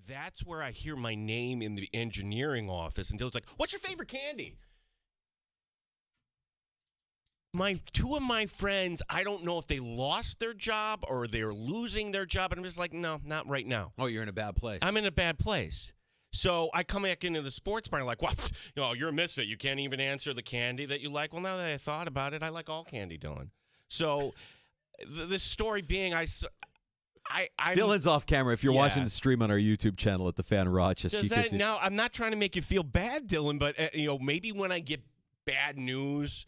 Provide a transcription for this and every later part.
that's where I hear my name in the engineering office, and Dylan's like, "What's your favorite candy?" Two of my friends, I don't know if they lost their job or they're losing their job, and I'm just like, no, not right now. Oh, you're in a bad place. I'm in a bad place. So I come back into the sports bar and like, what? You're a misfit. You can't even answer the candy that you like. Well, now that I thought about it, I like all candy, Dylan. So the story being, I'm Dylan's off camera. If you're watching the stream on our YouTube channel at the Fan Rochester, you can see. Now, I'm not trying to make you feel bad, Dylan, but maybe when I get bad news,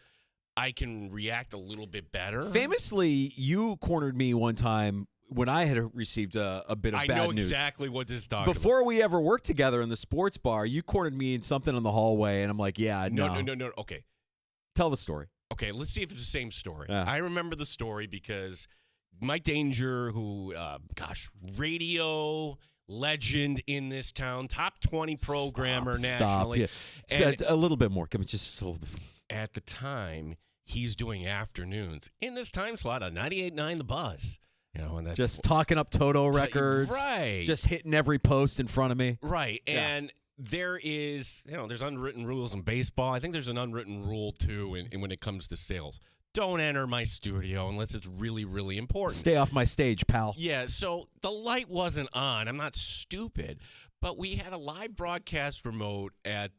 I can react a little bit better. Famously, you cornered me one time when I had received a bit of bad news. I know exactly what this is talking Before we ever worked together in the sports bar, you cornered me in something in the hallway, and I'm like, yeah, no. No. Okay. Tell the story. Okay, let's see if it's the same story. Yeah. I remember the story because Mike Danger, who, radio legend in this town, top 20 programmer nationally. Stop. Yeah. A little bit more. Come on, just a little bit. At the time, he's doing afternoons in this time slot on 98.9 The Buzz. And that's just talking up Toto records. Right. Just hitting every post in front of me. Right. And there is, there's unwritten rules in baseball. I think there's an unwritten rule, too, when it comes to sales. Don't enter my studio unless it's really, really important. Stay off my stage, pal. Yeah, so the light wasn't on. I'm not stupid. But we had a live broadcast remote at,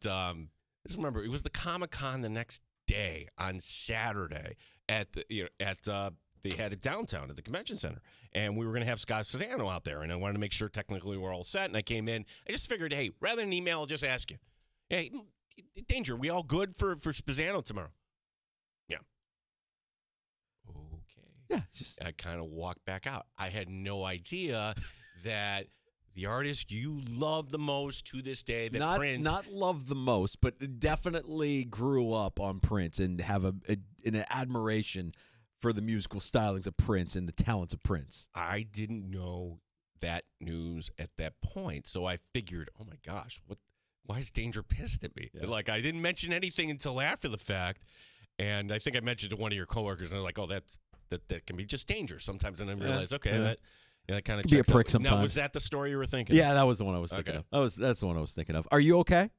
remember, it was the Comic-Con the next day on Saturday at they had it downtown at the convention center. And we were going to have Scott Spezzano out there. And I wanted to make sure technically we're all set. And I came in. I just figured, hey, rather than email, I'll just ask you. Hey, Danger, we all good for Spezzano tomorrow? Yeah. Okay. Yeah. I kind of walked back out. I had no idea that the artist you love the most to this day, that Prince. Not love the most, but definitely grew up on Prince and have an admiration for the musical stylings of Prince and the talents of Prince. I didn't know that news at that point, so I figured, oh my gosh, why is Danger pissed at me? Yeah. Like, I didn't mention anything until after the fact, and I think I mentioned to one of your coworkers, and they're like, oh, that can be just Danger sometimes, and I realized, that kind of be a prick sometimes. Now, was that the story you were thinking? Yeah, that was the one I was thinking of. That's the one I was thinking of. Are you okay?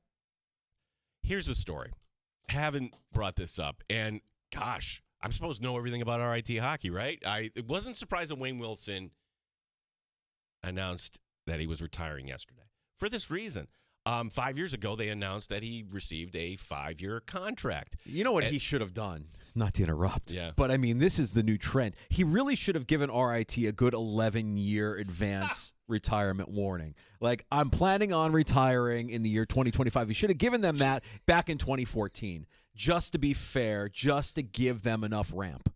Here's the story. Haven't brought this up, and gosh, I'm supposed to know everything about RIT hockey, right? I wasn't surprised that Wayne Wilson announced that he was retiring yesterday. For this reason, 5 years ago, they announced that he received a 5-year contract. You know what he should have done? Not to interrupt. Yeah. But, I mean, this is the new trend. He really should have given RIT a good 11-year advance retirement warning. Like, I'm planning on retiring in the year 2025. He should have given them that back in 2014, just to be fair, just to give them enough ramp.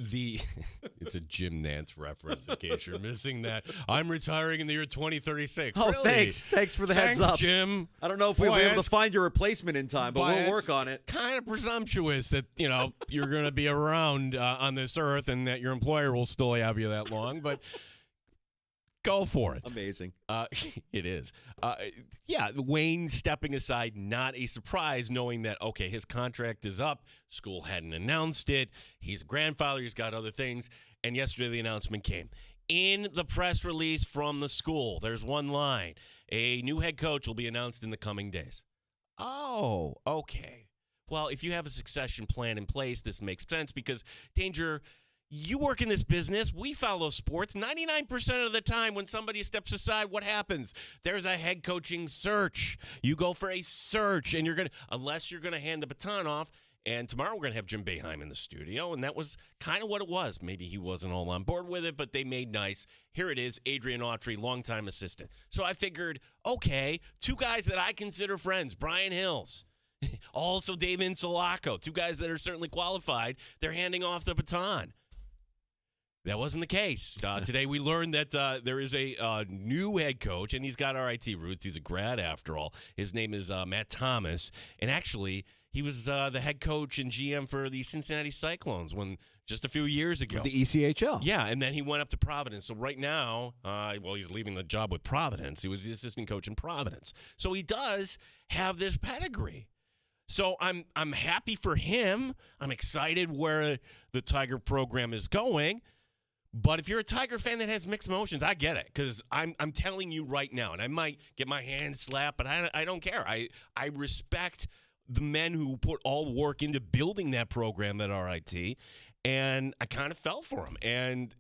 It's a Jim Nantz reference in case you're missing that. I'm retiring in the year 2036. Oh, really? Thanks for the heads up, Jim. I don't know if we'll be able to find your replacement in time, but we'll work on it. Kind of presumptuous that you're going to be around on this earth and that your employer will still have you that long, but go for it. Amazing. It is. Wayne stepping aside, not a surprise, knowing that, okay, his contract is up. School hadn't announced it. He's a grandfather. He's got other things. And yesterday the announcement came. In the press release from the school, there's one line. A new head coach will be announced in the coming days. Oh, okay. Well, if you have a succession plan in place, this makes sense because, Danger, you work in this business. We follow sports. 99% of the time when somebody steps aside, what happens? There's a head coaching search. You go for a search, and unless you're going to hand the baton off. And tomorrow we're going to have Jim Boeheim in the studio, and that was kind of what it was. Maybe he wasn't all on board with it, but they made nice. Here it is, Adrian Autry, longtime assistant. So I figured, okay, two guys that I consider friends, Brian Hills, also Dave Insulaco, two guys that are certainly qualified. They're handing off the baton. That wasn't the case. Today we learned that there is a new head coach, and he's got RIT roots. He's a grad after all. His name is Matt Thomas, and actually he was the head coach and GM for the Cincinnati Cyclones just a few years ago. The ECHL. Yeah, and then he went up to Providence. So right now, he's leaving the job with Providence. He was the assistant coach in Providence. So he does have this pedigree. So I'm happy for him. I'm excited where the Tiger program is going. But if you're a Tiger fan that has mixed emotions, I get it, because I'm telling you right now, and I might get my hand slapped, but I don't care. I respect the men who put all the work into building that program at RIT, and I kind of fell for them. And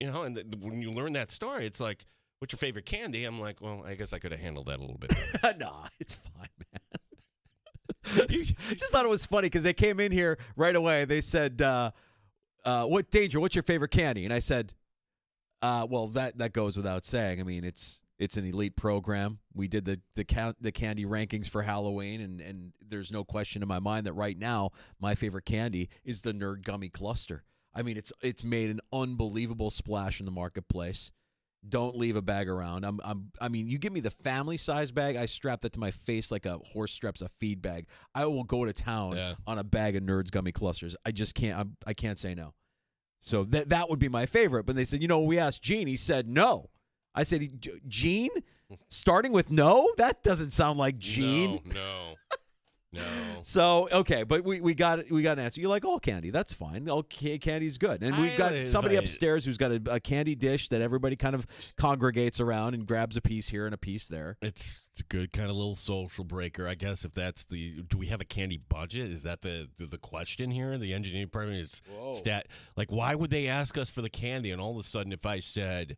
when you learn that story, it's like, what's your favorite candy? I'm like, well, I guess I could have handled that a little bit better. Nah, it's fine, man. I just thought it was funny because they came in here right away. They said, what's your favorite candy? And I said, well, that goes without saying. I mean, it's an elite program. We did the candy rankings for Halloween, and there's no question in my mind that right now my favorite candy is the Nerd Gummy Cluster. I mean, it's made an unbelievable splash in the marketplace. Don't leave a bag around. I mean, you give me the family size bag, I strap that to my face like a horse straps a feed bag. I will go to town on a bag of Nerds Gummy Clusters. I just can't. I can't say no. So that would be my favorite. But they said, we asked Gene. He said no. I said, Gene, starting with no? That doesn't sound like Gene. No. So, okay, but we got an answer. You like all candy. That's fine. All candy's good. And we've got somebody upstairs who's got a candy dish that everybody kind of congregates around and grabs a piece here and a piece there. It's a good kind of little social breaker, I guess, if that's do we have a candy budget? Is that the question here? The engineering department is like, why would they ask us for the candy? And all of a sudden, if I said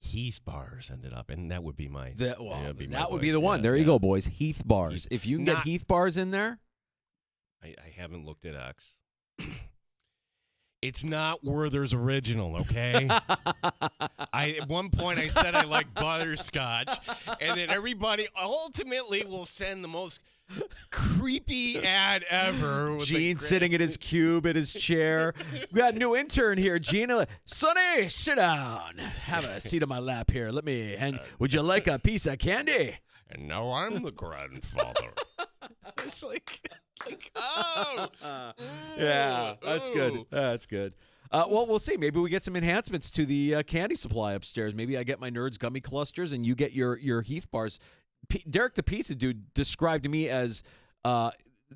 Heath bars ended up, and that would be my that would be the one. There you go, boys. Heath bars. If you can get Heath bars in there, I haven't looked at X. It's not Werther's original, okay? At one point I said I like butterscotch, and then everybody ultimately will send the most creepy ad ever. Gene sitting in his cube in his chair. We got a new intern here, Gene. Sonny, sit down. Have a seat on my lap here. Would you like a piece of candy? And now I'm the grandfather. It's like oh. Yeah, that's good. That's good. Well, we'll see. Maybe we get some enhancements to the candy supply upstairs. Maybe I get my Nerds Gummy Clusters and you get your Heath bars. Derek the pizza dude described to me as I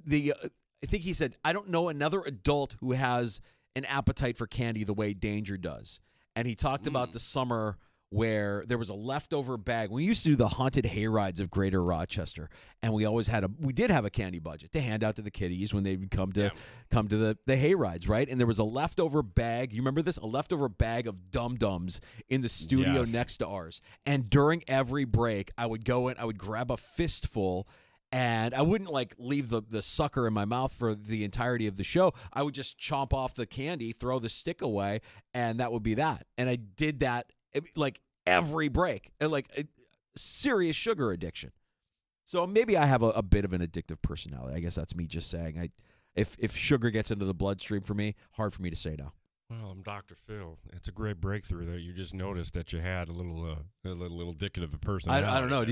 think he said, I don't know another adult who has an appetite for candy the way Danger does. And he talked about the summer where there was a leftover bag. We used to do the haunted hayrides of Greater Rochester, and we did have a candy budget to hand out to the kiddies when they would come to the hayrides, right? And there was a leftover bag. You remember this? A leftover bag of Dum-Dums in the studio next to ours. And during every break, I would go in, I would grab a fistful, and I wouldn't leave the sucker in my mouth for the entirety of the show. I would just chomp off the candy, throw the stick away, and that would be that. And I did that every break, and a serious sugar addiction. So maybe I have a bit of an addictive personality. I guess that's me just saying. If sugar gets into the bloodstream for me, hard for me to say no. Well, I'm Dr. Phil. It's a great breakthrough that you just noticed that you had a little addictive of a personality. I don't know.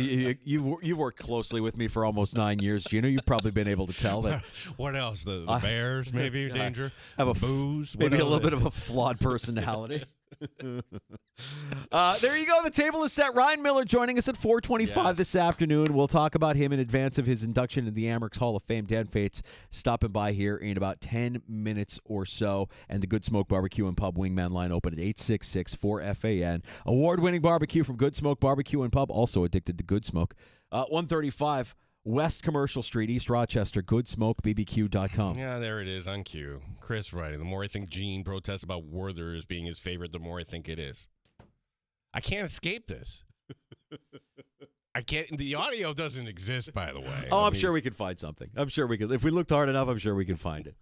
You've worked closely with me for almost 9 years, Gino. You've probably been able to tell that. What else? The Bears, maybe, Danger? Have booze? Maybe a little bit of a flawed personality. There you go. The table is set. Ryan Miller joining us at 4:25 this afternoon. We'll talk about him in advance of his induction into the Amerks Hall of Fame. Dan Fates stopping by here in about 10 minutes or so. And the Good Smoke Barbecue and Pub Wingman line open at 866-4FAN. Award-winning barbecue from Good Smoke Barbecue and Pub. Also addicted to Good Smoke. 135 West Commercial Street, East Rochester, goodsmokebbq.com. Yeah, there it is on cue. Chris writing, the more I think Gene protests about Werther as being his favorite, the more I think it is. I can't escape this. I can't. The audio doesn't exist, by the way. I'm sure we could find something. I'm sure we could. If we looked hard enough, I'm sure we can find it.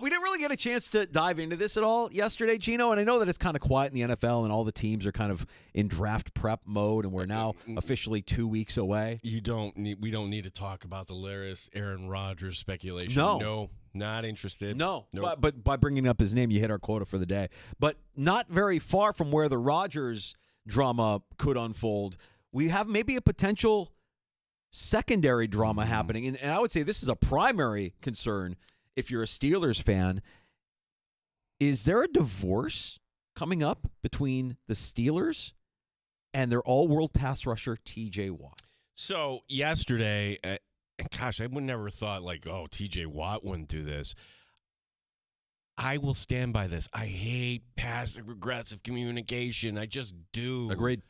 We didn't really get a chance to dive into this at all yesterday, Gino, and I know that it's kind of quiet in the NFL and all the teams are kind of in draft prep mode, and we're now officially 2 weeks away. We don't need to talk about the hilarious Aaron Rodgers speculation. No, not interested. No, nope. But by bringing up his name, you hit our quota for the day. But not very far from where the Rodgers drama could unfold, we have maybe a potential secondary drama happening, and I would say this is a primary concern. If you're a Steelers fan, is there a divorce coming up between the Steelers and their all-world pass rusher, T.J. Watt? So yesterday, gosh, I would never thought T.J. Watt wouldn't do this. I will stand by this. I hate passive-aggressive communication. I just do. Agreed.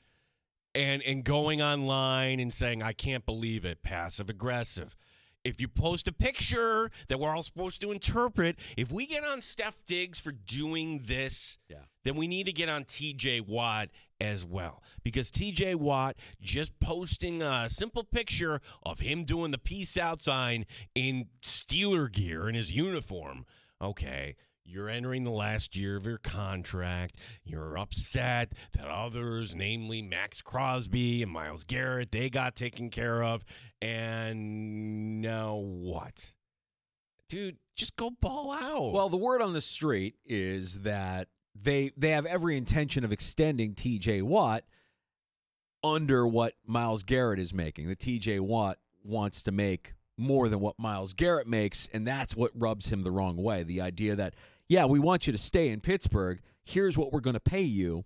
And going online and saying, I can't believe it, passive-aggressive. If you post a picture that we're all supposed to interpret, if we get on Steph Diggs for doing this, then we need to get on T.J. Watt as well. Because T.J. Watt just posting a simple picture of him doing the peace out sign in Steeler gear in his uniform. Okay, you're entering the last year of your contract. You're upset that others, namely Max Crosby and Myles Garrett, they got taken care of. And now what? Dude, just go ball out. Well, the word on the street is that they have every intention of extending T.J. Watt under what Myles Garrett is making. The T.J. Watt wants to make more than what Myles Garrett makes, and that's what rubs him the wrong way. The idea that, yeah, we want you to stay in Pittsburgh. Here's what we're going to pay you.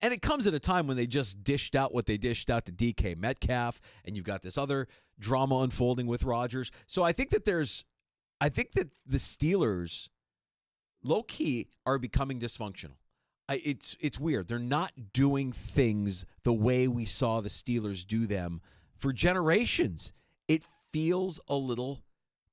And it comes at a time when they just dished out what they dished out to DK Metcalf, and you've got this other drama unfolding with Rodgers. So I think that the Steelers, low-key, are becoming dysfunctional. It's weird. They're not doing things the way we saw the Steelers do them for generations. It feels a little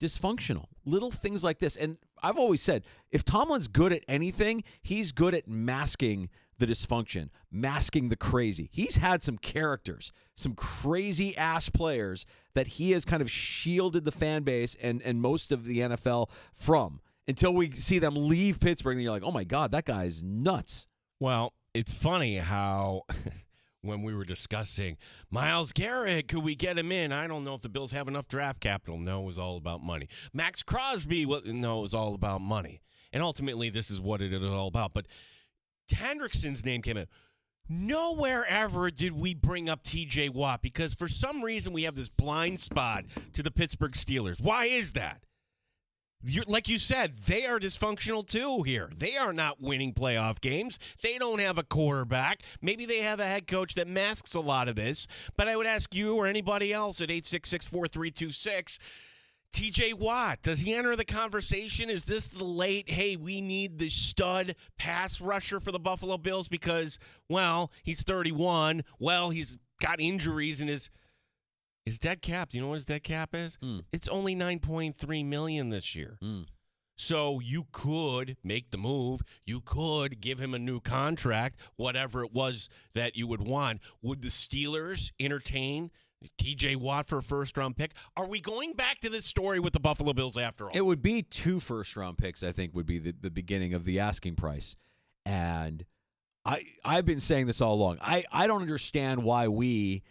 dysfunctional. Little things like this. And I've always said, if Tomlin's good at anything, he's good at masking the dysfunction, masking the crazy. He's had some characters, some crazy-ass players that he has kind of shielded the fan base and most of the NFL from until we see them leave Pittsburgh and you're like, oh, my God, that guy's nuts. Well, it's funny how when we were discussing Myles Garrett, could we get him in? I don't know if the Bills have enough draft capital. No, it was all about money. Max Crosby, no, it was all about money. And ultimately, this is what it is all about. But Hendrickson's name came in. Nowhere ever did we bring up T.J. Watt because for some reason we have this blind spot to the Pittsburgh Steelers. Why is that? Like you said, they are dysfunctional too here. They are not winning playoff games. They don't have a quarterback. Maybe they have a head coach that masks a lot of this. But I would ask you or anybody else at 866-4326, T.J. Watt, does he enter the conversation? Is this the late, hey, we need the stud pass rusher for the Buffalo Bills because, well, he's 31. Well, he's got injuries in his dead cap. Do you know what his dead cap is? It's only $9.3 million this year. So you could make the move. You could give him a new contract, whatever it was that you would want. Would the Steelers entertain T.J. Watt for a first-round pick? Are we going back to this story with the Buffalo Bills after all? It would be 2 first-round picks, I think, would be the beginning of the asking price. And I've been saying this all along. I don't understand why we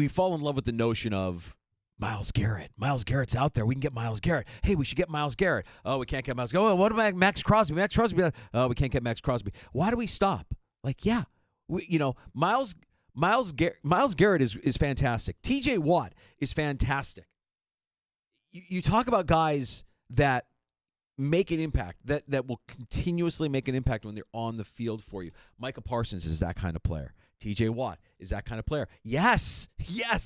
fall in love with the notion of Myles Garrett. Myles Garrett's out there. We can get Myles Garrett. Hey, we should get Myles Garrett. Oh, we can't get Myles Garrett. Oh, what about Max Crosby? Max Crosby. Oh, we can't get Max Crosby. Why do we stop? Like, yeah, Myles Garrett is fantastic. T.J. Watt is fantastic. You talk about guys that make an impact, that will continuously make an impact when they're on the field for you. Micah Parsons is that kind of player. T.J. Watt is that kind of player. Yes,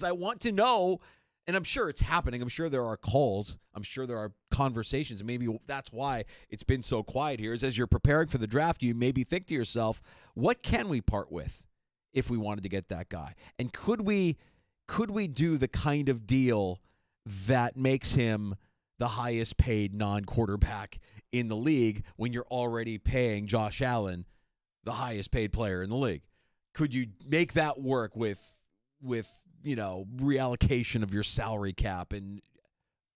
I want to know, and I'm sure it's happening. I'm sure there are calls. I'm sure there are conversations. And maybe that's why it's been so quiet here, is as you're preparing for the draft, you maybe think to yourself, what can we part with if we wanted to get that guy? And could we do the kind of deal that makes him the highest paid non-quarterback in the league when you're already paying Josh Allen the highest paid player in the league? Could you make that work with reallocation of your salary cap? And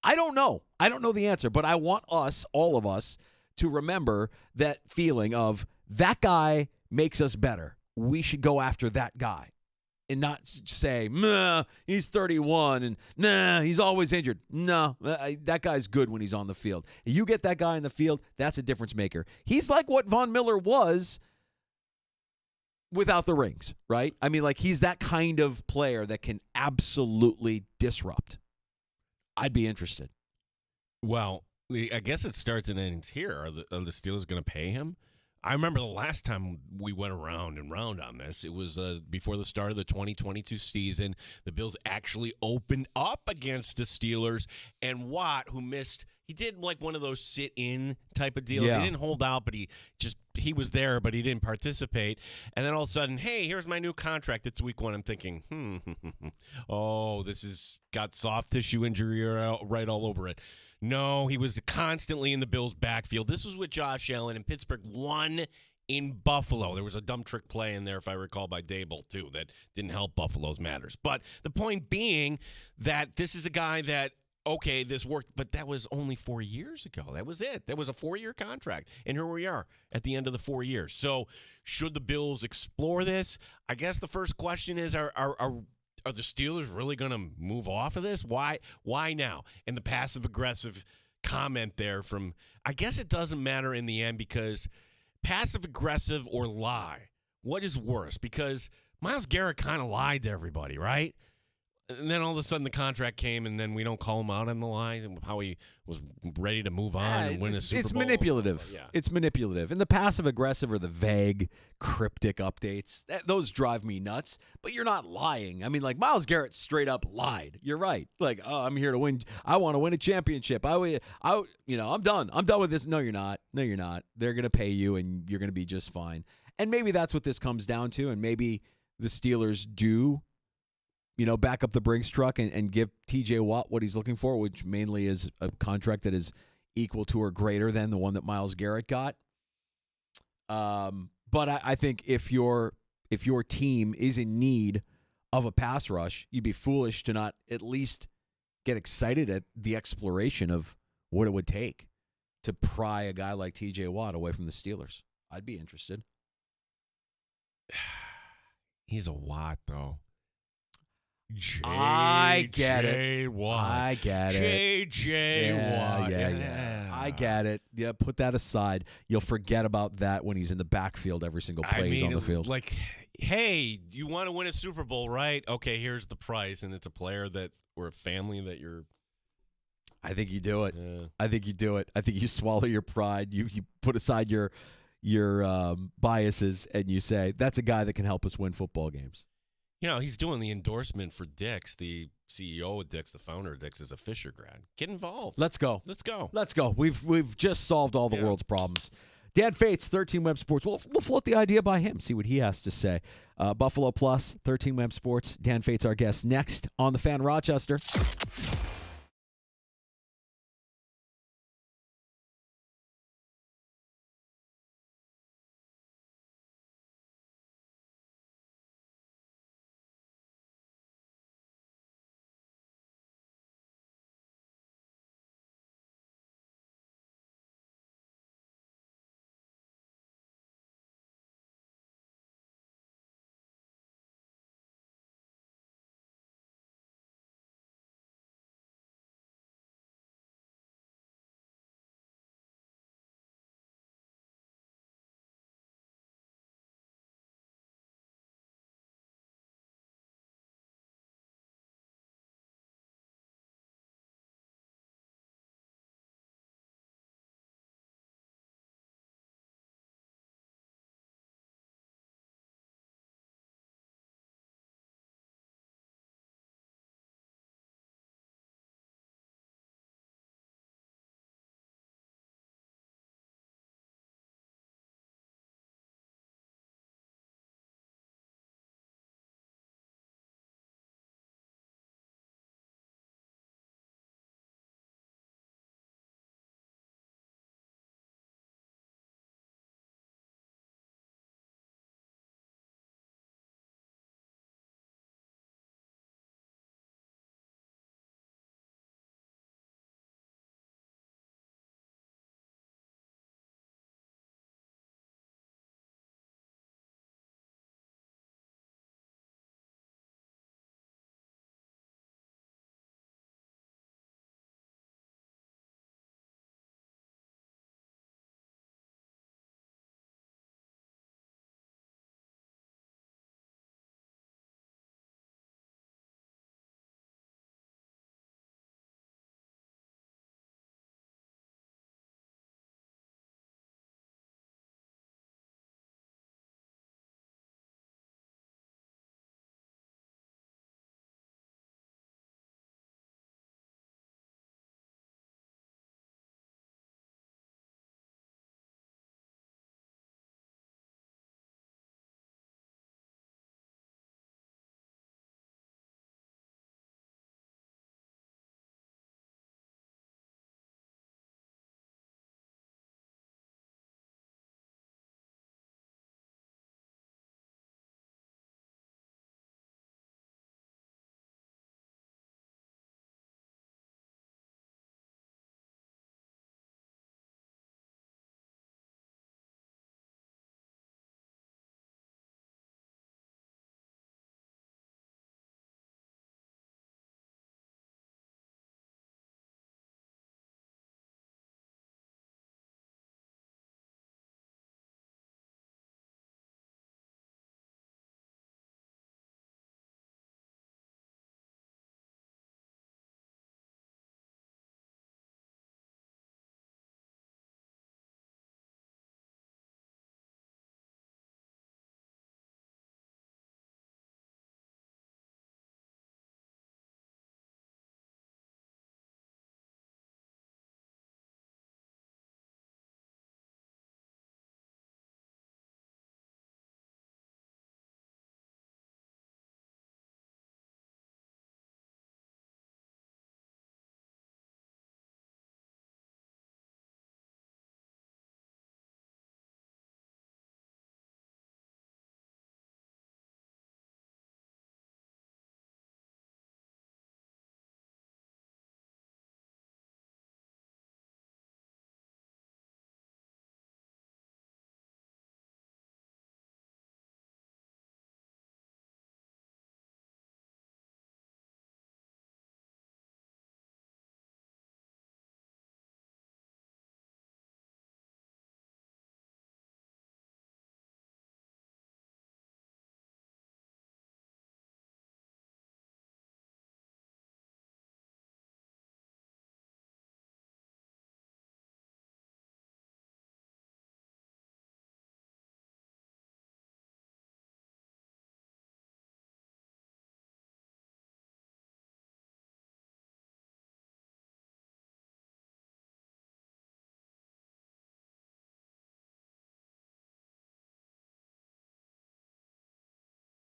I don't know. I don't know the answer, but I want all of us, to remember that feeling of that guy makes us better. We should go after that guy and not say, nah, he's 31 and nah, he's always injured. No, that guy's good when he's on the field. You get that guy in the field, that's a difference maker. He's like what Von Miller was without the rings, right? I mean, like, he's that kind of player that can absolutely disrupt. I'd be interested. Well, I guess it starts and ends here. Are the Steelers going to pay him? I remember the last time we went around and round on this, it was before the start of the 2022 season. The Bills actually opened up against the Steelers, and Watt, who missed He did like one of those sit-in type of deals. Yeah. He didn't hold out, but he was there, but he didn't participate. And then all of a sudden, hey, here's my new contract. It's week 1. I'm thinking, oh, this has got soft tissue injury right all over it. No, he was constantly in the Bills' backfield. This was with Josh Allen, and Pittsburgh won in Buffalo. There was a dumb trick play in there, if I recall, by Dable, too, that didn't help Buffalo's matters. But the point being that this is a guy that, okay, this worked, but that was only 4 years ago. That was it. That was a 4-year contract. And here we are at the end of the 4 years. So should the Bills explore this? I guess the first question is, are the Steelers really going to move off of this? Why now? And the passive-aggressive comment there from, I guess it doesn't matter in the end because passive-aggressive or lie, what is worse? Because Myles Garrett kind of lied to everybody, right? And then all of a sudden the contract came, and then we don't call him out on the line and how he was ready to move on and win a Super Bowl. It's manipulative. Yeah. It's manipulative. And the passive-aggressive or the vague, cryptic updates, those drive me nuts. But you're not lying. I mean, like, Myles Garrett straight up lied. You're right. Like, oh, I'm here to win. I want to win a championship. I'm done. I'm done with this. No, you're not. No, you're not. They're going to pay you, and you're going to be just fine. And maybe that's what this comes down to, and maybe the Steelers do back up the Brinks truck and give TJ Watt what he's looking for, which mainly is a contract that is equal to or greater than the one that Myles Garrett got. But I think if your team is in need of a pass rush, you'd be foolish to not at least get excited at the exploration of what it would take to pry a guy like TJ Watt away from the Steelers. I'd be interested. He's a Watt, though. I get it. Watt. I get it. J.J. Watt. Yeah. I get it. Yeah, put that aside. You'll forget about that when he's in the backfield every single play he's on the field. Like, hey, you want to win a Super Bowl, right? Okay, here's the price, and it's a player that or a family that you're. I think you do it. Yeah. I think you do it. I think you swallow your pride. You put aside your biases, and you say, that's a guy that can help us win football games. He's doing the endorsement for Dick's. The CEO of Dick's, the founder of Dick's, is a Fisher grad. Get involved. Let's go. Let's go. Let's go. We've just solved all the world's problems. Dan Fates, 13 Web Sports. We'll float the idea by him, see what he has to say. Buffalo Plus, 13 Web Sports. Dan Fates, our guest, next on The Fan Rochester.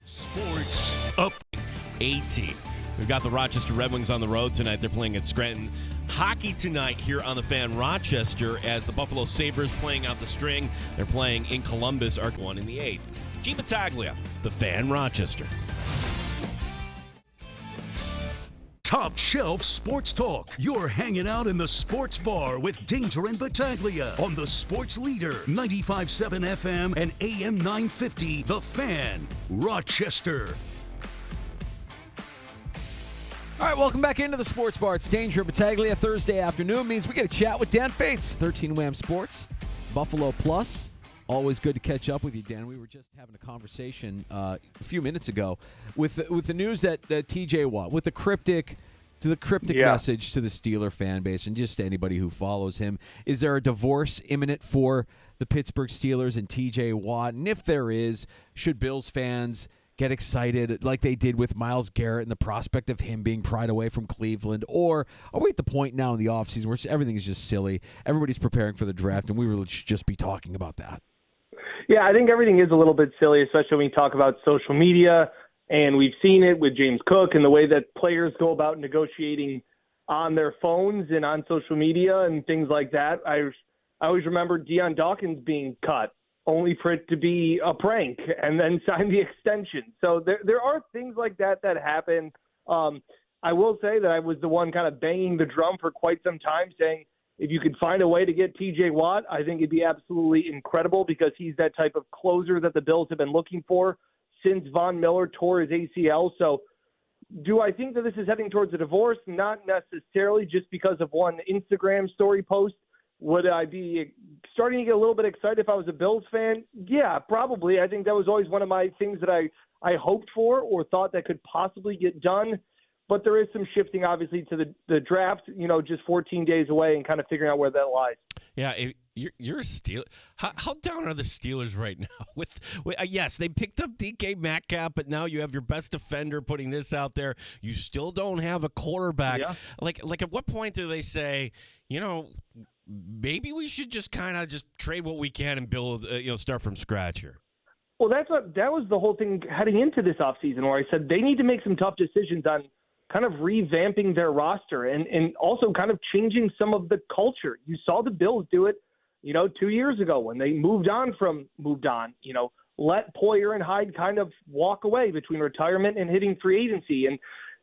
Sports up. 18. We've got the Rochester Red Wings on the road tonight. They're playing at Scranton. Hockey tonight here on the Fan Rochester as the Buffalo Sabres playing out the string. They're playing in Columbus, Arc 1 in the 8th. G. Battaglia, the Fan Rochester. Top Shelf Sports Talk. You're hanging out in the sports bar with Danger and Battaglia on the Sports Leader, 95.7 FM and AM 950, The Fan, Rochester. All right, welcome back into the Sports Bar. It's Danger and Battaglia. Thursday afternoon means we get a chat with Dan Fates, 13 Wham Sports, Buffalo Plus. Always good to catch up with you, Dan. We were just having a conversation a few minutes ago with the news that T.J. Watt, with the cryptic message to the Steeler fan base and just anybody who follows him. Is there a divorce imminent for the Pittsburgh Steelers and T.J. Watt? And if there is, should Bills fans get excited like they did with Myles Garrett and the prospect of him being pried away from Cleveland? Or are we at the point now in the offseason where everything is just silly? Everybody's preparing for the draft, and we really should just be talking about that. Yeah, I think everything is a little bit silly, especially when you talk about social media. And we've seen it with James Cook and the way that players go about negotiating on their phones and on social media and things like that. I always remember Deion Dawkins being cut only for it to be a prank and then sign the extension. So there are things like that happen. I will say that I was the one kind of banging the drum for quite some time saying, if you could find a way to get T.J. Watt, I think it'd be absolutely incredible because he's that type of closer that the Bills have been looking for since Von Miller tore his ACL. So do I think that this is heading towards a divorce? Not necessarily, just because of one Instagram story post. Would I be starting to get a little bit excited if I was a Bills fan? Yeah, probably. I think that was always one of my things that I hoped for or thought that could possibly get done. But there is some shifting, obviously, to the draft, just 14 days away and kind of figuring out where that lies. Yeah, you're a Steeler. How down are the Steelers right now? With yes, they picked up DK Metcalf, but now you have your best defender putting this out there. You still don't have a quarterback. Yeah. Like at what point do they say, maybe we should just kind of just trade what we can and build, start from scratch here? Well, that was the whole thing heading into this offseason where I said they need to make some tough decisions on kind of revamping their roster and also kind of changing some of the culture. You saw the Bills do it, 2 years ago when they moved on, let Poyer and Hyde kind of walk away between retirement and hitting free agency. And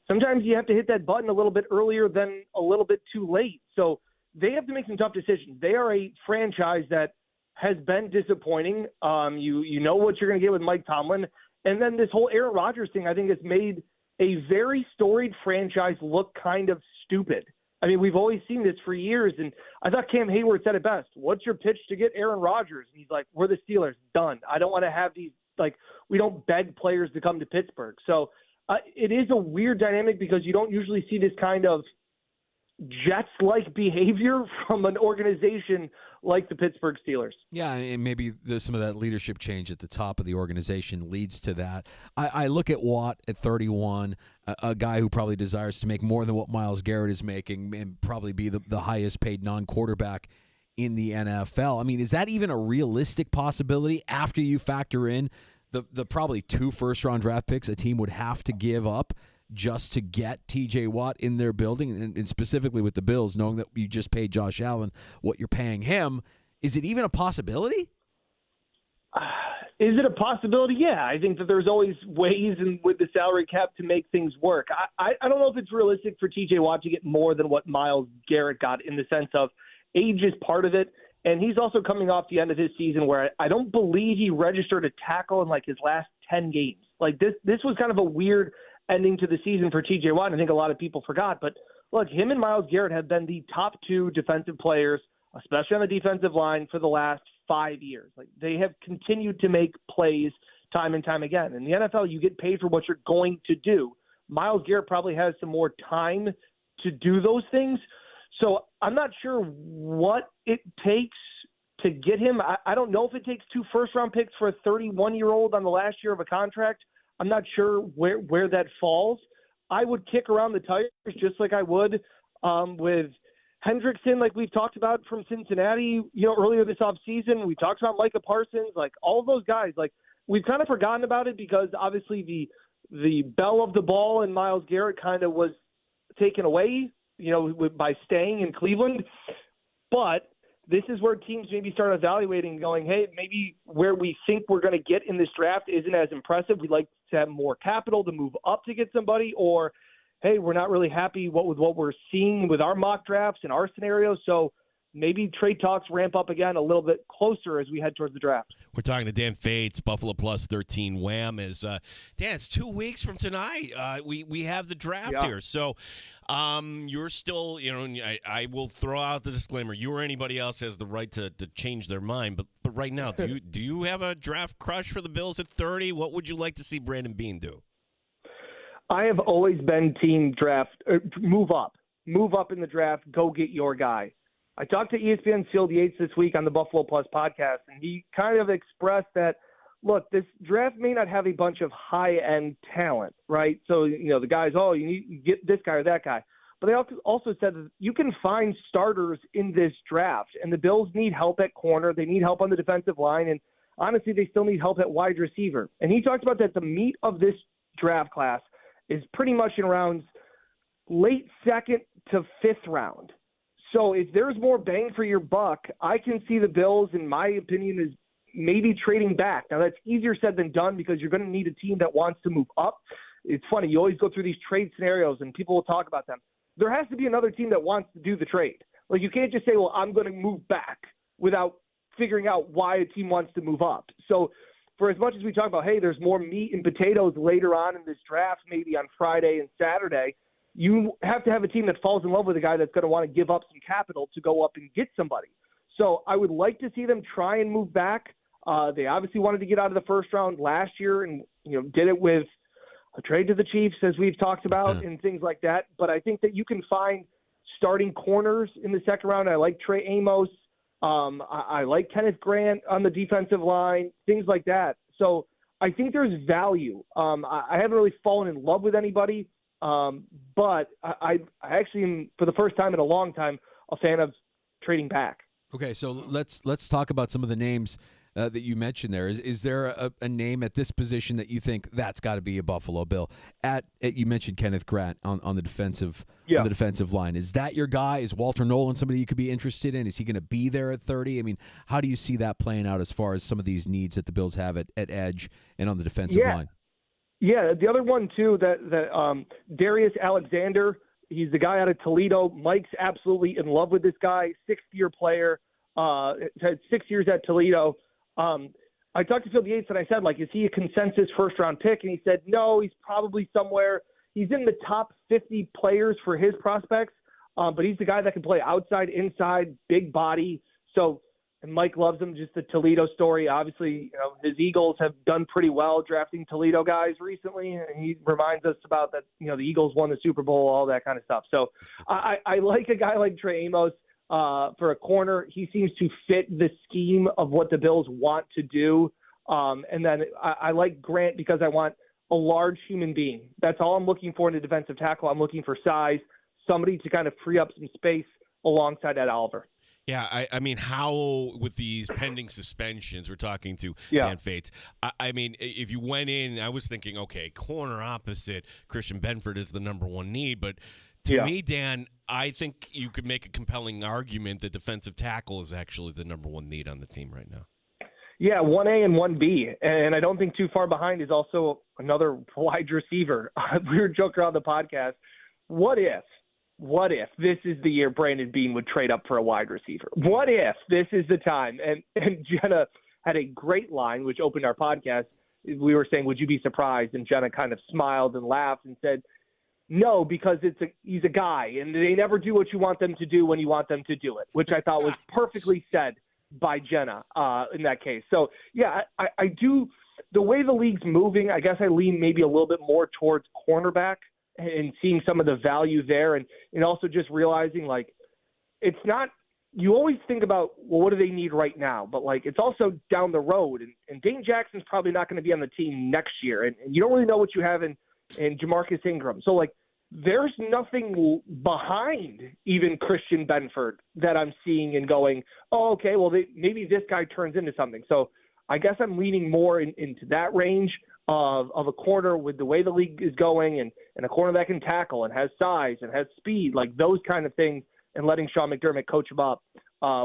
sometimes you have to hit that button a little bit earlier than a little bit too late. So they have to make some tough decisions. They are a franchise that has been disappointing. You know what you're going to get with Mike Tomlin. And then this whole Aaron Rodgers thing, I think, has made a very storied franchise look kind of stupid. I mean, we've always seen this for years, and I thought Cam Hayward said it best. What's your pitch to get Aaron Rodgers? And he's like, we're the Steelers. Done. I don't want to have these, we don't beg players to come to Pittsburgh. So it is a weird dynamic because you don't usually see this kind of Jets-like behavior from an organization like the Pittsburgh Steelers. Yeah, and maybe there's some of that leadership change at the top of the organization leads to that. I look at Watt at 31, a guy who probably desires to make more than what Myles Garrett is making and probably be the highest paid non-quarterback in the NFL. I mean, is that even a realistic possibility after you factor in the probably 2 first-round draft picks a team would have to give up just to get T.J. Watt in their building, and specifically with the Bills, knowing that you just paid Josh Allen what you're paying him? Is it even a possibility? Is it a possibility? Yeah, I think that there's always ways with the salary cap to make things work. I don't know if it's realistic for T.J. Watt to get more than what Myles Garrett got, in the sense of age is part of it, and he's also coming off the end of his season where I don't believe he registered a tackle in his last 10 games. This was kind of a weird ending to the season for T.J. Watt. I think a lot of people forgot. But, look, him and Myles Garrett have been the top 2 defensive players, especially on the defensive line, for the last 5 years. They have continued to make plays time and time again. In the NFL, you get paid for what you're going to do. Myles Garrett probably has some more time to do those things. So I'm not sure what it takes to get him. I don't know if it takes 2 first-round picks for a 31-year-old on the last year of a contract. I'm not sure where that falls. I would kick around the tires just like I would with Hendrickson, like we've talked about, from Cincinnati, earlier this offseason. We talked about Micah Parsons, all of those guys. we've kind of forgotten about it because obviously the bell of the ball in Myles Garrett kind of was taken away, by staying in Cleveland. But this is where teams maybe start evaluating, going, hey, maybe where we think we're going to get in this draft isn't as impressive. We'd like to have more capital to move up to get somebody, or, hey, we're not really happy with what we're seeing with our mock drafts and our scenarios. So maybe trade talks ramp up again a little bit closer as we head towards the draft. We're talking to Dan Fates, Buffalo Plus 13 Wham. Dan, it's 2 weeks from tonight. We have the draft here. So you're still, I will throw out the disclaimer. You or anybody else has the right to change their mind. But right now, do you have a draft crush for the Bills at 30? What would you like to see Brandon Beane do? I have always been team draft, move up in the draft, go get your guy. I talked to ESPN's Field Yates this week on the Buffalo Plus podcast, and he kind of expressed that, look, this draft may not have a bunch of high-end talent, right? So, the guys, you need to get this guy or that guy. But they also said that you can find starters in this draft, and the Bills need help at corner. They need help on the defensive line, and honestly, they still need help at wide receiver. And he talked about that the meat of this draft class is pretty much in rounds late second to fifth round. So if there's more bang for your buck, I can see the Bills, in my opinion, is maybe trading back. Now, that's easier said than done because you're going to need a team that wants to move up. It's funny. You always go through these trade scenarios, and people will talk about them. There has to be another team that wants to do the trade. Like, you can't just say, well, I'm going to move back without figuring out why a team wants to move up. So for as much as we talk about, hey, there's more meat and potatoes later on in this draft, maybe on Friday and Saturday, you have to have a team that falls in love with a guy that's going to want to give up some capital to go up and get somebody. So I would like to see them try and move back. They obviously wanted to get out of the first round last year and, did it with a trade to the Chiefs, as we've talked about, and things like that. But I think that you can find starting corners in the second round. I like Trey Amos. I like Kenneth Grant on the defensive line, things like that. So I think there's value. I haven't really fallen in love with anybody. But I actually am, for the first time in a long time, a fan of trading back. Okay, so let's talk about some of the names that you mentioned there. Is there a name at this position that you think that's got to be a Buffalo Bill? You mentioned Kenneth Grant on the defensive line. Is that your guy? Is Walter Nolan somebody you could be interested in? Is he going to be there at 30? I mean, how do you see that playing out as far as some of these needs that the Bills have at edge and on the defensive line? Yeah, the other one, too, that Darius Alexander, he's the guy out of Toledo. Mike's absolutely in love with this guy, sixth-year player, had 6 years at Toledo. I talked to Field Yates and I said, is he a consensus first-round pick? And he said, no, he's probably somewhere. He's in the top 50 players for his prospects, but he's the guy that can play outside, inside, big body. So, and Mike loves him, just the Toledo story. Obviously, his Eagles have done pretty well drafting Toledo guys recently, and he reminds us about that, the Eagles won the Super Bowl, all that kind of stuff. So I like a guy like Trey Amos for a corner. He seems to fit the scheme of what the Bills want to do. And then I like Grant because I want a large human being. That's all I'm looking for in a defensive tackle. I'm looking for size, somebody to kind of free up some space alongside Ed Oliver. Yeah, I mean, how with these pending suspensions, we're talking to Dan Fates. I mean, if you went in, I was thinking, okay, corner opposite Christian Benford is the number one need. But to me, Dan, I think you could make a compelling argument that defensive tackle is actually the number one need on the team right now. Yeah, 1A and 1B. And I don't think too far behind is also another wide receiver. We were joking around the podcast. What if this is the year Brandon Beane would trade up for a wide receiver? What if this is the time? And Jenna had a great line, which opened our podcast. We were saying, would you be surprised? And Jenna kind of smiled and laughed and said, no, because he's a guy, and they never do what you want them to do when you want them to do it, which I thought was perfectly said by Jenna in that case. So, yeah, I do – the way the league's moving, I guess I lean maybe a little bit more towards cornerback and seeing some of the value there, and also just realizing, it's not – you always think about, well, what do they need right now? But, it's also down the road, and Dane Jackson's probably not going to be on the team next year, and you don't really know what you have in Jamarcus Ingram. So, there's nothing behind even Christian Benford that I'm seeing and going, oh, okay, well, maybe this guy turns into something. So I guess I'm leaning more into that range of a corner with the way the league is going and a corner that can tackle and has size and has speed, like those kind of things, and letting Sean McDermott coach him up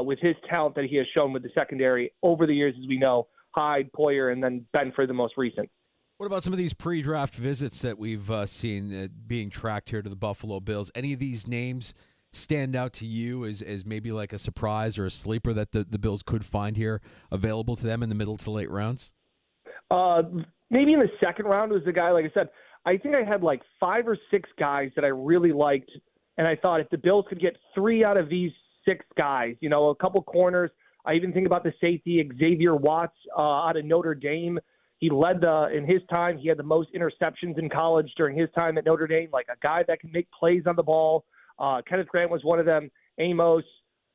with his talent that he has shown with the secondary over the years, as we know, Hyde, Poyer, and then Benford, the most recent. What about some of these pre-draft visits that we've seen being tracked here to the Buffalo Bills? Any of these names stand out to you as maybe like a surprise or a sleeper that the Bills could find here available to them in the middle to late rounds? Maybe in the second round was the guy, like I said, I think I had like 5 or 6 guys that I really liked, and I thought if the Bills could get 3 out of these 6 guys, a couple corners. I even think about the safety, Xavier Watts out of Notre Dame. He led in his time, he had the most interceptions in college during his time at Notre Dame, like a guy that can make plays on the ball. Kenneth Grant was one of them. Amos,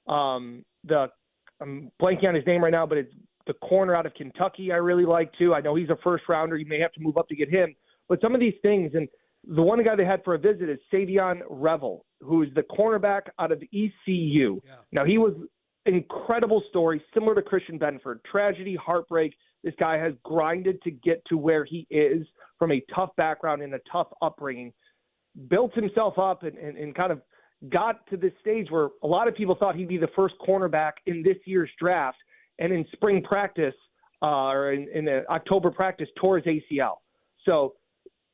I'm blanking on his name right now, but it's the corner out of Kentucky I really like too. I know he's a first rounder. You may have to move up to get him. But some of these things, and the one guy they had for a visit is Savion Revel, who is the cornerback out of ECU. Yeah. Now, he was an incredible story, similar to Christian Benford. Tragedy, heartbreak. This guy has grinded to get to where he is from a tough background and a tough upbringing, built himself up and kind of got to this stage where a lot of people thought he'd be the first cornerback in this year's draft, and in spring practice or in the October practice tore his ACL. So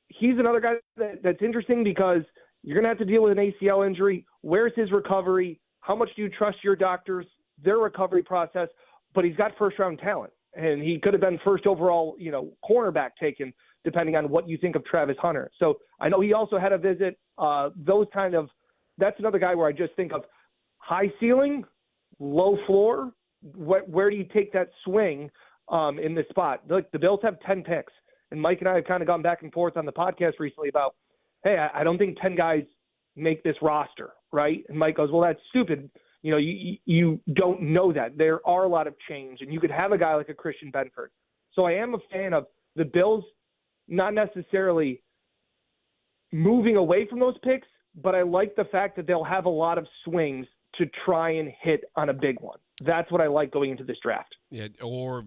he's another guy that's interesting because you're going to have to deal with an ACL injury. Where's his recovery? How much do you trust your doctors, their recovery process? But he's got first-round talent, and he could have been first overall, cornerback taken, depending on what you think of Travis Hunter. So I know he also had a visit. That's another guy where I just think of high ceiling, low floor. Where do you take that swing in this spot? Look, the Bills have 10 picks, and Mike and I have kind of gone back and forth on the podcast recently about, hey, I don't think 10 guys make this roster, right? And Mike goes, well, that's stupid. You don't know that. There are a lot of change, and you could have a guy like a Christian Benford. So I am a fan of the Bills not necessarily moving away from those picks, but I like the fact that they'll have a lot of swings to try and hit on a big one. That's what I like going into this draft. Yeah, or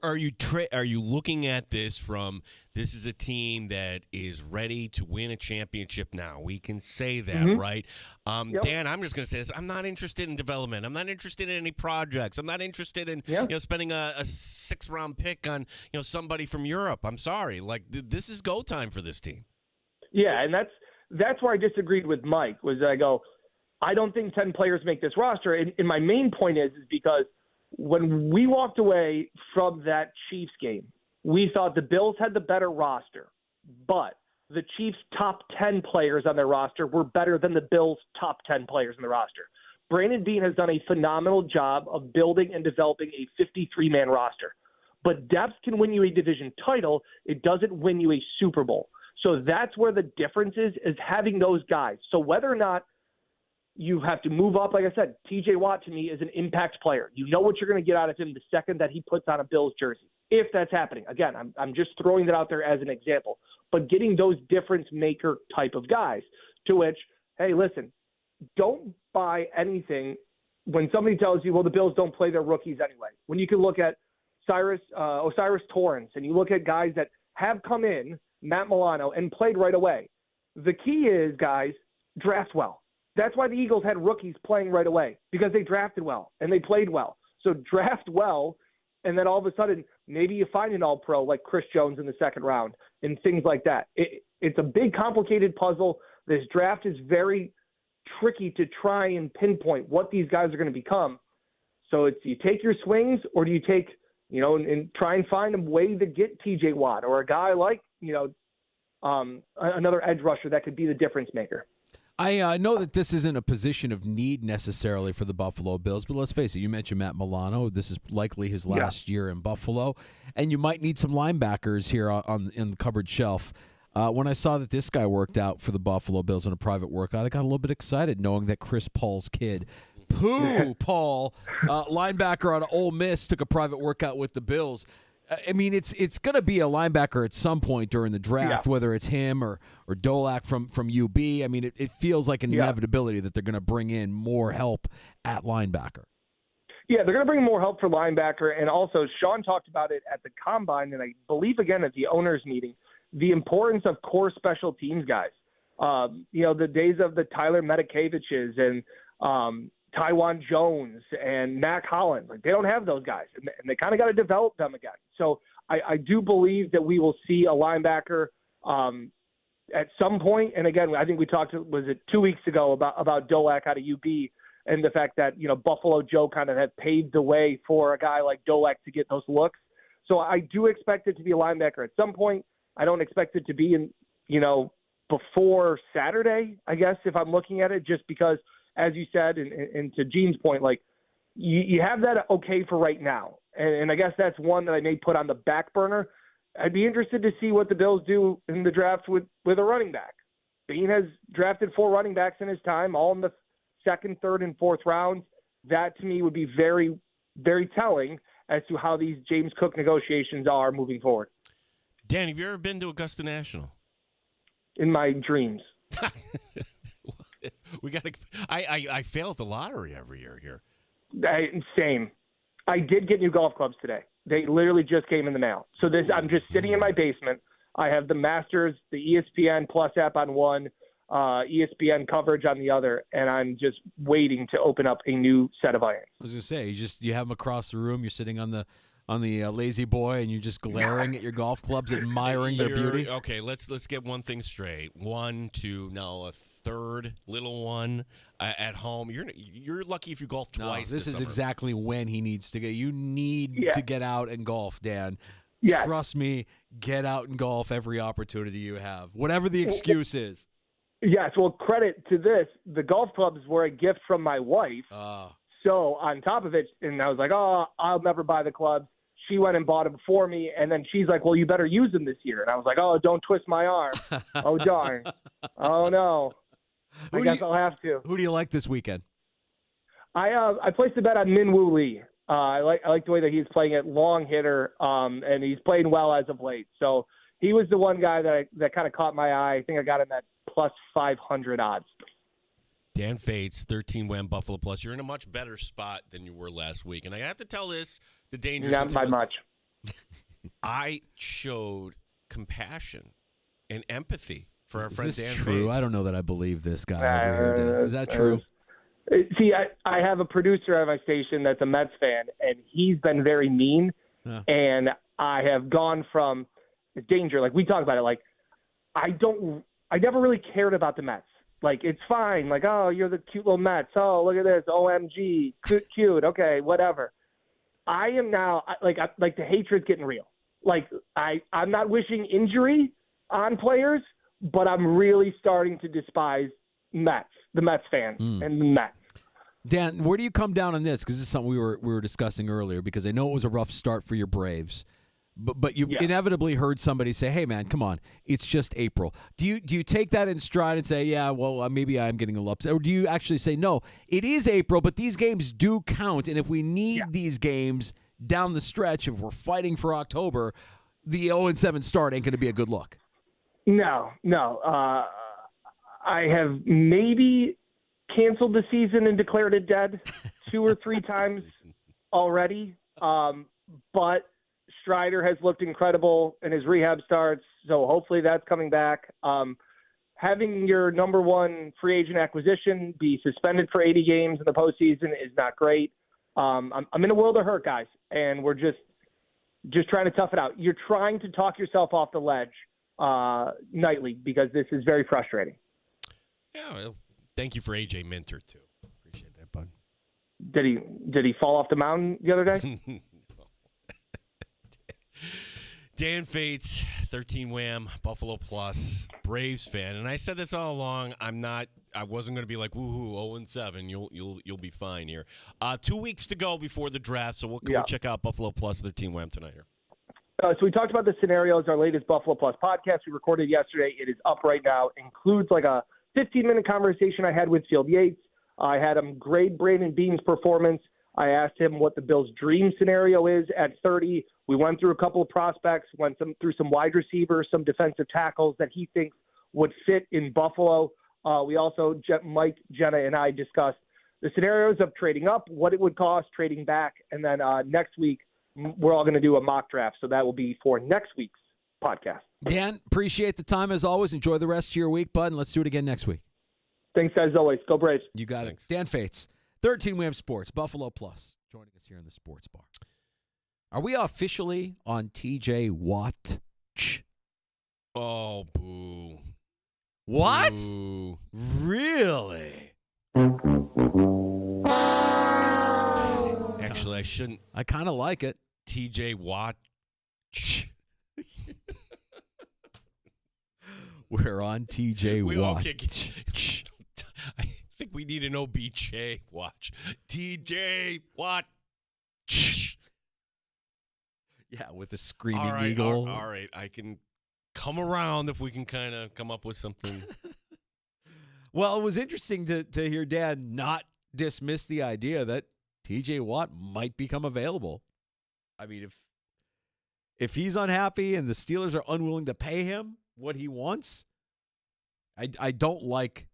are you looking at this from this is a team that is ready to win a championship now? We can say that, right? Yep. Dan, I'm just going to say this. I'm not interested in development. I'm not interested in any projects. I'm not interested in spending a 6th-round pick on somebody from Europe. I'm sorry. Like this is go time for this team. Yeah, and that's where I disagreed with Mike. Was I go, I don't think 10 players make this roster. And my main point is because when we walked away from that Chiefs game, we thought the Bills had the better roster, but the Chiefs' top 10 players on their roster were better than the Bills' top 10 players on the roster. Brandon Beane has done a phenomenal job of building and developing a 53-man roster. But depth can win you a division title. It doesn't win you a Super Bowl. So that's where the difference is having those guys. So whether or not you have to move up, like I said, TJ Watt to me is an impact player. You know what you're going to get out of him the second that he puts on a Bills jersey, if that's happening. Again, I'm just throwing that out there as an example. But getting those difference maker type of guys to which, hey, listen, don't buy anything when somebody tells you, well, the Bills don't play their rookies anyway. When you can look at Osiris Torrance and you look at guys that have come in, Matt Milano, and played right away. The key is, guys, draft well. That's why the Eagles had rookies playing right away, because they drafted well and they played well. So draft well, and then all of a sudden maybe you find an all-pro like Chris Jones in the 2nd round and things like that. It's a big, complicated puzzle. This draft is very tricky to try and pinpoint what these guys are going to become. So it's you take your swings, or do you take, and try and find a way to get TJ Watt or a guy like, another edge rusher that could be the difference maker. I know that this isn't a position of need necessarily for the Buffalo Bills, but let's face it, you mentioned Matt Milano. This is likely his last year in Buffalo, and you might need some linebackers here in the cupboard shelf. When I saw that this guy worked out for the Buffalo Bills in a private workout, I got a little bit excited knowing that Chris Paul's kid, Paul, linebacker out of Ole Miss, took a private workout with the Bills. I mean, it's going to be a linebacker at some point during the draft, whether it's him or Dolak from UB. I mean, it feels like an inevitability that they're going to bring in more help at linebacker. Yeah, they're going to bring more help for linebacker. And also, Sean talked about it at the Combine, and I believe, again, at the owners' meeting, the importance of core special teams guys. The days of the Tyler Medikaviches and Tywan Jones and Mac Hollins, like, they don't have those guys, and they kind of got to develop them again. So I do believe that we will see a linebacker at some point. And again, I think we talked, was it 2 weeks ago, about Dolak out of UB and the fact that, Buffalo Joe kind of had paved the way for a guy like Dolak to get those looks. So I do expect it to be a linebacker at some point. I don't expect it to be before Saturday, I guess, if I'm looking at it, just because, as you said, and to Gene's point, like, you have that okay for right now. And I guess that's one that I may put on the back burner. I'd be interested to see what the Bills do in the draft with a running back. Bean has drafted 4 running backs in his time, all in the second, third, and fourth rounds. That, to me, would be very, very telling as to how these James Cook negotiations are moving forward. Dan, have you ever been to Augusta National? In my dreams. I fail at the lottery every year here. Same. I did get new golf clubs today. They literally just came in the mail. So I'm just sitting in my basement. I have the Masters, the ESPN Plus app on one, ESPN coverage on the other, and I'm just waiting to open up a new set of irons. I was gonna say, you have them across the room. You're sitting on the lazy boy, and you're just glaring at your golf clubs, admiring their beauty. Okay, let's get one thing straight. 1, 2, now a third little one at home. You're lucky if you golf twice. This is summer. exactly when he needs to get. You need to get out and golf, Dan. Yeah. Trust me, get out and golf every opportunity you have, whatever the excuse is. Yes, well, credit to this, the golf clubs were a gift from my wife. So on top of it, and I was like, I'll never buy the clubs. She went and bought them for me, and then she's like, well, you better use them this year. And I was like, don't twist my arm. Oh, darn. Oh, no. I guess I'll have to. Who do you like this weekend? I placed a bet on Min Woo Lee. I like the way that he's playing it, long hitter, and he's playing well as of late. So he was the one guy that kind of caught my eye. I think I got him at plus 500 odds. Dan Fates, 13 Wham Buffalo Plus. You're in a much better spot than you were last week. And I have to tell this, the danger. Not by much. I showed compassion and empathy for our friend Dan Fates. Is this true? I don't know that I believe this guy over here, Dan. Is that true? See, I have a producer at my station that's a Mets fan, and he's been very mean. Yeah. And I have gone from danger. Like, we talk about it. Like, I never really cared about the Mets. Like, it's fine. Like, oh, you're the cute little Mets. Oh, look at this. OMG. Cute. Okay, whatever. I am now, like the hatred's getting real. Like, I'm not wishing injury on players, but I'm really starting to despise Mets, the Mets fans, and the Mets. Dan, where do you come down on this? Because this is something we were discussing earlier, because I know it was a rough start for your Braves. But you inevitably heard somebody say, hey, man, come on, it's just April. Do you take that in stride and say, yeah, well, maybe I'm getting a little upset? Or do you actually say, no, it is April, but these games do count, and if we need these games down the stretch, if we're fighting for October, the 0-7 start ain't going to be a good look? No. I have maybe canceled the season and declared it dead 2 or 3 times already, but Strider has looked incredible in his rehab starts, so hopefully that's coming back. Having your number one free agent acquisition be suspended for 80 games in the postseason is not great. I'm in a world of hurt, guys, and we're just trying to tough it out. You're trying to talk yourself off the ledge nightly, because this is very frustrating. Yeah, well, thank you for AJ Minter, too. Appreciate that, bud. Did he fall off the mountain the other day? Dan Fates, 13 Wham, Buffalo Plus, Braves fan, and I said this all along. I wasn't going to be like woohoo 0-7. You'll be fine here. 2 weeks to go before the draft, so we'll check out Buffalo Plus 13 Wham tonight here. So we talked about the scenarios. Our latest Buffalo Plus podcast we recorded yesterday. It is up right now. Includes like a 15-minute conversation I had with Field Yates. I had him grade Brandon Beane's performance. I asked him what the Bills' dream scenario is at 30. We went through a couple of prospects, went through some wide receivers, some defensive tackles that he thinks would fit in Buffalo. We also, Mike, Jenna, and I discussed the scenarios of trading up, what it would cost, trading back, and then next week we're all going to do a mock draft. So that will be for next week's podcast. Dan, appreciate the time as always. Enjoy the rest of your week, bud, and let's do it again next week. Thanks, as always. Go Braves. You got Thanks. it. Dan Fates, 13 Wham Sports, Buffalo Plus, joining us here in the Sports Bar. Are we officially on TJ Watt? Oh, boo. What? Boo. Really? Actually, I shouldn't. I kind of like it. TJ Watt. We're on TJ Watt. I think we need an OBJ watch. TJ Watt. Yeah, with the screaming All right, eagle. all right. I can come around if we can kind of come up with something. Well, it was interesting to hear Dan not dismiss the idea that TJ Watt might become available. I mean, if he's unhappy and the Steelers are unwilling to pay him what he wants, I don't like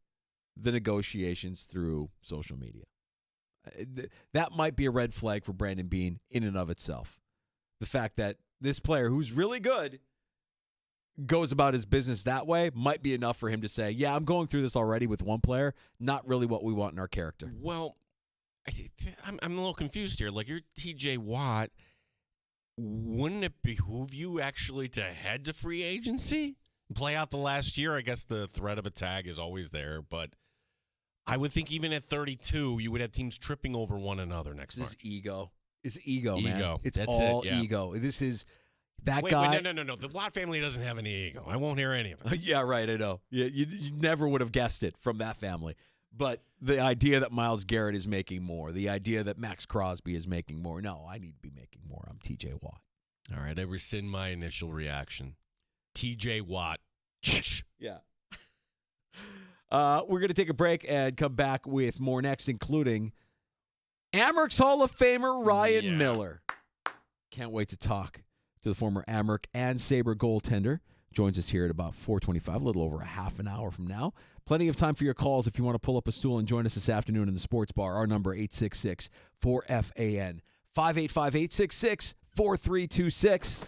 the negotiations through social media. That might be a red flag for Brandon Beane in and of itself. The fact that this player who's really good goes about his business that way might be enough for him to say, yeah, I'm going through this already with one player, not really what we want in our character. Well, I'm a little confused here. Like, you're TJ Watt. Wouldn't it behoove you actually to head to free agency? Play out the last year? I guess the threat of a tag is always there, but I would think even at 32, you would have teams tripping over one another next This March. is ego. It's ego, man. Ego. It's That's all it, yeah. ego. This is that Wait, guy. no. The Watt family doesn't have any ego. I won't hear any of it. Yeah, right. I know. Yeah, you never would have guessed it from that family. But the idea that Myles Garrett is making more, the idea that Max Crosby is making more. No, I need to be making more. I'm TJ Watt. All right, I rescind my initial reaction. TJ Watt. Yeah. We're going to take a break and come back with more next, including Amerks Hall of Famer Ryan Miller. Can't wait to talk to the former Amerk and Sabre goaltender. Joins us here at about 4:25, a little over a half an hour from now. Plenty of time for your calls if you want to pull up a stool and join us this afternoon in the Sports Bar. Our number, 866-4FAN, 585-866-4326.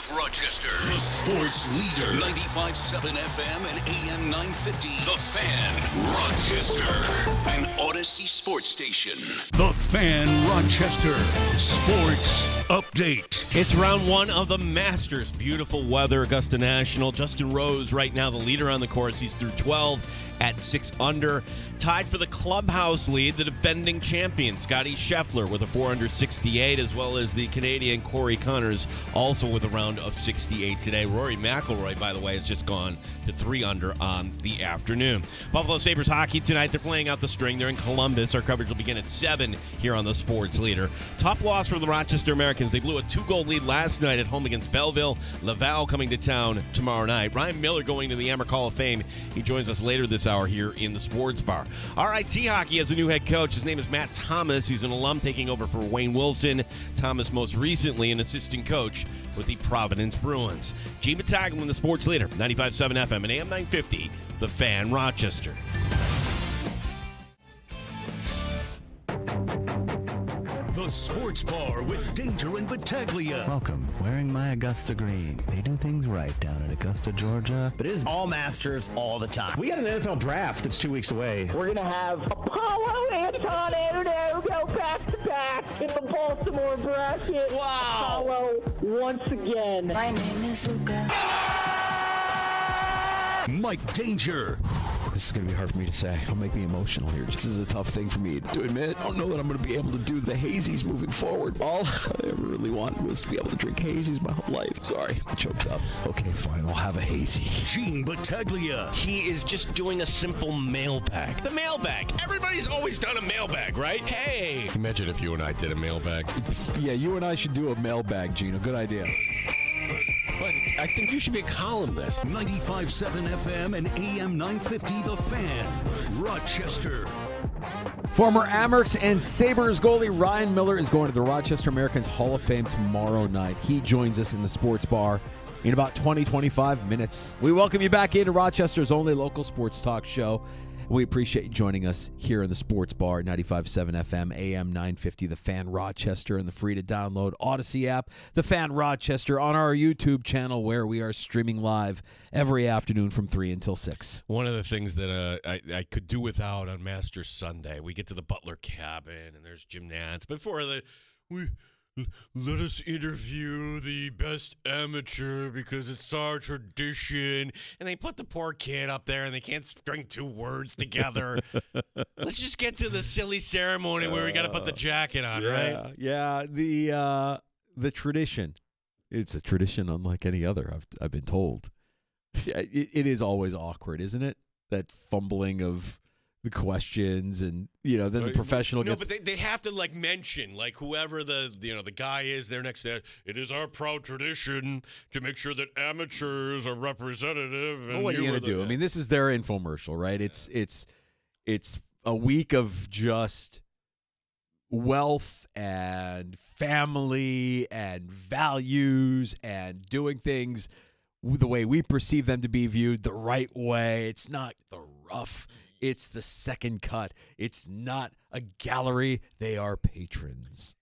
WAF Rochester, the sports leader. 95.7 FM and AM 950. The Fan, Rochester. An Odyssey sports station. The Fan, Rochester. Sports update. It's round one of the Masters. Beautiful weather, Augusta National. Justin Rose right now the leader on the course. He's through 12 at 6 under. Tied for the clubhouse lead, the defending champion, Scotty Scheffler, with a 468, as well as the Canadian Corey Connors, also with a round of 68 today. Rory McIlroy, by the way, has just gone to 3 under on the afternoon. Buffalo Sabres hockey tonight. They're playing out the string. They're in Columbus. Our coverage will begin at 7 here on the Sports Leader. Tough loss for the Rochester Americans. They blew a 2-goal lead last night at home against Belleville. Laval coming to town tomorrow night. Ryan Miller going to the Amerks Hall of Fame. He joins us later this hour here in the Sports Bar. RIT Hockey has a new head coach. His name is Matt Thomas. He's an alum taking over for Wayne Wilson. Thomas most recently an assistant coach with the Providence Bruins. Gene Battaglia, the Sports Leader, 95.7 FM and AM 950, The Fan, Rochester. The Sports Bar with Danger and Battaglia. Welcome. Wearing my Augusta green. They do things right down in Augusta, Georgia. But it is all Masters all the time. We got an NFL draft that's 2 weeks away. We're going to have Apollo and Tornado go back-to-back in the Baltimore bracket. Wow. Apollo once again. My name is Luca. Mike Danger. This is going to be hard for me to say. It'll make me emotional here. This is a tough thing for me to admit. I don't know that I'm going to be able to do the hazies moving forward. All I ever really wanted was to be able to drink hazies my whole life. Sorry, I choked up. Okay, fine. I'll have a hazy. Gene Battaglia. He is just doing a simple mailbag. The mailbag. Everybody's always done a mailbag, right? Hey. Imagine if you and I did a mailbag. Yeah, you and I should do a mailbag, Gina. Good idea. But I think you should be a columnist. 95.7 FM and AM 950, The Fan, Rochester. Former Amerks and Sabres goalie Ryan Miller is going to the Rochester Americans Hall of Fame tomorrow night. He joins us in the Sports Bar in about 20-25 minutes. We welcome you back into Rochester's only local sports talk show. We appreciate you joining us here in the Sports Bar, 95.7 FM, AM 950, The Fan Rochester, and the free-to-download Odyssey app, The Fan Rochester, on our YouTube channel where we are streaming live every afternoon from 3 until 6. One of the things that I could do without on Masters Sunday, we get to the Butler cabin, and there's Jim Nantz. Before let us interview the best amateur because it's our tradition. And they put the poor kid up there and they can't string 2 words together. Let's just get to the silly ceremony where we got to put the jacket on, right? Yeah, the tradition. It's a tradition unlike any other, I've been told. It is always awkward, isn't it? That fumbling of the questions, and then the professional gets. No, but they have to mention whoever the guy is there next to. It is our proud tradition to make sure that amateurs are representative. And well, what are you gonna do? I mean, this is their infomercial, right? Yeah. It's a week of just wealth and family and values and doing things the way we perceive them to be viewed, the right way. It's not the rough. It's the second cut. It's not a gallery. They are patrons.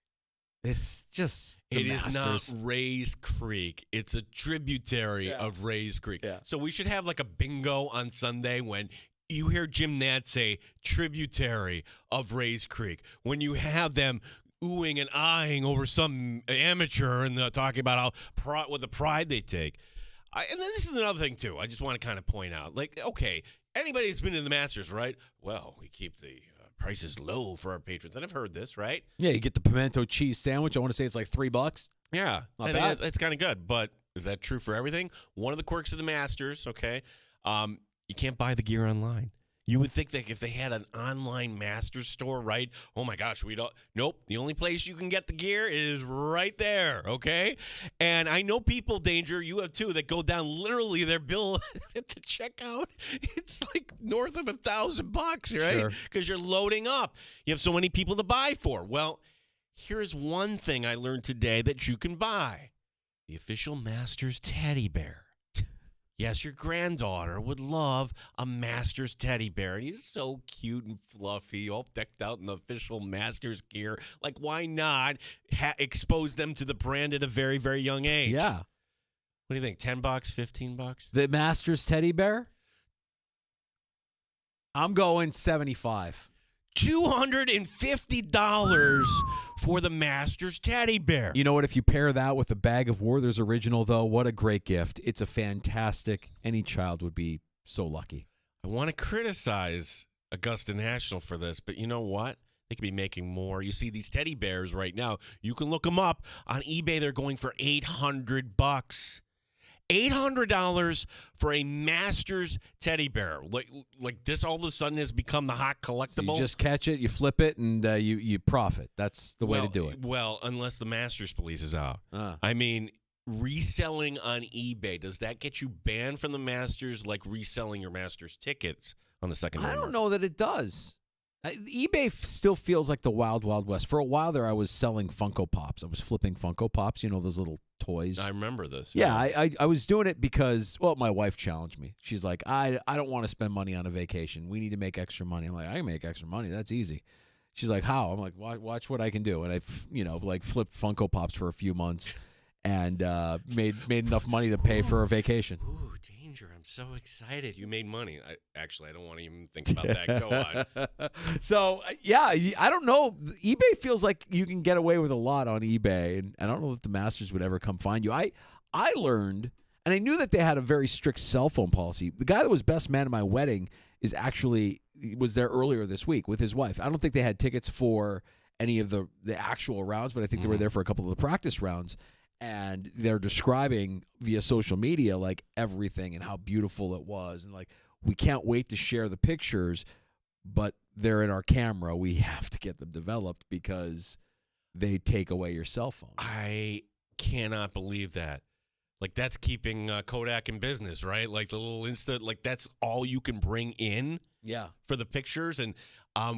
It's just the Masters. It is not Rays Creek. It's a tributary of Rays Creek. Yeah. So we should have a bingo on Sunday when you hear Jim Nantz say tributary of Rays Creek. When you have them oohing and eyeing over some amateur and talking about what the pride they take. And then this is another thing, too. I just want to kind of point out. Okay, anybody that's been in the Masters, right? Well, we keep the prices low for our patrons. And I've heard this, right? Yeah, you get the pimento cheese sandwich. I want to say it's $3. Yeah. Not bad. That's kind of good. But is that true for everything? One of the quirks of the Masters, okay, you can't buy the gear online. You would think that if they had an online Masters store, right? Oh my gosh, nope. The only place you can get the gear is right there, okay? And I know people, Danger, you have too, that go down literally their bill at the checkout. It's north of $1,000, right? Because you're loading up. You have so many people to buy for. Well, here's one thing I learned today that you can buy: the official Masters teddy bear. Yes, your granddaughter would love a Masters teddy bear. And he's so cute and fluffy, all decked out in the official Masters gear. Why not expose them to the brand at a very, very young age? Yeah. What do you think? $10, $15? The Masters teddy bear? I'm going 75. $250 for the Masters teddy bear. You know what? If you pair that with a bag of Werther's Original, though, what a great gift. It's a fantastic. Any child would be so lucky. I want to criticize Augusta National for this, but you know what? They could be making more. You see these teddy bears right now. You can look them up on eBay. They're going for $800. $800 for a Masters teddy bear. Like this all of a sudden has become the hot collectible. So you just catch it, you flip it, and you profit. That's the way to do it. Well, unless the Masters police is out. I mean, reselling on eBay, does that get you banned from the Masters like reselling your Masters tickets on the second I don't know that it does. eBay still feels like the wild, wild west. For a while there, I was selling Funko Pops. I was flipping Funko Pops, those little toys. I remember this. Yeah, I was doing it because, my wife challenged me. She's like, I don't want to spend money on a vacation. We need to make extra money. I'm like, I can make extra money. That's easy. She's like, how? I'm like, watch what I can do. And I, flipped Funko Pops for a few months and made enough money to pay for a vacation. Ooh, danger. I'm so excited. You made money. I don't want to even think about that. Go on. So, yeah, I don't know. eBay feels like you can get away with a lot on eBay, and I don't know if the Masters would ever come find you. I learned, and I knew that they had a very strict cell phone policy. The guy that was best man at my wedding was there earlier this week with his wife. I don't think they had tickets for any of the actual rounds, but I think they were there for a couple of the practice rounds. And they're describing via social media like everything and how beautiful it was, and like we can't wait to share the pictures, but they're in our camera. We have to get them developed because they take away your cell phone. I cannot believe that. Like that's keeping Kodak in business, right? Like the little like that's all you can bring in. Yeah, for the pictures. And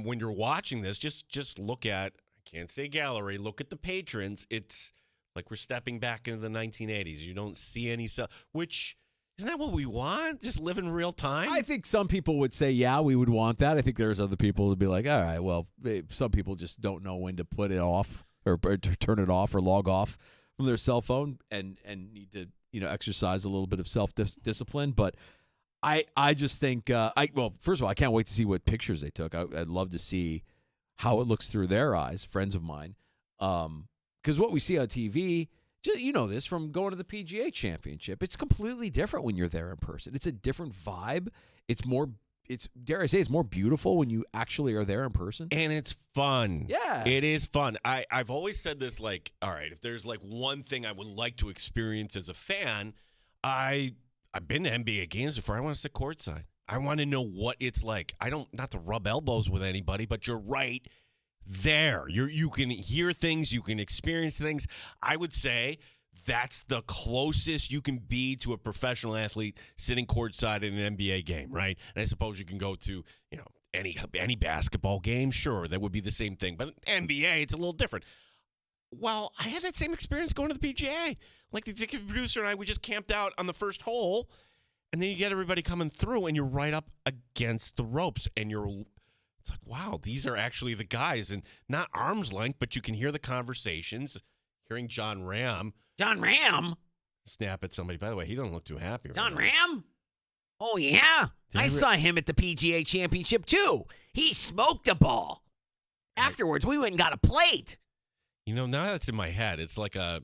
when you're watching this, just look at. I can't say gallery. Look at the patrons. It's like we're stepping back into the 1980s. You don't see any which isn't that what we want? Just live in real time? I think some people would say, yeah, we would want that. I think there's other people who'd be like, all right, well, some people just don't know when to put it off or to turn it off or log off from their cell phone and need to, exercise a little bit of self-discipline. But I just think, first of all, I can't wait to see what pictures they took. I'd love to see how it looks through their eyes, friends of mine. Because what we see on TV, you know this from going to the PGA Championship, it's completely different when you're there in person. It's a different vibe. Dare I say, it's more beautiful when you actually are there in person. And it's fun. Yeah. It is fun. I've always said this, like, all right, if there's like one thing I would like to experience as a fan, I've been to NBA games before. I want to sit courtside. I want to know what it's like. Not to rub elbows with anybody, but you're right there. You can hear things, you can experience things. I would say that's the closest you can be to a professional athlete sitting courtside in an NBA game, right? And I suppose you can go to, any basketball game. Sure, that would be the same thing. But NBA, it's a little different. Well, I had that same experience going to the PGA. Like the executive producer and I, we just camped out on the first hole, and then you get everybody coming through, and you're right up against the ropes, and it's like, wow, these are actually the guys, and not arm's length, but you can hear the conversations. Hearing John Ram snap at somebody. By the way, he doesn't look too happy. John Ram? Oh, yeah. I saw him at the PGA Championship, too. He smoked a ball. Afterwards, we went and got a plate. Now that's in my head. It's like a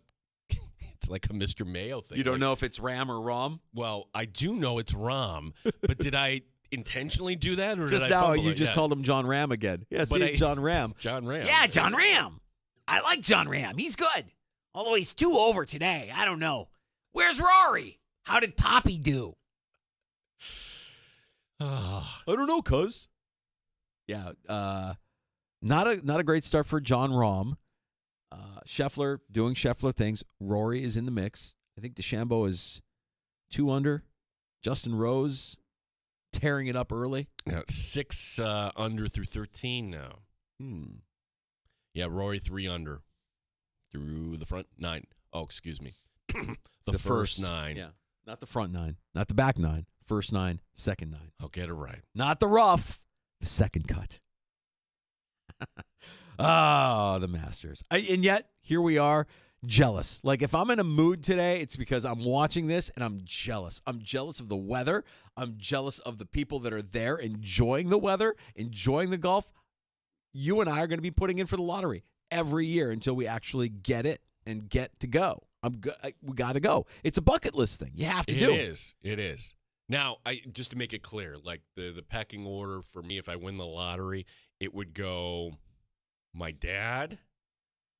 Mr. Mayo thing. You don't know if it's Ram or Rom? Well, I do know it's Ram, but did I intentionally do that, or just did I now fumble you it? just called him John Ram again? Yeah, John Ram. John Ram. Yeah, John Ram. I like John Ram. He's good. Although he's 2 over today. I don't know. Where's Rory? How did Poppy do? I don't know, cuz. Yeah, not a great start for John Rahm. Scheffler doing Scheffler things. Rory is in the mix. I think DeChambeau is 2 under. Justin Rose tearing it up early. Yeah, 6 under through 13 now. Yeah, Rory 3 under through the front 9. Oh, excuse me. the first 9. Yeah, not the front 9, not the back 9. First 9, second 9. I'll get it right. Not the rough, the second cut. The Masters. And yet, here we are. jealous. Like, if I'm in a mood today, it's because I'm watching this and I'm jealous. I'm jealous of the weather. I'm jealous of the people that are there enjoying the weather, enjoying the golf. You and I are going to be putting in for the lottery every year until we actually get it and get to go. We got to go. It's a bucket list thing. You have to do it. It is. Now, just to make it clear, like the pecking order for me, if I win the lottery, it would go my dad,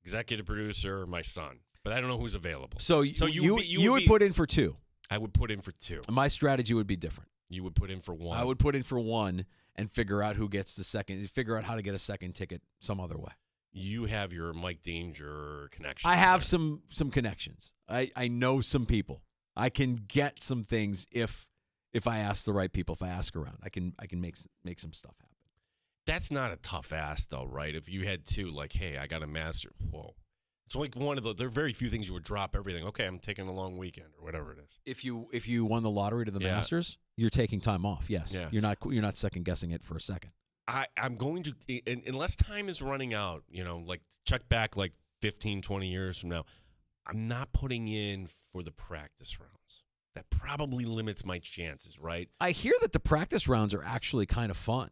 executive producer, my son. But I don't know who's available. So you would put in for 2. I would put in for 2. My strategy would be different. You would put in for 1. I would put in for 1 and figure out who gets the second. Figure out how to get a second ticket some other way. You have your Mike Danger connection. I have some connections. I know some people. I can get some things if I ask the right people. If I ask around, I can make some stuff happen. That's not a tough ask, though, right? If you had 2, like, hey, I got a master. Whoa. It's like one of the. There are very few things you would drop everything. Okay, I'm taking a long weekend or whatever it is. If you won the lottery to the Masters, you're taking time off. Yes. Yeah. You're not second guessing it for a second. I'm going to, unless time is running out, like check back like 15, 20 years from now, I'm not putting in for the practice rounds. That probably limits my chances, right? I hear that the practice rounds are actually kind of fun.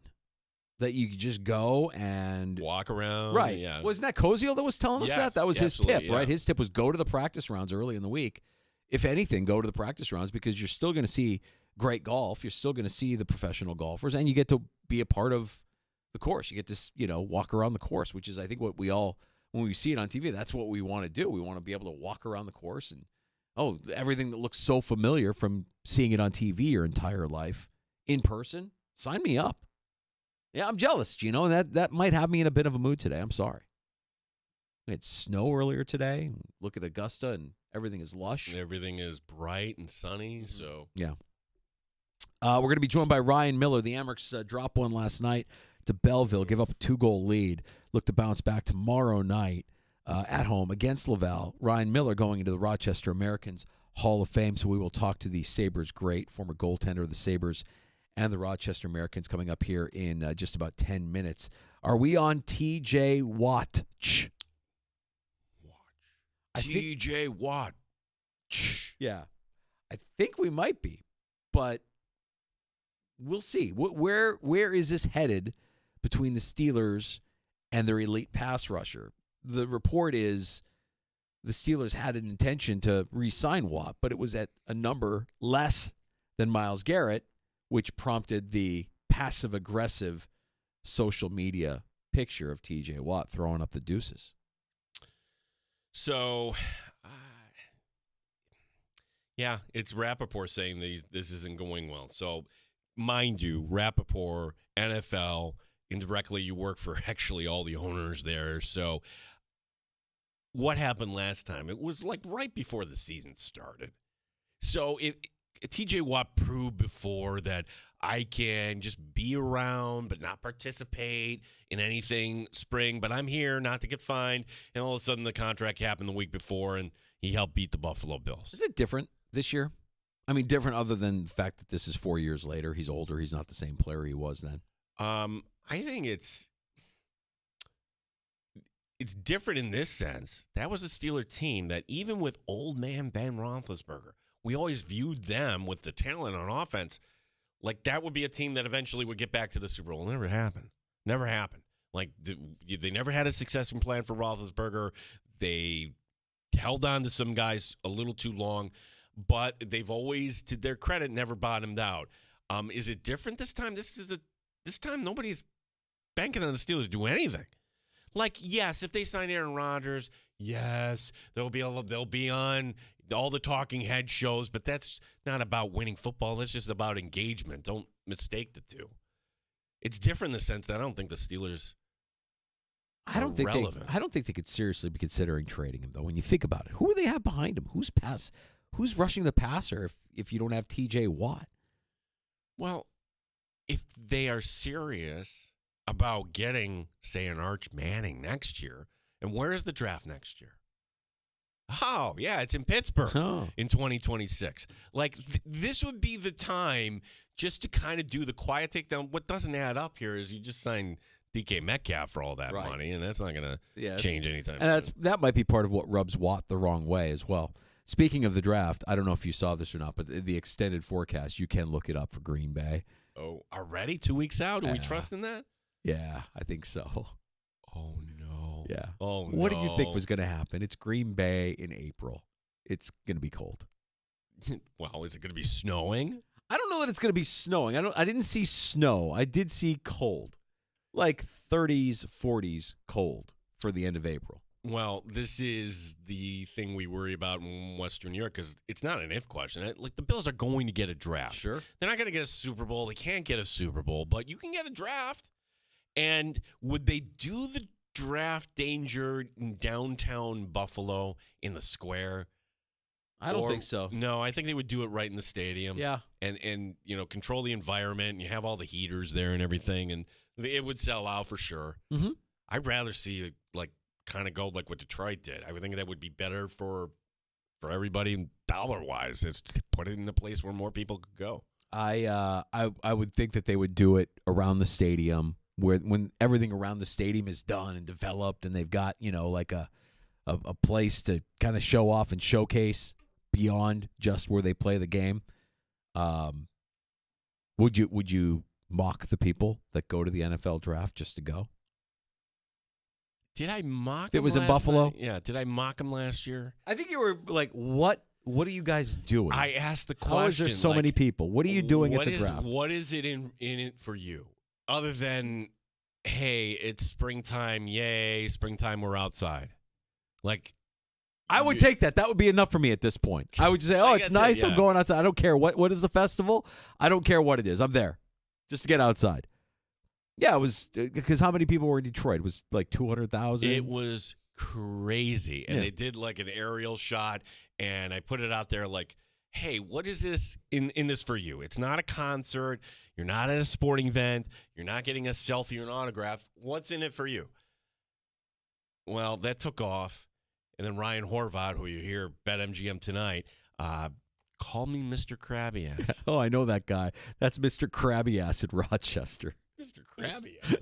That you just go and walk around. Right. Yeah. Wasn't that Koziel that was telling us that? That was his tip, right? His tip was go to the practice rounds early in the week. If anything, go to the practice rounds because you're still going to see great golf. You're still going to see the professional golfers, and you get to be a part of the course. You get to, walk around the course, which is, I think, what we all, when we see it on TV, that's what we want to do. We want to be able to walk around the course and, everything that looks so familiar from seeing it on TV your entire life in person. Sign me up. Yeah, I'm jealous, Gino. That might have me in a bit of a mood today. I'm sorry. We had snow earlier today. Look at Augusta, and everything is lush. Everything is bright and sunny. So yeah. We're going to be joined by Ryan Miller. The Amerks dropped one last night to Belleville, give up a 2-goal lead. Look to bounce back tomorrow night at home against Laval. Ryan Miller going into the Rochester Americans Hall of Fame, so we will talk to the Sabres great, former goaltender of the Sabres and the Rochester Americans coming up here in just about 10 minutes. Are we on TJ Watt? TJ Watt. Yeah. I think we might be, but we'll see. Where is this headed between the Steelers and their elite pass rusher? The report is the Steelers had an intention to re-sign Watt, but it was at a number less than Myles Garrett, which prompted the passive-aggressive social media picture of TJ Watt throwing up the deuces. So, yeah, it's Rappaport saying this isn't going well. So, mind you, Rappaport, NFL, indirectly you work for actually all the owners there. So, what happened last time? It was like right before the season started. So, TJ Watt proved before that I can just be around but not participate in anything spring, but I'm here not to get fined. And all of a sudden the contract happened the week before and he helped beat the Buffalo Bills. Is it different this year? I mean, different other than the fact that this is 4 years later. He's older. He's not the same player he was then. I think it's different in this sense. That was a Steeler team that even with old man Ben Roethlisberger, we always viewed them with the talent on offense like that would be a team that eventually would get back to the Super Bowl. It never happened. Never happened. Like they never had a succession plan for Roethlisberger. They held on to some guys a little too long, but they've always, to their credit, never bottomed out. Is it different this time? This time nobody's banking on the Steelers to do anything. Like, yes, if they sign Aaron Rodgers, yes, they'll be on all the talking head shows, but that's not about winning football. That's just about engagement. Don't mistake the two. It's different in the sense that I don't think the Steelers I don't think they could seriously be considering trading him, though. When you think about it, who do they have behind him? Who's rushing the passer if you don't have TJ Watt? Well, if they are serious about getting, say, an Arch Manning next year, and where is the draft next year? Oh, yeah, it's in Pittsburgh in 2026. Like, this would be the time just to kind of do the quiet takedown. What doesn't add up here is you just signed DK Metcalf for all that Right. money, and that's not going to change anytime And soon. that might be part of what rubs Watt the wrong way as well. Speaking of the draft, I don't know if you saw this or not, but the extended forecast, you can look it up for Green Bay. Oh, already 2 weeks out? Are we trusting that? Yeah, I think so. Oh, no. Yeah. Oh, What did you think no. was going to happen? It's Green Bay in April. It's going to be cold. Well, is it going to be snowing? I don't know that it's going to be snowing. I didn't see snow. I did see cold. Like 30s, 40s cold for the end of April. Well, this is the thing we worry about in Western New York because it's not an if question. Like, the Bills are going to get a draft. Sure. They're not going to get a Super Bowl. They can't get a Super Bowl, but you can get a draft. And would they do the draft danger in downtown Buffalo in the square? I don't Or- think so. No, I think they would do it right in the stadium. Yeah. And control the environment. And you have all the heaters there and everything, and it would sell out for sure. Mm-hmm. I'd rather see it kind of go like what Detroit did. I would think that would be better for everybody dollar wise. It's to put it in a place where more people could go. I would think that they would do it around the stadium when everything around the stadium is done and developed and they've got, like a place to kind of show off and showcase beyond just where they play the game. Would you mock the people that go to the NFL draft just to go? Did I mock If it him was in last Buffalo? night? Yeah. Did I mock him last year? I think you were like, what are you guys doing? I asked the question. How is there so many people? What are you doing at the draft? What is it in it for you? Other than, hey, it's springtime. Yay, springtime, we're outside. Like, I would take that. That would be enough for me at this point. I would just say, it's that's nice. it, yeah. I'm going outside. I don't care what is the festival. I don't care what it is. I'm there just to get outside. Yeah, it was because how many people were in Detroit? It was like 200,000. it was crazy. And Yeah. they did like an aerial shot, and I put it out there like, hey, what is this in this for you? It's not a concert. You're not at a sporting event. You're not getting a selfie or an autograph. What's in it for you? Well, that took off. And then Ryan Horvath, who you hear BetMGM tonight, called me Mr. Krabby Ass. Oh, I know that guy. That's Mr. Krabby Ass in Rochester. Mr. Krabby Ass.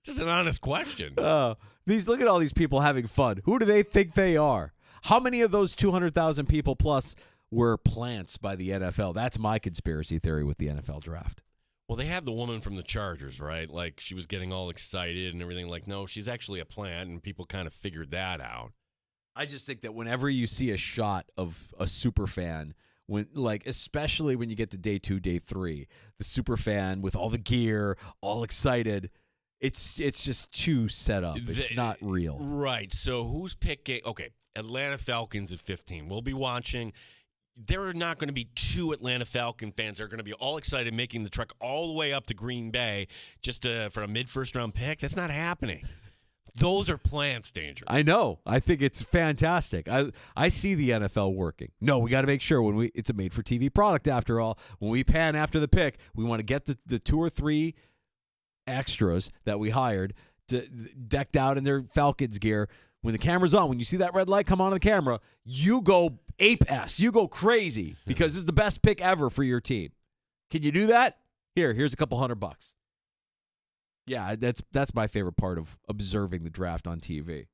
Just an honest question. Look at all these people having fun. Who do they think they are? How many of those 200,000 people plus were plants by the NFL? That's my conspiracy theory with the NFL draft. Well, they have the woman from the Chargers, right? Like, she was getting all excited and everything. Like, no, she's actually a plant, and people kind of figured that out. I just think that whenever you see a shot of a super fan, especially when you get to day 2, day 3, the super fan with all the gear, all excited, it's just too set up. It's not real. Right. So who's picking? Okay, Atlanta Falcons at 15. We'll be watching. There are not going to be 2 Atlanta Falcon fans that are going to be all excited making the trek all the way up to Green Bay just for a mid-first round pick. That's not happening. Those are plants, Danger. I know. I think it's fantastic. I see the NFL working. No, we got to make sure it's a made-for-TV product after all. When we pan after the pick, we want to get the 2 or 3 extras that we hired decked out in their Falcons gear. When the camera's on, when you see that red light come on the camera, you go ape-ass. You go crazy because this is the best pick ever for your team. Can you do that? Here's a couple $100. Yeah, that's my favorite part of observing the draft on TV.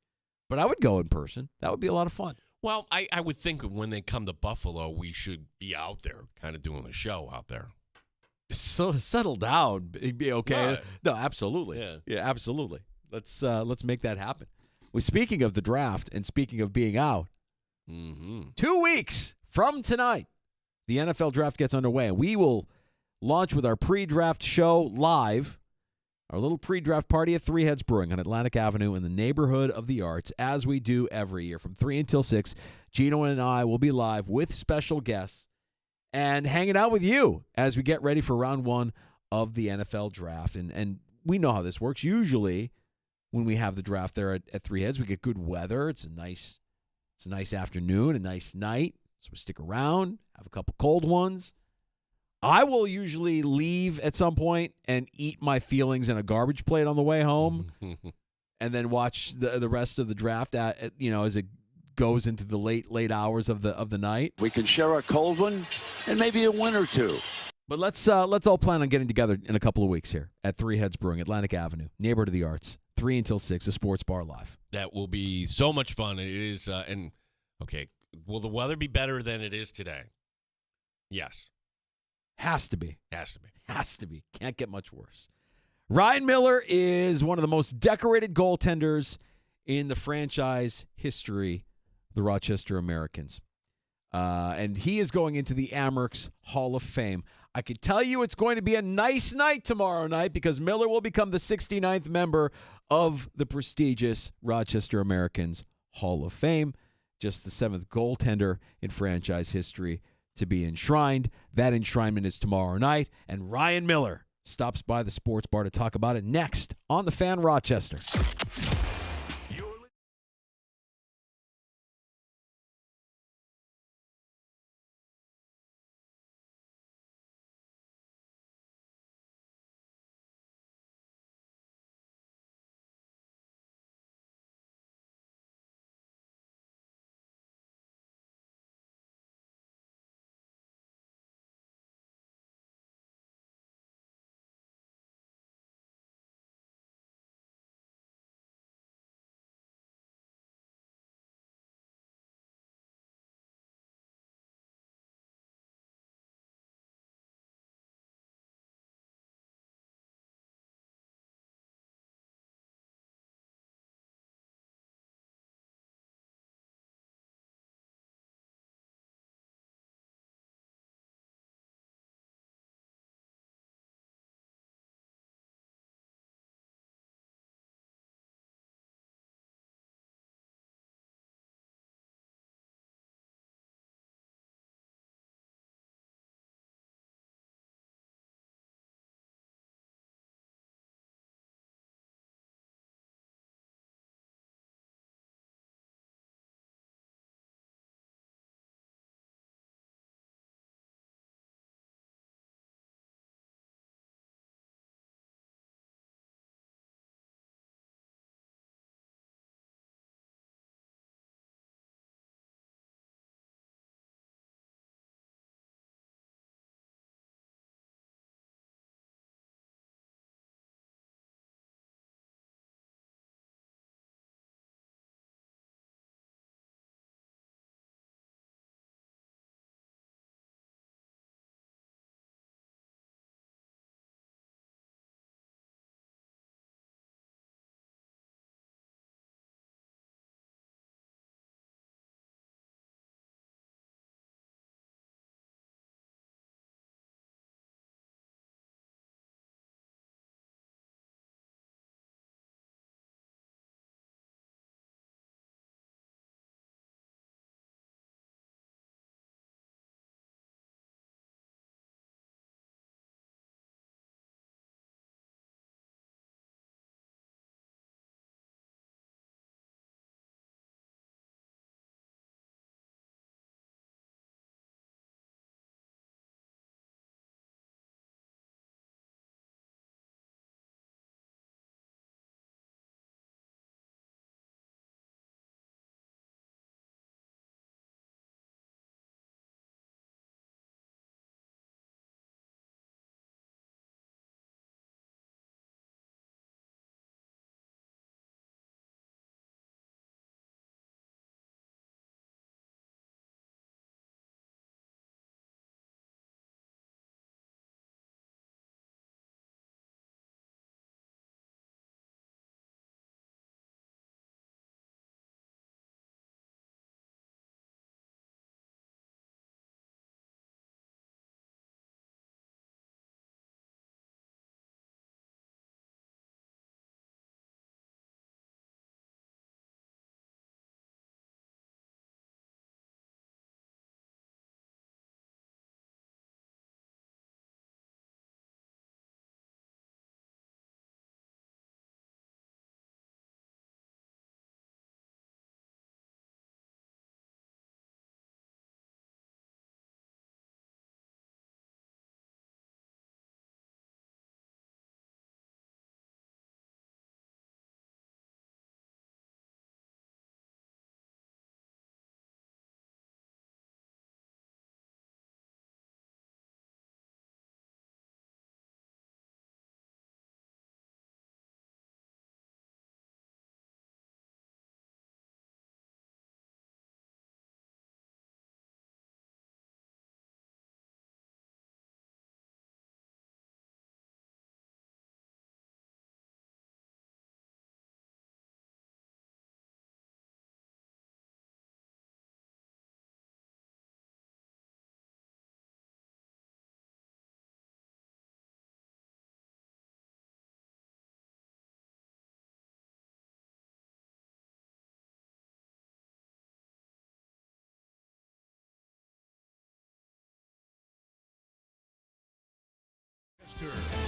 But I would go in person. That would be a lot of fun. Well, I would think when they come to Buffalo, we should be out there kind of doing a show out there. So settle down. It'd be okay. Right. No, absolutely. Yeah, absolutely. Let's make that happen. Well, speaking of the draft and speaking of being out, 2 weeks from tonight, the NFL draft gets underway. And we will launch with our pre-draft show live, our little pre-draft party at Three Heads Brewing on Atlantic Avenue in the neighborhood of the arts, as we do every year from 3 until 6. Gino and I will be live with special guests and hanging out with you as we get ready for round 1 of the NFL draft. And we know how this works. Usually when we have the draft there at Three Heads, we get good weather. It's a nice afternoon, a nice night. So we stick around, have a couple cold ones. I will usually leave at some point and eat my feelings in a garbage plate on the way home and then watch the rest of the draft as it goes into the late hours of the night. We can share a cold one and maybe a win or two. But let's all plan on getting together in a couple of weeks here at Three Heads Brewing, Atlantic Avenue, neighborhood of the arts, 3 until 6, a sports bar live. That will be so much fun. It is, okay, will the weather be better than it is today? Yes. Has to be. Has to be. Has to be. Can't get much worse. Ryan Miller is one of the most decorated goaltenders in the franchise history, the Rochester Americans. And he is going into the Amerks Hall of Fame. I can tell you it's going to be a nice night tomorrow night because Miller will become the 69th member of the prestigious Rochester Americans Hall of Fame. Just the 7th goaltender in franchise history to be enshrined. That enshrinement is tomorrow night. And Ryan Miller stops by the sports bar to talk about it next on The Fan Rochester.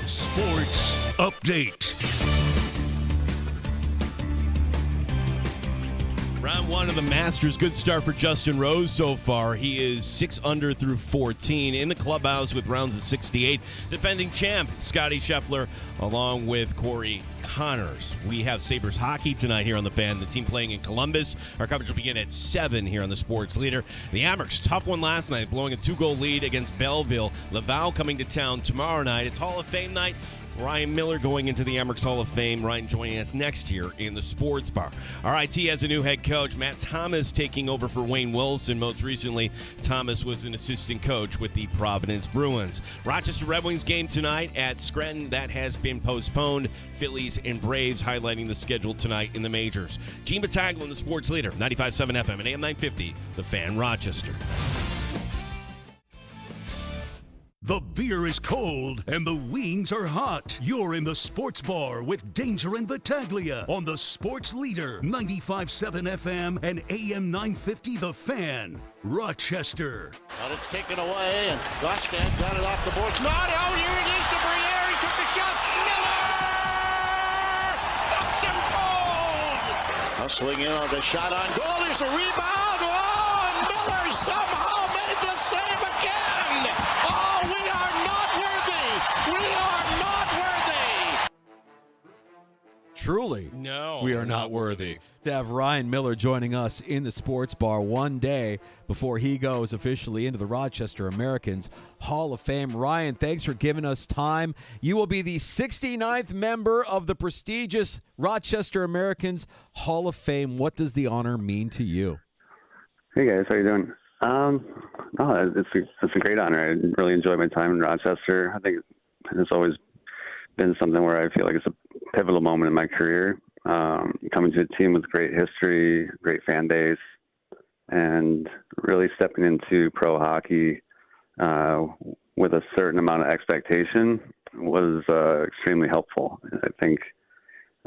Sports Update. Round 1 of the Masters. Good start for Justin Rose so far. He is 6 under through 14 in the clubhouse with rounds of 68. Defending champ Scotty Scheffler along with Corey Connors. We have Sabres hockey tonight here on The Fan. The team playing in Columbus. Our coverage will begin at 7 here on the Sports Leader. The Amerks, tough one last night, blowing a 2-goal lead against Belleville. Laval coming to town tomorrow night. It's Hall of Fame night. Ryan Miller going into the Amerks Hall of Fame. Ryan joining us next year in the Sports Bar. RIT has a new head coach. Matt Thomas taking over for Wayne Wilson. Most recently, Thomas was an assistant coach with the Providence Bruins. Rochester Red Wings game tonight at Scranton. That has been postponed. Phillies and Braves highlighting the schedule tonight in the majors. Gene Battaglia, the Sports Leader, 95.7 FM and AM 950, The Fan, Rochester. The beer is cold and the wings are hot. You're in the Sports Bar with Danger and Battaglia on the Sports Leader, 95.7 FM and AM 950 The Fan, Rochester. But it's taken away, and Goshtan got it off the boards. Not out, here it is to Briere. He took the shot. Miller stops him cold. Now swinging on the shot on goal. There's a rebound. Oh, and Miller somehow made the save again. Oh, we are not worthy. We are not worthy. Truly, No, we are not worthy. To have Ryan Miller joining us in the Sports Bar one day before he goes officially into the Rochester Americans Hall of Fame. Ryan, thanks for giving us time. You will be the 69th member of the prestigious Rochester Americans Hall of Fame. What does the honor mean to you? Hey guys, how you doing? It's a great honor. I really enjoyed my time in Rochester. I think it's always been something where I feel like it's a pivotal moment in my career. Coming to a team with great history, great fan base, and really stepping into pro hockey with a certain amount of expectation was extremely helpful. I think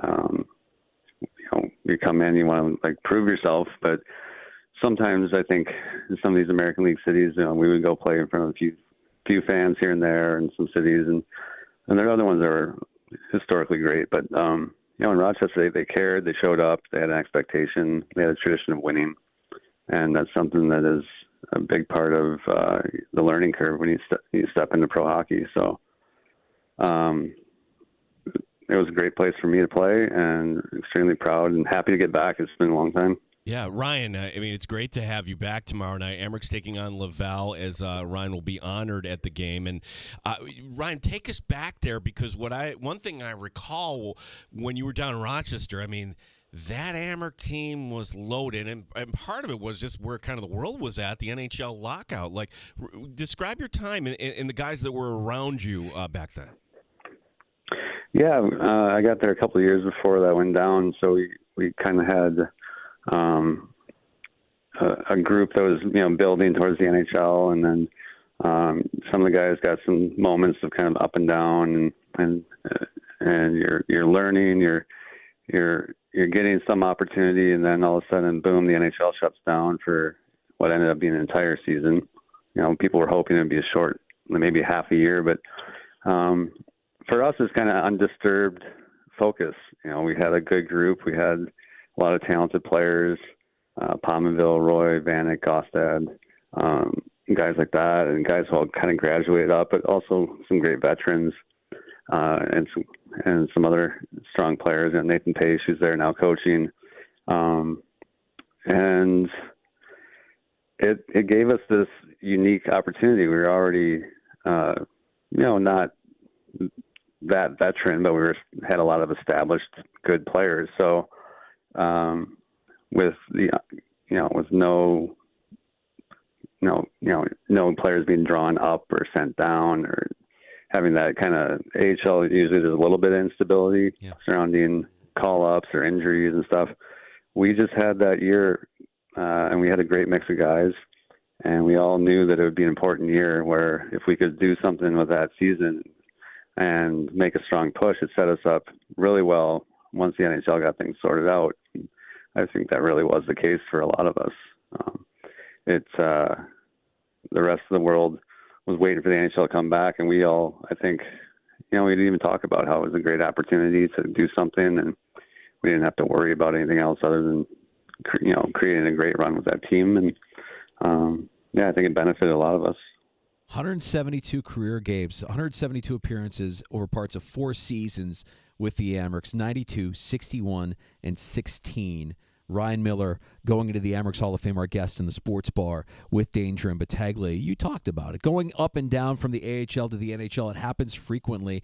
you come in, you want to prove yourself, but sometimes I think in some of these American League cities, we would go play in front of a few fans here and there in some cities, and there are other ones that are historically great, but in Rochester, they cared, they showed up, they had an expectation, they had a tradition of winning, and that's something that is a big part of the learning curve when you step into pro hockey. So it was a great place for me to play, and extremely proud and happy to get back. It's been a long time. Yeah, Ryan, it's great to have you back tomorrow night. Amerks taking on Laval, as Ryan will be honored at the game. And Ryan, take us back there, because one thing I recall when you were down in Rochester, that Amerks team was loaded, and part of it was just where kind of the world was at, the NHL lockout. Describe your time and the guys that were around you back then. Yeah, I got there a couple of years before that went down, so we kind of had a group that was building towards the NHL, and then some of the guys got some moments of kind of up and down, and you're learning, you're getting some opportunity, and then all of a sudden, boom, the NHL shuts down for what ended up being an entire season. People were hoping it'd be a short, maybe half a year, but for us, it's kind of undisturbed focus. We had a good group. We had a lot of talented players, Pominville, Roy, Vanek, Gostad, guys like that, and guys who all kind of graduated up, but also some great veterans and some other strong players. Nathan Pace, who's there now coaching, and it gave us this unique opportunity. We were already, not that veteran, but had a lot of established good players. So with no players being drawn up or sent down, or having that kind of AHL, usually there's a little bit of instability surrounding call-ups or injuries and stuff. We just had that year, and we had a great mix of guys, and we all knew that it would be an important year where if we could do something with that season and make a strong push, it set us up really well once the NHL got things sorted out. I think that really was the case for a lot of us. The rest of the world was waiting for the NHL to come back, and we all, I think, we didn't even talk about how it was a great opportunity to do something, and we didn't have to worry about anything else other than, creating a great run with that team. And, I think it benefited a lot of us. 172 career games, 172 appearances over parts of 4 seasons with the Amerks, 92, 61, and 16. Ryan Miller going into the Amerks Hall of Fame, our guest in the Sports Bar with Danger and Battaglia. You talked about it. Going up and down from the AHL to the NHL, it happens frequently.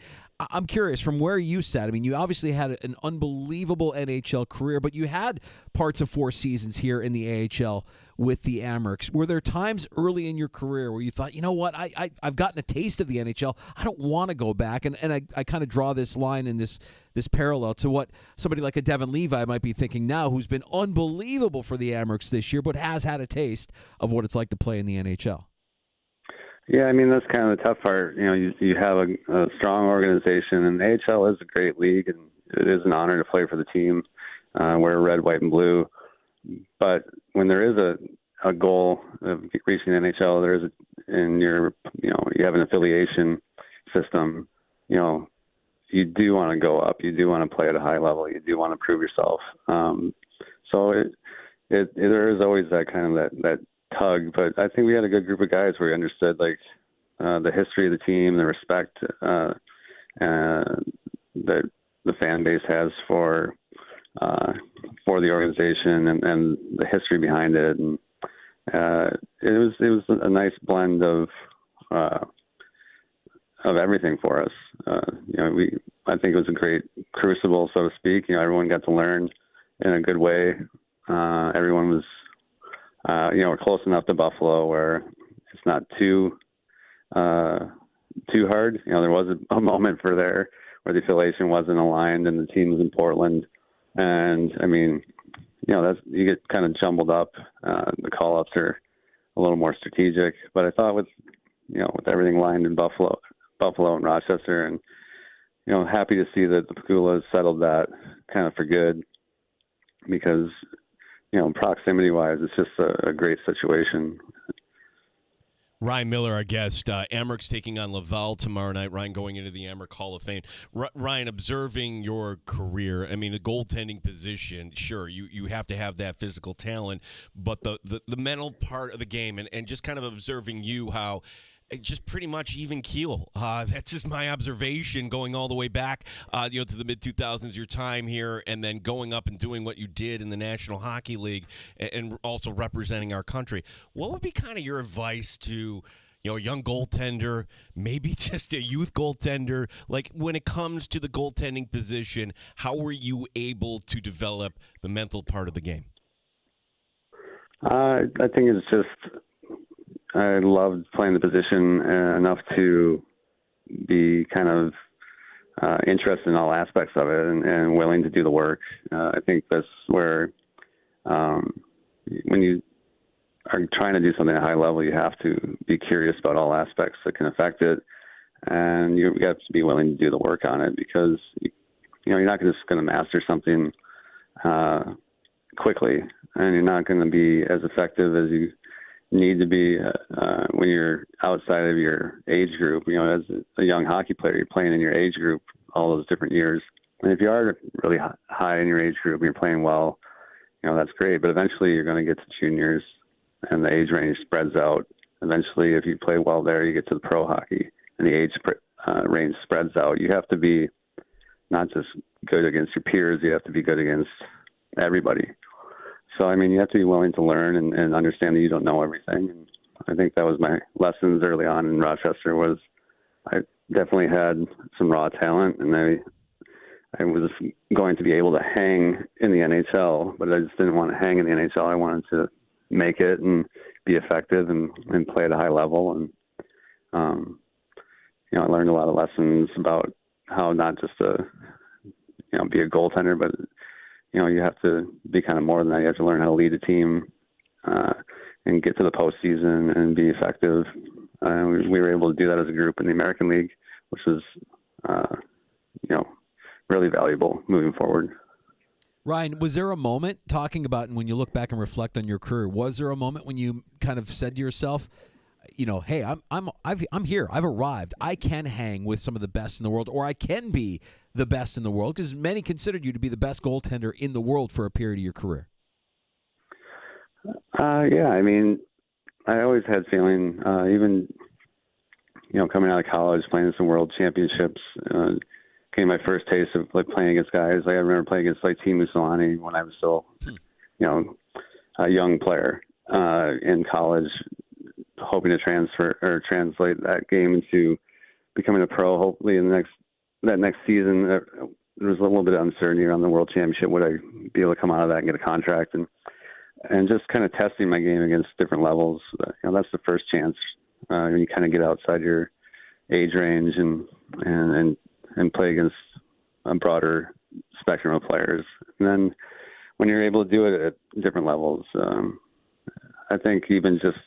I'm curious, from where you sat, I mean, you obviously had an unbelievable NHL career, but you had parts of 4 seasons here in the AHL with the Amerks. Were there times early in your career where you thought, you know what, I've gotten a taste of the NHL. I don't want to go back. And I kind of draw this line in this parallel to what somebody like a Devin Levi might be thinking now, who's been unbelievable for the Amerks this year, but has had a taste of what it's like to play in the NHL. Yeah, I mean, that's kind of the tough part. You have a strong organization, and the AHL is a great league, and it is an honor to play for the team. Wear red, white, and blue. But when there is a goal of reaching the NHL, there is you have an affiliation system. You do want to go up. You do want to play at a high level. You do want to prove yourself. So there is always that kind of that tug. But I think we had a good group of guys where we understood the history of the team, the respect that the fan base has for the organization and the history behind it. And it was a nice blend of everything for us. I think it was a great crucible, so to speak. Everyone got to learn in a good way. Everyone was, we're close enough to Buffalo where it's not too hard. There was a moment where the affiliation wasn't aligned and the team was in Portland. And I mean, you get kind of jumbled up. The call-ups are a little more strategic, but I thought with everything lined in Buffalo and Rochester, and happy to see that the Pagula has settled that kind of for good, because proximity-wise, it's just a great situation. Ryan Miller, our guest. Amerks taking on Laval tomorrow night. Ryan going into the Amerks Hall of Fame. Ryan, observing your career, I mean, the goaltending position, sure, you have to have that physical talent, but the mental part of the game, and just kind of observing you, how just pretty much even keel. That's just my observation going all the way back to the mid-2000s, your time here, and then going up and doing what you did in the National Hockey League and also representing our country. What would be kind of your advice to a young goaltender, maybe just a youth goaltender? Like, when it comes to the goaltending position, how were you able to develop the mental part of the game? I think it's just I loved playing the position enough to be kind of interested in all aspects of it and willing to do the work. I think that's where when you are trying to do something at a high level, you have to be curious about all aspects that can affect it, and you have to be willing to do the work on it, because you're not just going to master something quickly, and you're not going to be as effective as you need to be when you're outside of your age group. As a young hockey player, you're playing in your age group all those different years. And if you are really high in your age group and you're playing well, that's great. But eventually you're going to get to juniors and the age range spreads out. Eventually, if you play well there, you get to the pro hockey and the age range spreads out. You have to be not just good against your peers, you have to be good against everybody. So, I mean, you have to be willing to learn and understand that you don't know everything. And I think that was my lessons early on in Rochester. Was I definitely had some raw talent, and I was going to be able to hang in the NHL, but I just didn't want to hang in the NHL. I wanted to make it and be effective and play at a high level. And, I learned a lot of lessons about how not just to, be a goaltender, but you have to be kind of more than that. You have to learn how to lead a team and get to the postseason and be effective. We were able to do that as a group in the American League, which is, really valuable moving forward. Ryan, was there a moment, talking about, and when you look back and reflect on your career, was there a moment when you kind of said to yourself, hey, I'm here. I've arrived. I can hang with some of the best in the world, or I can be the best in the world, because many considered you to be the best goaltender in the world for a period of your career. Yeah, I mean, I always had feeling, even, coming out of college, playing some world championships, getting my first taste of playing against guys. I remember playing against Team Mussolini when I was still, a young player in college, hoping to translate that game into becoming a pro. Hopefully, in that next season, there was a little bit of uncertainty around the World Championship. Would I be able to come out of that and get a contract? And just kind of testing my game against different levels. That's the first chance when you kind of get outside your age range and play against a broader spectrum of players. And then when you're able to do it at different levels, I think even just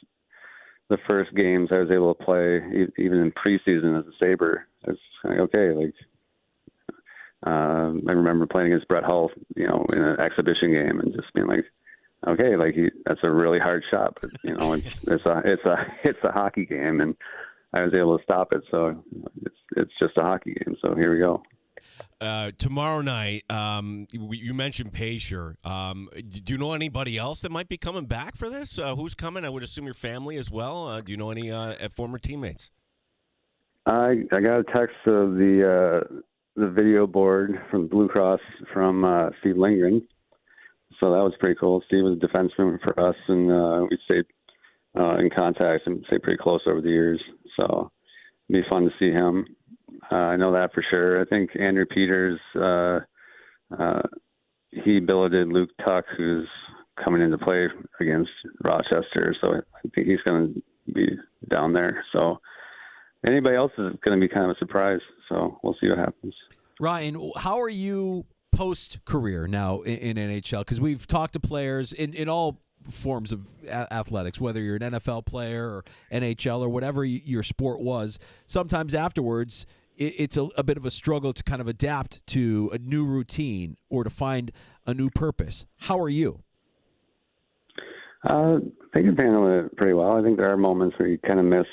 the first games I was able to play, even in preseason as a Sabre, it's like, okay, I remember playing against Brett Hull, in an exhibition game, and just being like, okay, that's a really hard shot, but it's a hockey game, and I was able to stop it. So it's just a hockey game. So here we go. Tomorrow night, you mentioned Pacer. Do you know anybody else that might be coming back for this? Who's coming? I would assume your family as well. Do you know any former teammates? I got a text of the video board from Blue Cross from Steve Lindgren. So that was pretty cool. Steve was a defenseman for us, and we stayed in contact and stayed pretty close over the years. So it'd be fun to see him. I know that for sure. I think Andrew Peters, he billeted Luke Tuck, who's coming into play against Rochester. So I think he's going to be down there. So anybody else is going to be kind of a surprise. So we'll see what happens. Ryan, how are you post-career now in NHL? Because we've talked to players in all forms of athletics, whether you're an NFL player or NHL or whatever your sport was. Sometimes afterwards, it's a bit of a struggle to kind of adapt to a new routine or to find a new purpose. How are you? I think I've handled it pretty well. I think there are moments where you kind of miss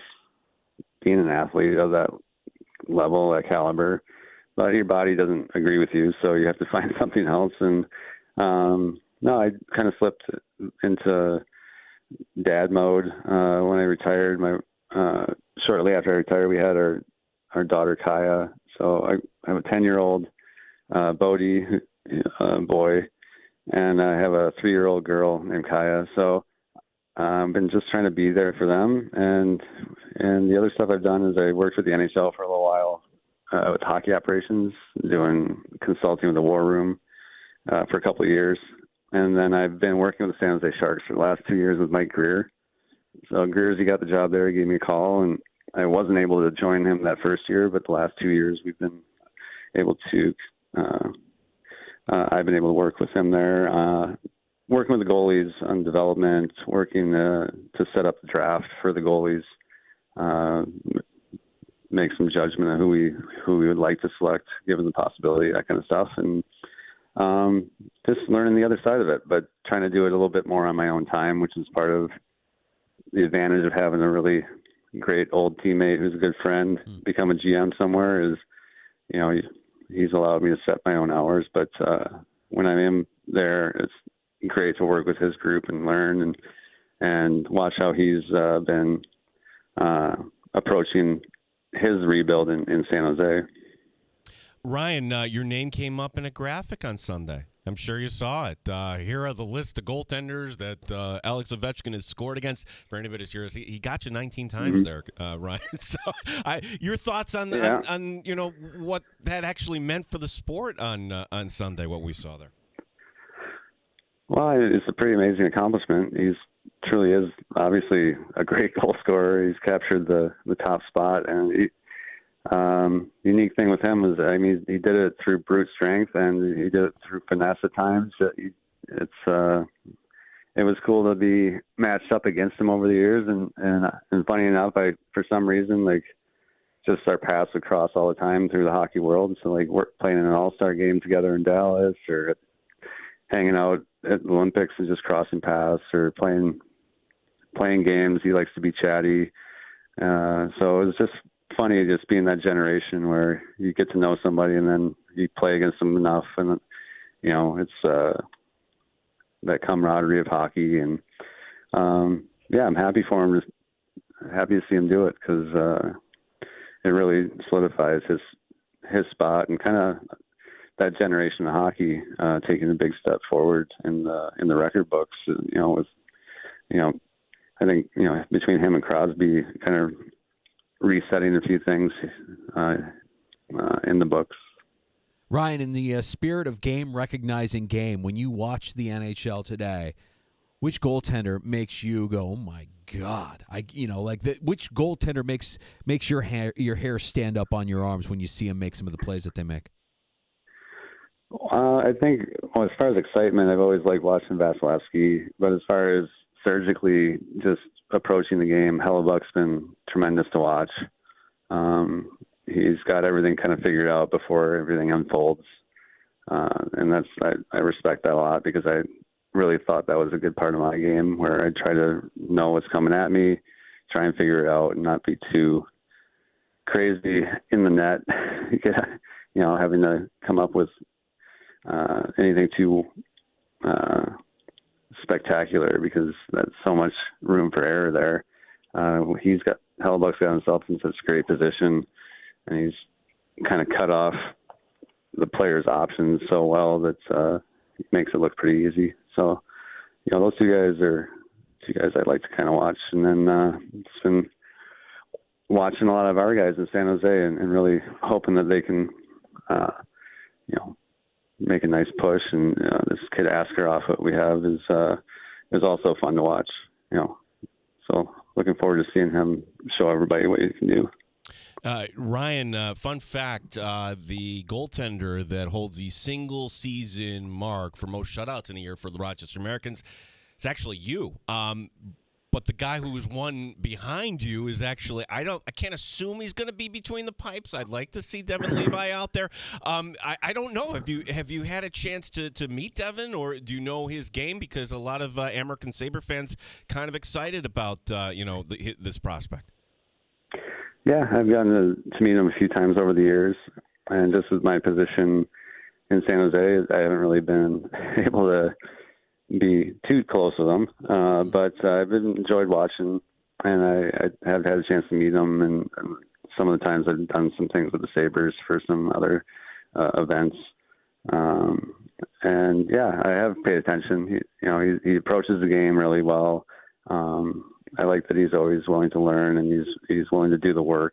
being an athlete of that level, that caliber, but your body doesn't agree with you, so you have to find something else. And no, I kind of slipped into dad mode when I retired. Shortly after I retired, we had our daughter Kaya. So I have a 10-year-old Bodie boy, and I have a 3-year-old girl named Kaya. So I've been just trying to be there for them. And the other stuff I've done is I worked with the NHL for a little while with hockey operations, doing consulting with the War Room for a couple of years. And then I've been working with the San Jose Sharks for the last 2 years with Mike Greer. So Greer's, he got the job there. He gave me a call, and I wasn't able to join him that first year, but the last 2 years we've been able to I've been able to work with him there, working with the goalies on development, working to set up the draft for the goalies, make some judgment on who we would like to select, given the possibility, that kind of stuff, and just learning the other side of it, but trying to do it a little bit more on my own time, which is part of the advantage of having a really great old teammate who's a good friend become a GM somewhere. Is, he's allowed me to set my own hours, but when I am there, it's great to work with his group and learn and watch how he's been approaching his rebuild in San Jose. Ryan, your name came up in a graphic on Sunday. I'm sure you saw it. Here are the list of goaltenders that Alex Ovechkin has scored against. For anybody who's curious, he got you 19 times there, Ryan. So, your thoughts on what that actually meant for the sport on Sunday, what we saw there? Well, it's a pretty amazing accomplishment. He's truly is obviously a great goal scorer. He's captured the top spot, and unique thing with him was, he did it through brute strength, and he did it through finesse at times. It was cool to be matched up against him over the years, and funny enough, for some reason, just our paths would cross all the time through the hockey world. So we're playing in an all-star game together in Dallas, or hanging out at the Olympics and just crossing paths, or playing games. He likes to be chatty. So it was just funny just being that generation where you get to know somebody and then you play against them enough, and it's that camaraderie of hockey. And I'm happy for him. Just happy to see him do it because it really solidifies his spot and kind of that generation of hockey taking a big step forward in the record books. I think between him and Crosby, kind of resetting a few things in the books. Ryan, in the spirit of game recognizing game, when you watch the NHL today, which goaltender makes you go, "Oh my God"? Which goaltender makes your hair stand up on your arms when you see him make some of the plays that they make? I think, as far as excitement, I've always liked watching Vasilevsky, but as far as surgically just approaching the game, Hellebuck's been tremendous to watch. He's got everything kind of figured out before everything unfolds, and I respect that a lot because I really thought that was a good part of my game where I try to know what's coming at me, try and figure it out, and not be too crazy in the net. Having to come up with anything too spectacular because that's so much room for error there. Hellebuck's got himself in such great position, and he's kind of cut off the player's options so well that it makes it look pretty easy. So, those two guys are two guys I'd like to kind of watch. And then just been watching a lot of our guys in San Jose and really hoping that they can, make a nice push. And this kid Askarov that we have is also fun to watch. So looking forward to seeing him show everybody what he can do. Ryan, fun fact, the goaltender that holds the single-season mark for most shutouts in a year for the Rochester Americans is actually you. But the guy who was one behind you is actually, I can't assume he's going to be between the pipes. I'd like to see Devin Levi out there. I don't know. Have you had a chance to meet Devin, or do you know his game? Because a lot of American Sabre fans kind of excited about this prospect. Yeah, I've gotten to meet him a few times over the years, and just with my position in San Jose, I haven't really been able to be too close with him, but I've enjoyed watching, and I have had a chance to meet him, and some of the times I've done some things with the Sabres for some other events, and yeah, I have paid attention. He approaches the game really well. I like that he's always willing to learn, and he's willing to do the work.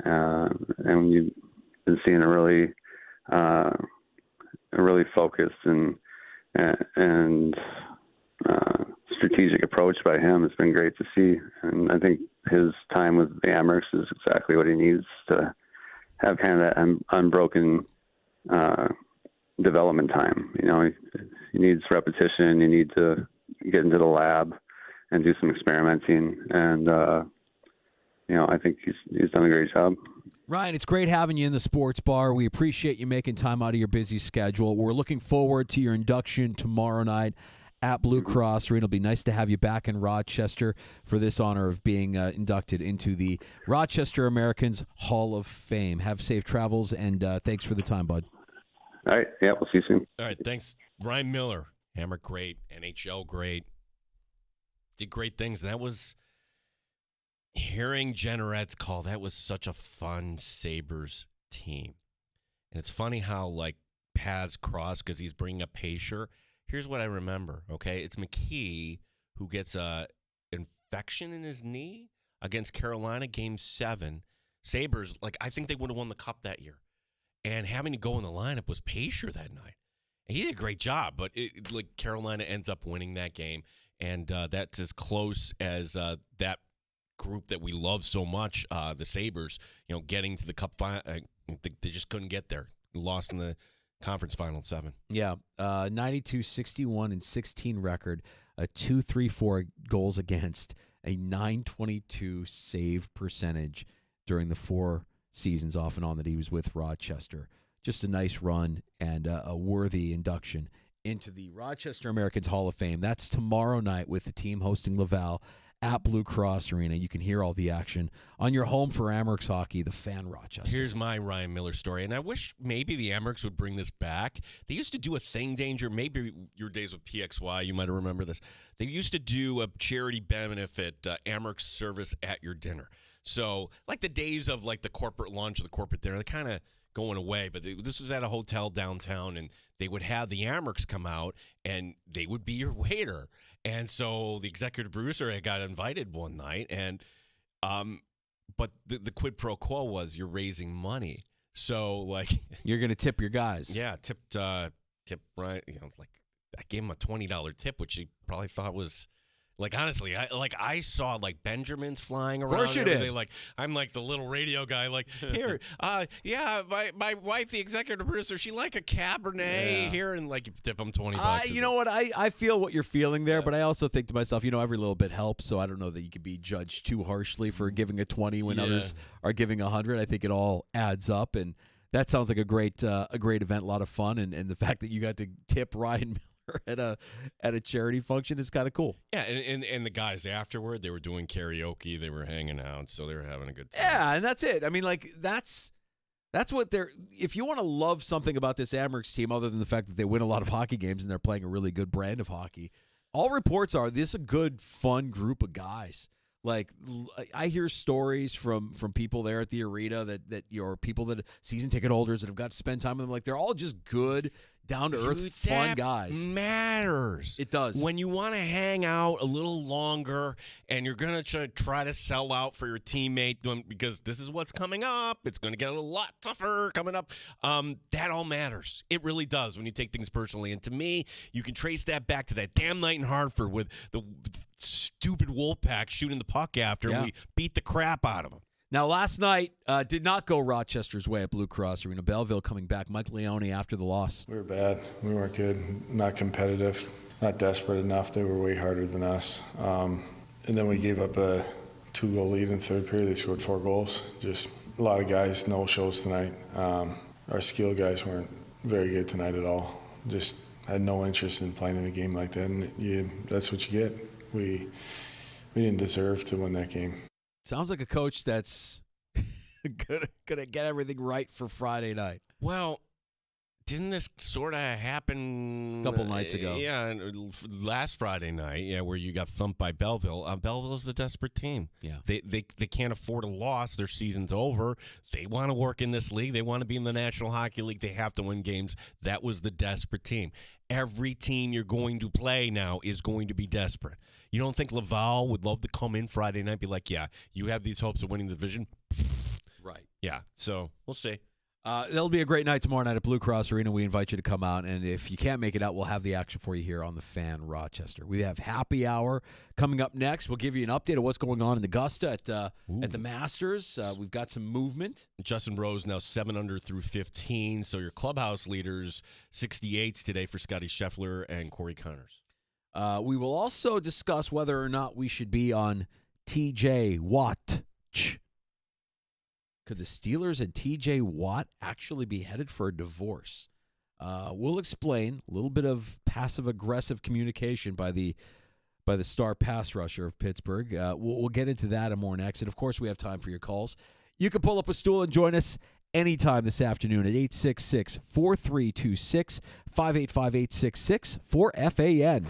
And you've been seeing a really focused and strategic approach by him. It's been great to see, and I think his time with the Amherst is exactly what he needs to have kind of that unbroken development time. He needs repetition. You need to get into the lab and do some experimenting, and I think he's done a great job. Ryan, it's great having you in the sports bar. We appreciate you making time out of your busy schedule. We're looking forward to your induction tomorrow night at Blue Cross Arena. It'll be nice to have you back in Rochester for this honor of being inducted into the Rochester Americans Hall of Fame. Have safe travels, and thanks for the time, bud. All right. Yeah, we'll see you soon. All right, thanks. Ryan Miller, Hammer great, NHL great. Did great things. And that was hearing Jenneret's call. That was such a fun Sabres team. And it's funny how, paths cross because he's bringing up Pacer. Here's what I remember, okay? It's McKee who gets a infection in his knee against Carolina, Game 7. Sabres, I think they would have won the Cup that year. And having to go in the lineup was Pacer that night. And he did a great job, but Carolina ends up winning that game. And that's as close as that group that we love so much, the Sabres, getting to the Cup final. They just couldn't get there. Lost in the conference final 7. Yeah, 92-61-16 record, a 2.34 goals against, a 922 save percentage during the 4 seasons off and on that he was with Rochester. Just a nice run and a worthy induction into the Rochester Americans Hall of Fame. That's tomorrow night with the team hosting Laval at Blue Cross Arena. You can hear all the action on your home for Amerks hockey, the Fan Rochester. Here's my Ryan Miller story, and I wish maybe the Amerks would bring this back. They used to do a thing, Danger. Maybe your days with PXY, you might remember this. They used to do a charity benefit, Amerks service at your dinner. So, like the days of like the corporate lunch or the corporate dinner, they're kind of going away. But this was at a hotel downtown, and they would have the Amerks come out, and they would be your waiter. And so the executive producer had got invited one night, and but the quid pro quo was you're raising money, so like you're gonna tip your guys. Yeah, tip right. Like I gave him a $20 tip, which he probably thought was. Like, honestly, I saw, like, Benjamins flying around. Of course you did. Like, I'm like the little radio guy, like, here, yeah, my wife, the executive producer, she like a Cabernet here, and, like, you tip them $20. You know what? I feel what you're feeling there, but I also think to myself, every little bit helps, so I don't know that you could be judged too harshly for giving a 20 when others are giving 100. I think it all adds up, and that sounds like a great event, a lot of fun, and the fact that you got to tip Ryan Miller at a charity function is kind of cool. Yeah, and the guys afterward, they were doing karaoke, they were hanging out, so they were having a good time. Yeah, and that's it. I mean, like that's what they're. If you want to love something about this Amerks team, other than the fact that they win a lot of hockey games and they're playing a really good brand of hockey, all reports are this is a good, fun group of guys. Like I hear stories from people there at the arena that your people that season ticket holders that have got to spend time with them. Like they're all just good, down to earth, fun guys. Matters. It does. When you want to hang out a little longer and you're gonna try to sell out for your teammate because this is what's coming up. It's gonna get a lot tougher coming up. That all matters. It really does when you take things personally. And to me, you can trace that back to that damn night in Hartford with the stupid Wolfpack shooting the puck after and we beat the crap out of them. Now, last night did not go Rochester's way at Blue Cross Arena. Belleville coming back. Mike Leone after the loss. We were bad. We weren't good. Not competitive. Not desperate enough. They were way harder than us. And then we gave up a 2-goal lead in the third period. They scored 4 goals. Just a lot of guys, no shows tonight. Our skill guys weren't very good tonight at all. Just had no interest in playing in a game like that. And that's what you get. We didn't deserve to win that game. Sounds like a coach that's gonna get everything right for Friday night. Well, didn't this sort of happen a couple nights ago? Yeah, last Friday night. Where you got thumped by Belleville. Belleville's the desperate team. Yeah, they can't afford a loss. Their season's over. They want to work in this league. They want to be in the National Hockey League. They have to win games. That was the desperate team. Every team you're going to play now is going to be desperate. You don't think Laval would love to come in Friday night and be like, yeah, you have these hopes of winning the division? Right. Yeah, so we'll see. It'll be a great night tomorrow night at Blue Cross Arena. We invite you to come out, and if you can't make it out, we'll have the action for you here on the Fan Rochester. We have happy hour coming up next. We'll give you an update of what's going on in Augusta at the Masters. We've got some movement. Justin Rose now 7 under through 15. So your clubhouse leaders 68s today for Scotty Scheffler and Corey Connors. We will also discuss whether or not we should be on TJ Watt. Could the Steelers and TJ Watt actually be headed for a divorce? We'll explain a little bit of passive-aggressive communication by the star pass rusher of Pittsburgh. We'll get into that and more next. And, of course, we have time for your calls. You can pull up a stool and join us anytime this afternoon at 866-4326, 585-866 for FAN.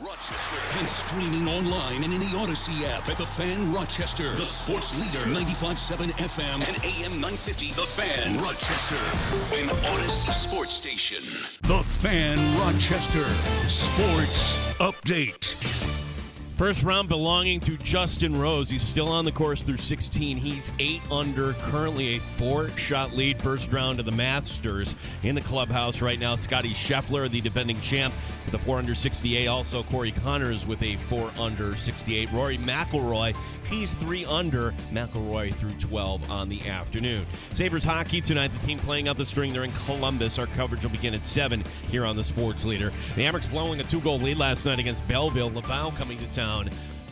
Rochester and streaming online and in the Odyssey app at The Fan Rochester. The sports leader, 95.7 FM and AM 950. The Fan Rochester, an Odyssey sports station. The Fan Rochester Sports Update. First round belonging to Justin Rose. He's still on the course through 16. He's 8 under, currently a 4-shot lead. First round of the Masters in the clubhouse right now. Scotty Scheffler, the defending champ, with a 4 under 68. Also, Corey Connors with a 4 under 68. Rory McIlroy, he's 3 under. McIlroy through 12 on the afternoon. Sabres hockey tonight. The team playing out the string. They're in Columbus. Our coverage will begin at 7 here on the Sports Leader. The Amerks blowing a 2-goal lead last night against Belleville. Laval coming to town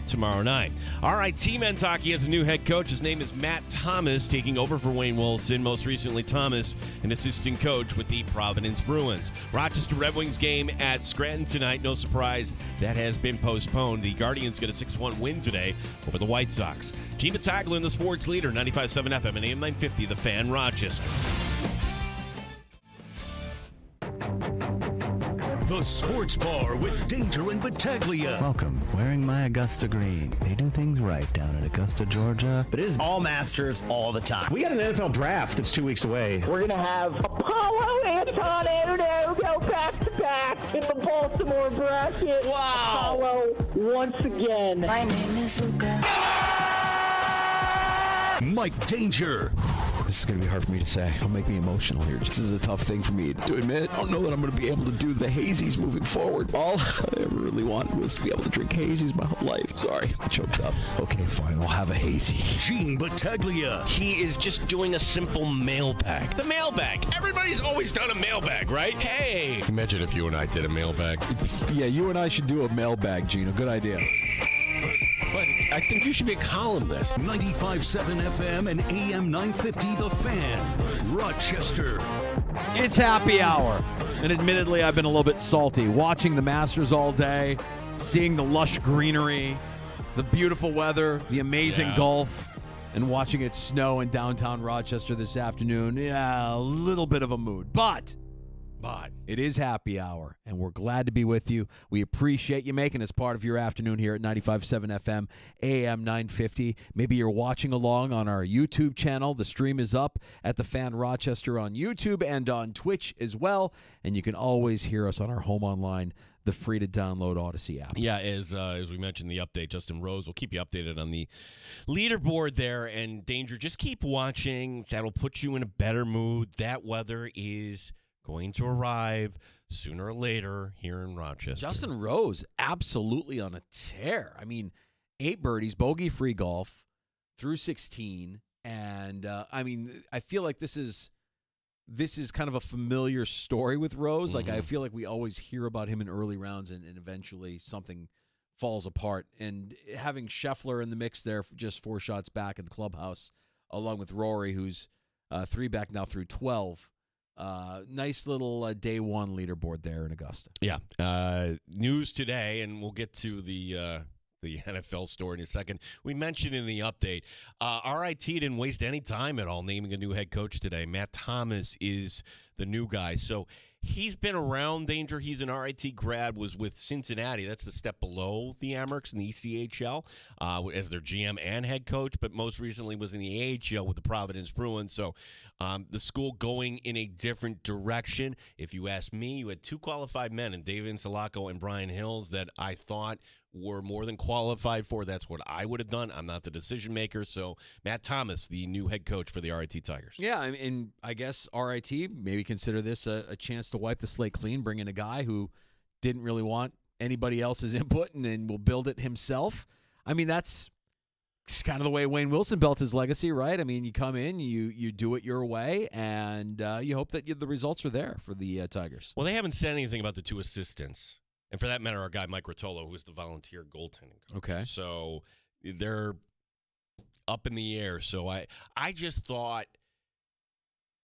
tomorrow night. RIT men's hockey has a new head coach. His name is Matt Thomas, taking over for Wayne Wilson. Most recently, Thomas, an assistant coach with the Providence Bruins. Rochester Red Wings game at Scranton tonight. No surprise, that has been postponed. The Guardians get a 6-1 win today over the White Sox. Gene Battaglia, the sports leader, 95.7 FM and AM 950, The Fan Rochester. The Sports Bar with Danger and Battaglia. Welcome. Wearing my Augusta green. They do things right down in Augusta, Georgia. But it is all Masters all the time. We got an NFL draft that's 2 weeks away. We're going to have Apollo Anton Udo go back-to-back in the Baltimore bracket. Wow. Apollo once again. My name is Luca. Mike Danger. This is going to be hard for me to say. It'll make me emotional here. This is a tough thing for me to admit. I don't know that I'm going to be able to do the hazies moving forward. All I ever really wanted was to be able to drink hazies my whole life. Sorry, I choked up. Okay, fine. I'll have a hazy. Gene Battaglia. He is just doing a simple mailbag. The mailbag. Everybody's always done a mailbag, right? Hey. Imagine if you and I did a mailbag. Yeah, you and I should do a mailbag, Gina. Good idea. But I think you should be a columnist. 95.7 FM and AM 950 The Fan. Rochester. It's happy hour. And admittedly, I've been a little bit salty. Watching the Masters all day, seeing the lush greenery, the beautiful weather, the amazing golf, and watching it snow in downtown Rochester this afternoon. Yeah, a little bit of a mood. But it is happy hour, and we're glad to be with you. We appreciate you making us part of your afternoon here at 95.7 FM, AM 950. Maybe you're watching along on our YouTube channel. The stream is up at The Fan Rochester on YouTube and on Twitch as well, and you can always hear us on our home online, the free-to-download Odyssey app. Yeah, as we mentioned the update, Justin Rose will keep you updated on the leaderboard there. And Danger, just keep watching. That'll put you in a better mood. That weather is going to arrive sooner or later here in Rochester. Justin Rose, absolutely on a tear. I mean, 8 birdies, bogey-free golf through 16. And, I feel like this is kind of a familiar story with Rose. Like, I feel like we always hear about him in early rounds and eventually something falls apart. And having Scheffler in the mix there, for just 4 shots back in the clubhouse, along with Rory, who's 3 back now through 12. Nice little day one leaderboard there in Augusta. Yeah. News today, and we'll get to the NFL story in a second. We mentioned in the update, RIT didn't waste any time at all naming a new head coach today. Matt Thomas is the new guy. So he's been around, Danger. He's an RIT grad, was with Cincinnati. That's the step below the Amerks in the ECHL as their GM and head coach, but most recently was in the AHL with the Providence Bruins. So the school going in a different direction. If you ask me, you had 2 qualified men, in David Insulaco and Brian Hills, that I thought were more than qualified for. That's what I would have done. I'm not the decision maker. So Matt Thomas, the new head coach for the RIT Tigers. Yeah, and I guess RIT maybe consider this a chance to wipe the slate clean, bring in a guy who didn't really want anybody else's input and will build it himself. I mean, that's kind of the way Wayne Wilson built his legacy, right? I mean, you come in, you do it your way, and you hope that the results are there for the Tigers. Well, they haven't said anything about the 2 assistants. And for that matter, our guy, Mike Rotolo, who is the volunteer goaltending coach. Okay. So they're up in the air. So I just thought,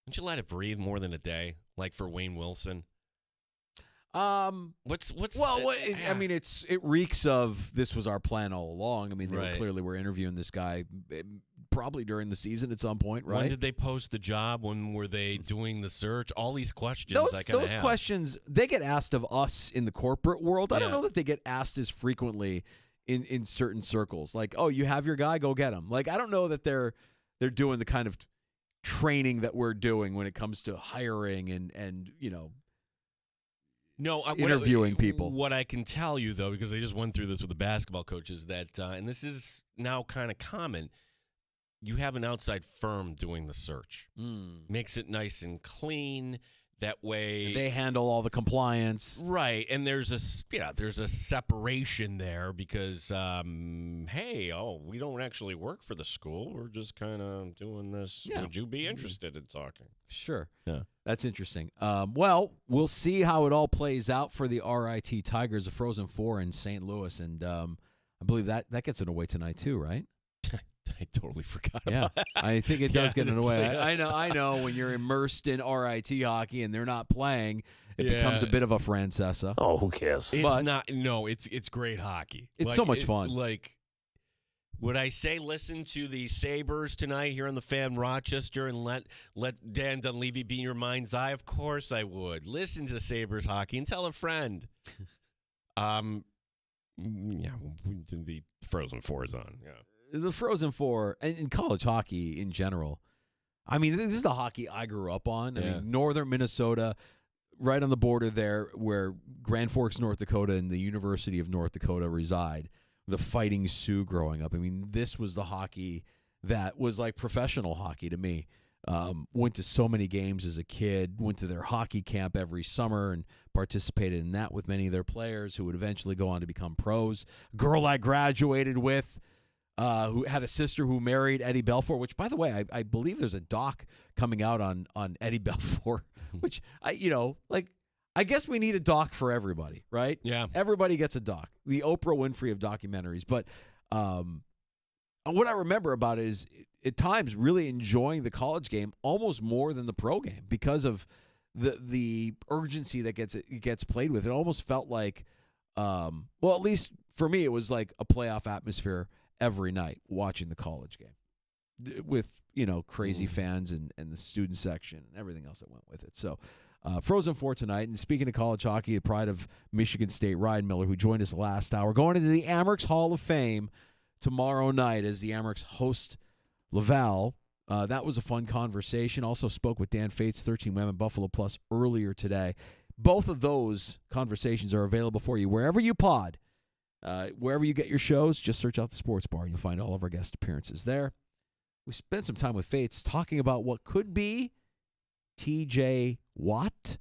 don't you let it breathe more than a day, like for Wayne Wilson? What's well, I mean, it reeks of this was our plan all along. I mean, they Right. clearly were interviewing this guy probably during the season at some point, right? When did they post the job? When were they doing the search? All these questions. Those questions, they get asked of us in the corporate world. I don't know that they get asked as frequently in certain circles. Like, oh, you have your guy, go get him. Like, I don't know that they're doing the kind of training that we're doing when it comes to hiring and interviewing people. What I can tell you, though, because I just went through this with the basketball coaches, that and this is now kind of common, you have an outside firm doing the search. Makes it nice and clean. That way they handle all the compliance. Right. And there's a separation there because, we don't actually work for the school. We're just kind of doing this. Yeah. Would you be interested in talking? Sure. Yeah. That's interesting. Well, we'll see how it all plays out for the RIT Tigers, the Frozen Four in St. Louis. And I believe that gets underway tonight too, right? I totally forgot about that. I think it does get in the way. I know when you're immersed in RIT hockey and they're not playing, it becomes a bit of a Francesa. Oh, who cares? It's great hockey. It's so much fun. Would I say listen to the Sabres tonight here on the Fan Rochester and let Dan Dunleavy be in your mind's eye? Of course I would. Listen to the Sabres hockey and tell a friend. The Frozen Four is on. Yeah. The Frozen Four and college hockey in general. I mean, this is the hockey I grew up on. I mean, northern Minnesota, right on the border there where Grand Forks, North Dakota, and the University of North Dakota reside. The Fighting Sioux growing up. I mean, this was the hockey that was like professional hockey to me. Went to so many games as a kid, went to their hockey camp every summer and participated in that with many of their players who would eventually go on to become pros. Girl I graduated with, who had a sister who married Eddie Belfour, which, by the way, I believe there's a doc coming out on Eddie Belfour, which, I guess we need a doc for everybody, right? Yeah. Everybody gets a doc. The Oprah Winfrey of documentaries. But what I remember about it is, at times, really enjoying the college game almost more than the pro game because of the urgency that gets played with. It almost felt like, at least for me, it was like a playoff atmosphere every night watching the college game with, crazy fans and the student section and everything else that went with it. So Frozen Four tonight. And speaking of college hockey, the pride of Michigan State, Ryan Miller, who joined us last hour, going into the Amerks Hall of Fame tomorrow night as the Amerks host Laval. That was a fun conversation. Also spoke with Dan Fates, 13 Women Buffalo Plus earlier today. Both of those conversations are available for you wherever you pod. Wherever you get your shows, just search out the Sports Bar and you'll find all of our guest appearances there. We spent some time with Fates talking about what could be TJ Watt.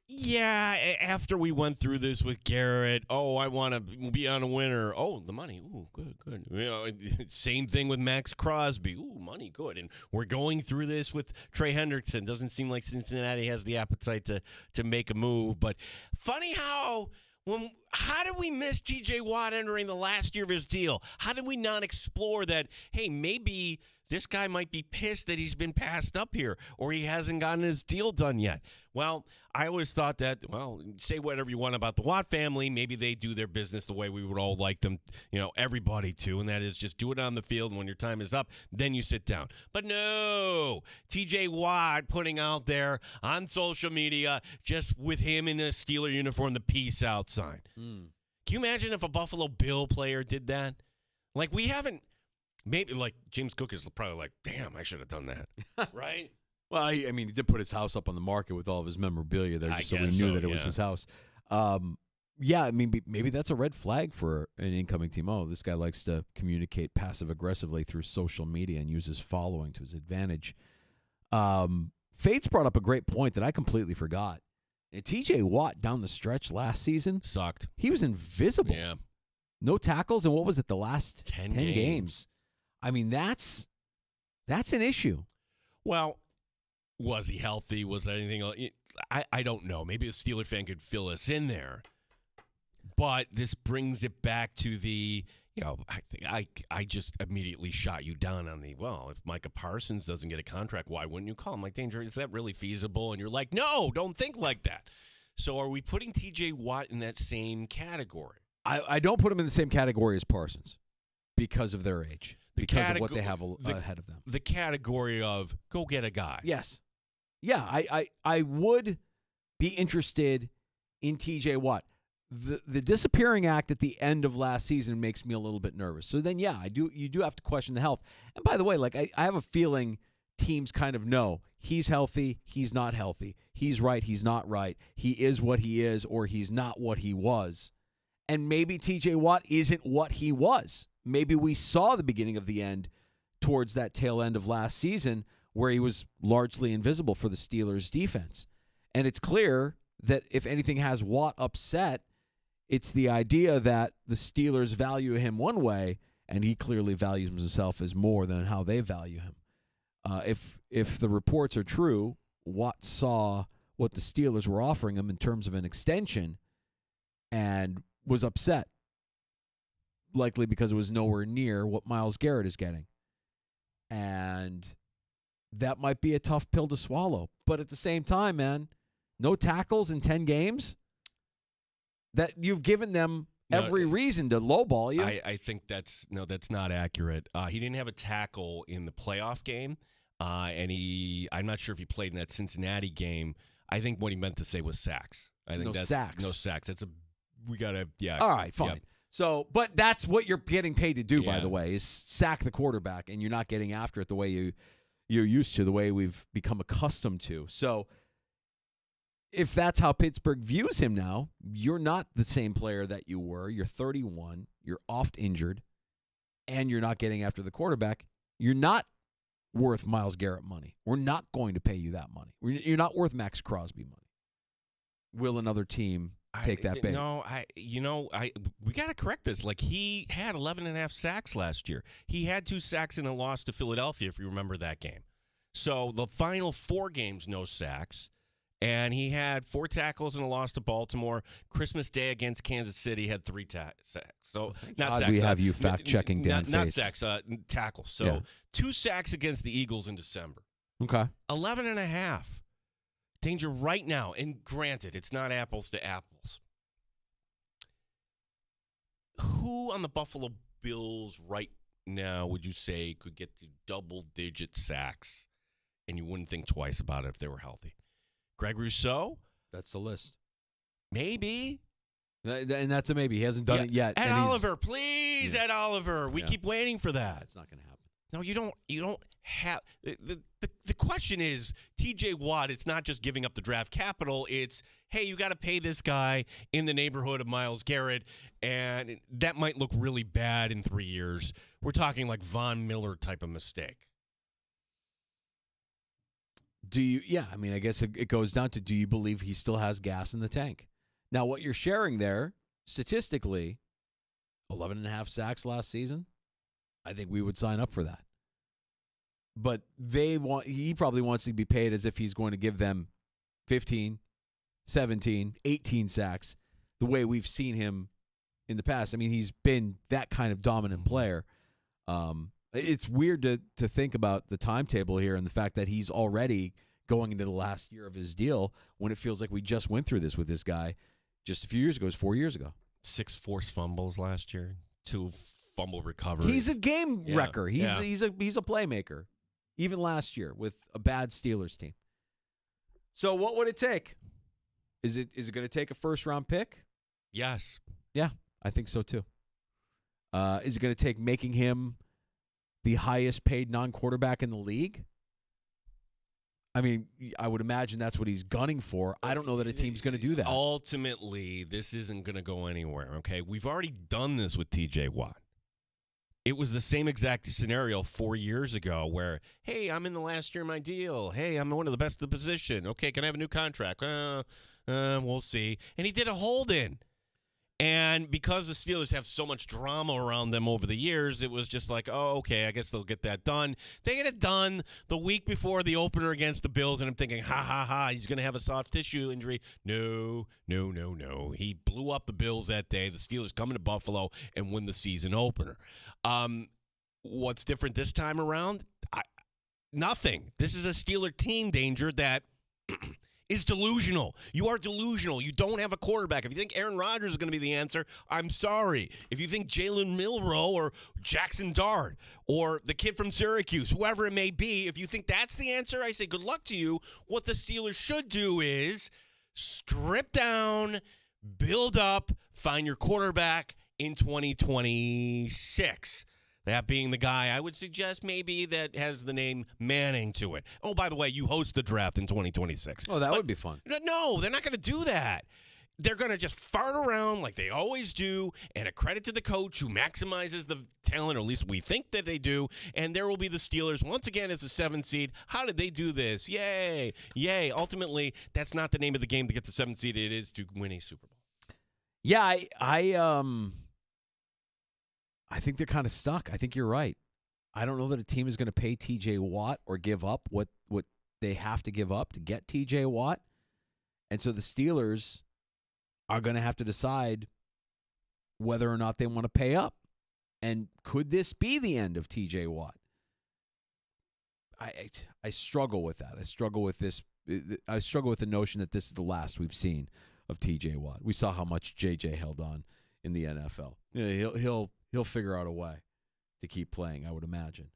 Yeah, after we went through this with Garrett, I want to be on a winner. Oh, the money. Ooh, good. Same thing with Max Crosby. Ooh, money, good. And we're going through this with Trey Hendrickson. Doesn't seem like Cincinnati has the appetite to make a move. But funny how did we miss TJ Watt entering the last year of his deal? How did we not explore that, hey, maybe this guy might be pissed that he's been passed up here or he hasn't gotten his deal done yet? Well, I always thought that, say whatever you want about the Watt family. Maybe they do their business the way we would all like them, everybody to, and that is just do it on the field. And when your time is up, then you sit down. But no, TJ Watt putting out there on social media, just with him in a Steeler uniform, the peace out sign. Can you imagine if a Buffalo Bill player did that? Like, we haven't. Maybe, James Cook is probably like, damn, I should have done that. Right? Well, I mean, he did put his house up on the market with all of his memorabilia there just so we knew that it was his house. I mean, maybe that's a red flag for an incoming team. Oh, this guy likes to communicate passive-aggressively through social media and use his following to his advantage. Fates brought up a great point that I completely forgot. TJ Watt down the stretch last season sucked. He was invisible. Yeah. No tackles, and what was it, the last 10 games? I mean, that's an issue. Well, was he healthy? Was anything else? I don't know. Maybe a Steeler fan could fill us in there. But this brings it back to the, I just immediately shot you down on the, if Micah Parsons doesn't get a contract, why wouldn't you call him? Like, Danger, is that really feasible? And you're like, no, don't think like that. So are we putting TJ Watt in that same category? I don't put him in the same category as Parsons. because of their age, because of what they have ahead of them. The category of go get a guy. Yes. Yeah, I would be interested in TJ Watt. The disappearing act at the end of last season makes me a little bit nervous. So then, yeah, you do have to question the health. And by the way, like I have a feeling teams kind of know he's healthy, he's not healthy. He's right, he's not right. He is what he is, or he's not what he was. And maybe TJ Watt isn't what he was. Maybe we saw the beginning of the end towards that tail end of last season where he was largely invisible for the Steelers' defense. And it's clear that if anything has Watt upset, it's the idea that the Steelers value him one way, and he clearly values himself as more than how they value him. If the reports are true, Watt saw what the Steelers were offering him in terms of an extension and was upset, likely because it was nowhere near what Myles Garrett is getting. And that might be a tough pill to swallow. But at the same time, man, no tackles in 10 games? That you've given them every reason to lowball you. I think that's not accurate. He didn't have a tackle in the playoff game, and I'm not sure if he played in that Cincinnati game. I think what he meant to say was sacks. I think that's sacks. No sacks. We gotta All right, fine. Yep. So, but that's what you're getting paid to do, by the way, is sack the quarterback, and you're not getting after it the way you're used to, the way we've become accustomed to. So, if that's how Pittsburgh views him now, you're not the same player that you were. You're 31. You're oft injured, and you're not getting after the quarterback. You're not worth Myles Garrett money. We're not going to pay you that money. You're not worth Max Crosby money. Will another team take that bait? No, we got to correct this. Like, he had 11.5 sacks last year. He had 2 sacks in a loss to Philadelphia, if you remember that game. So the final 4 games, no sacks. And he had 4 tackles in a loss to Baltimore. Christmas Day against Kansas City had 3 sacks. So not sacks. We have you fact-checking Dan Not Face. sacks, tackles. So 2 sacks against the Eagles in December. Okay. 11.5. Danger right now. And granted, it's not apples to apples. Who on the Buffalo Bills right now would you say could get to double-digit sacks and you wouldn't think twice about it if they were healthy? Greg Rousseau? That's the list. Maybe. And that's a maybe. He hasn't done it yet. Ed Oliver, please, Ed Oliver. We keep waiting for that. It's not going to happen. No, you don't have the question is TJ Watt, it's not just giving up the draft capital, it's hey, you got to pay this guy in the neighborhood of Myles Garrett, and that might look really bad in 3 years. We're talking like Von Miller type of mistake. Do you? Yeah, I mean, I guess it goes down to, do you believe he still has gas in the tank? Now, what you're sharing there, statistically, 11.5 sacks last season, I think we would sign up for that. But he probably wants to be paid as if he's going to give them 15, 17, 18 sacks, the way we've seen him in the past. I mean, he's been that kind of dominant player. It's weird to think about the timetable here and the fact that he's already going into the last year of his deal when it feels like we just went through this with this guy just a few years ago. It was 4 years ago. 6 forced fumbles last year, 2 fumble recoveries. He's a game wrecker. He's a playmaker, even last year with a bad Steelers team. So what would it take? Is it going to take a first-round pick? Yes. Yeah, I think so too. Is it going to take making him the highest paid non-quarterback in the league? I mean, I would imagine that's what he's gunning for. I don't know that a team's going to do that. Ultimately, this isn't going to go anywhere, okay? We've already done this with TJ Watt. It was the same exact scenario 4 years ago where, hey, I'm in the last year of my deal. Hey, I'm one of the best of the position. Okay, can I have a new contract? We'll see. And he did a hold-in. And because the Steelers have so much drama around them over the years, it was just like, oh, okay, I guess they'll get that done. They get it done the week before the opener against the Bills, and I'm thinking, he's going to have a soft tissue injury. No. He blew up the Bills that day. The Steelers come into Buffalo and win the season opener. What's different this time around? Nothing. This is a Steeler team, Danger, that is delusional. You are delusional. You don't have a quarterback. If you think Aaron Rodgers is going to be the answer, I'm sorry. If you think Jalen Milroe or Jackson Dart or the kid from Syracuse, whoever it may be, if you think that's the answer, I say good luck to you. What the Steelers should do is strip down, build up, find your quarterback in 2026. That being the guy, I would suggest maybe that has the name Manning to it. Oh, by the way, you host the draft in 2026. Oh, that would be fun. No, they're not going to do that. They're going to just fart around like they always do, and a credit to the coach who maximizes the talent, or at least we think that they do, and there will be the Steelers once again as a 7th seed. How did they do this? Yay. Yay. Ultimately, that's not the name of the game to get the 7th seed. It is to win a Super Bowl. Yeah, I think they're kind of stuck. I think you're right. I don't know that a team is going to pay T.J. Watt or give up what they have to give up to get T.J. Watt. And so the Steelers are going to have to decide whether or not they want to pay up. And could this be the end of T.J. Watt? I struggle with that. I struggle with this. I struggle with the notion that this is the last we've seen of T.J. Watt. We saw how much J.J. held on in the NFL. You know, he'll figure out a way to keep playing, I would imagine.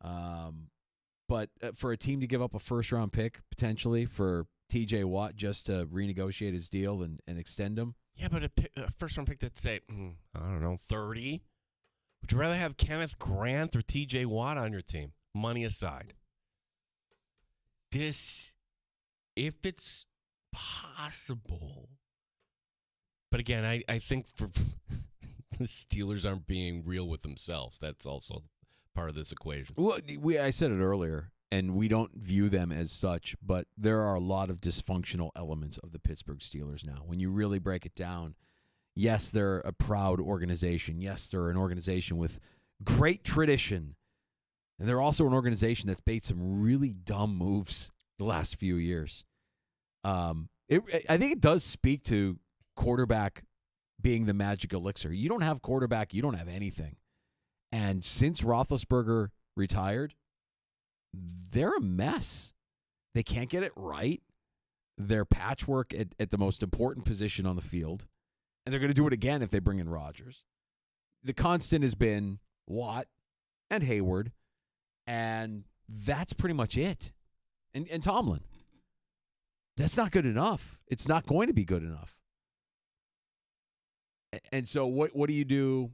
But for a team to give up a first-round pick, potentially, for T.J. Watt just to renegotiate his deal and extend him. Yeah, but a first-round pick that's, say, I don't know, 30? Would you rather have Kenneth Grant or T.J. Watt on your team? Money aside. If it's possible. But again, I think for the Steelers aren't being real with themselves. That's also part of this equation. Well, I said it earlier, and we don't view them as such, but there are a lot of dysfunctional elements of the Pittsburgh Steelers now. When you really break it down, yes, they're a proud organization. Yes, they're an organization with great tradition. And they're also an organization that's made some really dumb moves the last few years. I think it does speak to quarterback being the magic elixir. You don't have quarterback, you don't have anything. And since Roethlisberger retired, they're a mess. They can't get it right. They're patchwork at the most important position on the field. And they're going to do it again if they bring in Rodgers. The constant has been Watt and Hayward, and that's pretty much it. And Tomlin. That's not good enough. It's not going to be good enough. And so what do you do?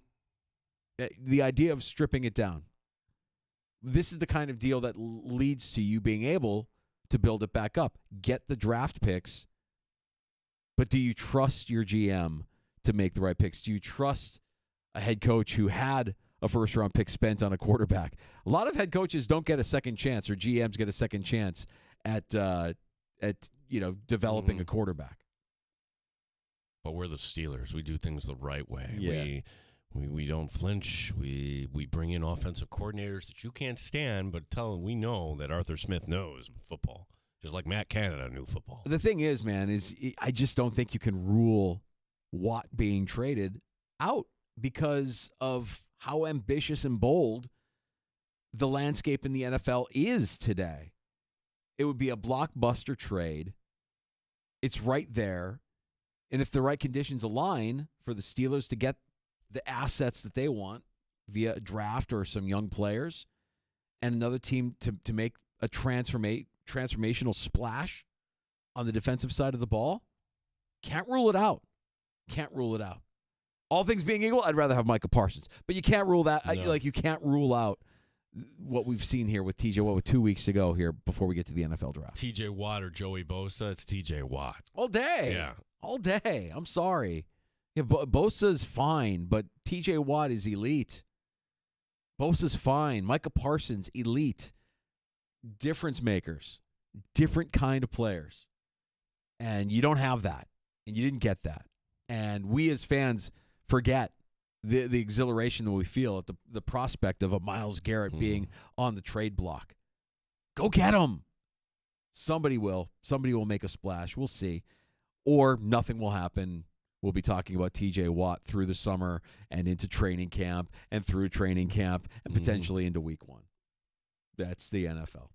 The idea of stripping it down. This is the kind of deal that leads to you being able to build it back up. Get the draft picks, but do you trust your GM to make the right picks? Do you trust a head coach who had a first-round pick spent on a quarterback? A lot of head coaches don't get a second chance, or GMs get a second chance at developing a quarterback. But we're the Steelers. We do things the right way. Yeah. We don't flinch. We bring in offensive coordinators that you can't stand, but we know that Arthur Smith knows football, just like Matt Canada knew football. The thing is, man, I just don't think you can rule Watt being traded out because of how ambitious and bold the landscape in the NFL is today. It would be a blockbuster trade. It's right there. And if the right conditions align for the Steelers to get the assets that they want via a draft or some young players, and another team to make a transformational splash on the defensive side of the ball, can't rule it out. Can't rule it out. All things being equal, I'd rather have Micah Parsons. But you can't rule that. No. You can't rule out what we've seen here with TJ Watt with 2 weeks to go here before we get to the NFL draft. TJ Watt or Joey Bosa, it's TJ Watt. All day. Yeah. All day. I'm sorry. Yeah, Bosa's fine, but TJ Watt is elite. Bosa's fine. Micah Parsons, elite. Difference makers. Different kind of players. And you don't have that. And you didn't get that. And we as fans forget the exhilaration that we feel at the prospect of a Myles Garrett being on the trade block. Go get him. Somebody will. Somebody will make a splash. We'll see. Or nothing will happen. We'll be talking about TJ Watt through the summer and into training camp and through training camp and potentially into week one. That's the NFL.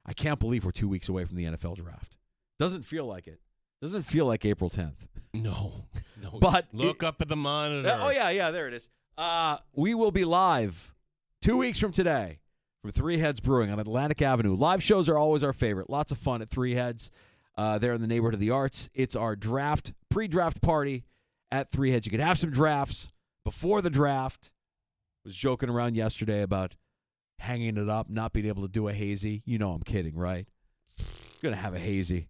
I can't believe we're 2 weeks away from the NFL draft. Doesn't feel like it. Doesn't feel like April 10th. No. But look up at the monitor. Oh, yeah, there it is. We will be live 2 weeks from today from Three Heads Brewing on Atlantic Avenue. Live shows are always our favorite. Lots of fun at Three Heads there in the neighborhood of the arts. It's our pre-draft party at Three Heads. You can have some drafts before the draft. Was joking around yesterday about hanging it up, not being able to do a hazy. You know I'm kidding, right? Going to have a hazy.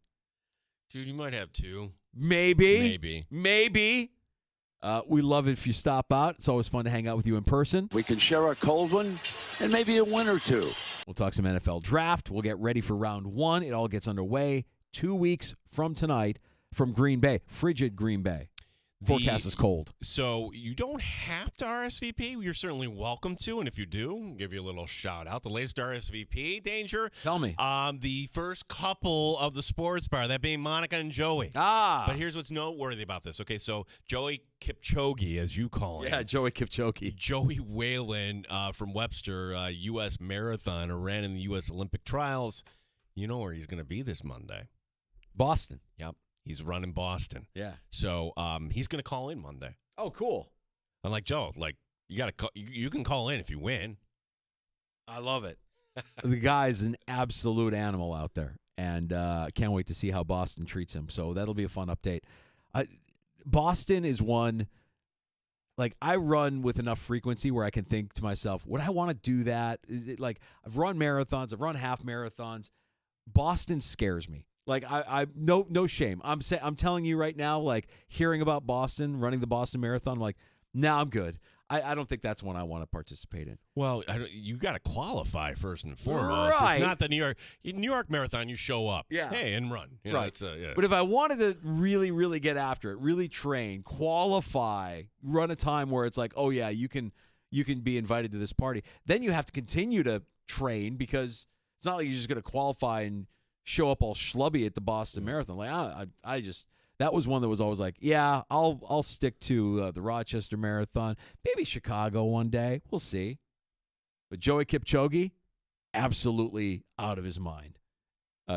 Dude, you might have two. Maybe. We love it if you stop out. It's always fun to hang out with you in person. We can share a cold one and maybe a win or two. We'll talk some NFL draft. We'll get ready for round 1. It all gets underway 2 weeks from tonight from Green Bay. Frigid Green Bay. Forecast is cold. So you don't have to RSVP. You're certainly welcome to. And if you do, I'll give you a little shout out. The latest RSVP, Danger. Tell me. The first couple of the sports bar, that being Monica and Joey. But here's what's noteworthy about this. Okay, so Joey Kipchoge, as you call him. Yeah, Joey Kipchoge. Joey Whalen from Webster, U.S. marathoner, ran in the U.S. Olympic trials. You know where he's going to be this Monday. Boston. Yep. He's running Boston. Yeah. So he's going to call in Monday. Oh, cool. I'm like, Joe, you got to you can call in if you win. I love it. The guy's an absolute animal out there, and can't wait to see how Boston treats him. So that'll be a fun update. Boston is one, I run with enough frequency where I can think to myself, would I want to do that? Is it I've run marathons, I've run half marathons. Boston scares me. I no shame. I'm telling you right now, hearing about Boston, running the Boston Marathon, I'm like, nah, I'm good. I don't think that's one I want to participate in. Well, you got to qualify first and foremost. Right. It's not the New York Marathon. You show up, hey, and run. Right. Yeah. But if I wanted to really, really get after it, really train, qualify, run a time where it's like, oh yeah, you can be invited to this party, then you have to continue to train because it's not like you're just going to qualify and show up all schlubby at the Boston Marathon. That was one that was always yeah, I'll stick to the Rochester Marathon, maybe Chicago one day. We'll see. But Joey Kipchoge, absolutely out of his mind.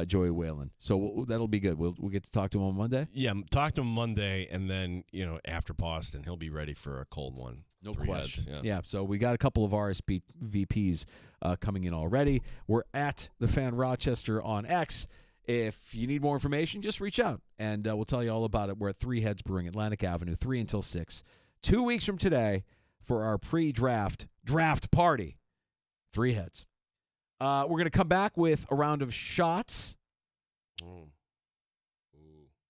Joey Whalen. So that'll be good. We'll get to talk to him on Monday. Yeah, talk to him Monday, and then after Boston, he'll be ready for a cold one. No Three question. Heads, Yeah, so we got a couple of RSVPs coming in already. We're at the Fan Rochester on X. If you need more information, just reach out, and we'll tell you all about it. We're at Three Heads Brewing, Atlantic Avenue, 3 until 6. 2 weeks from today for our pre-draft party. Three Heads. We're going to come back with a round of shots.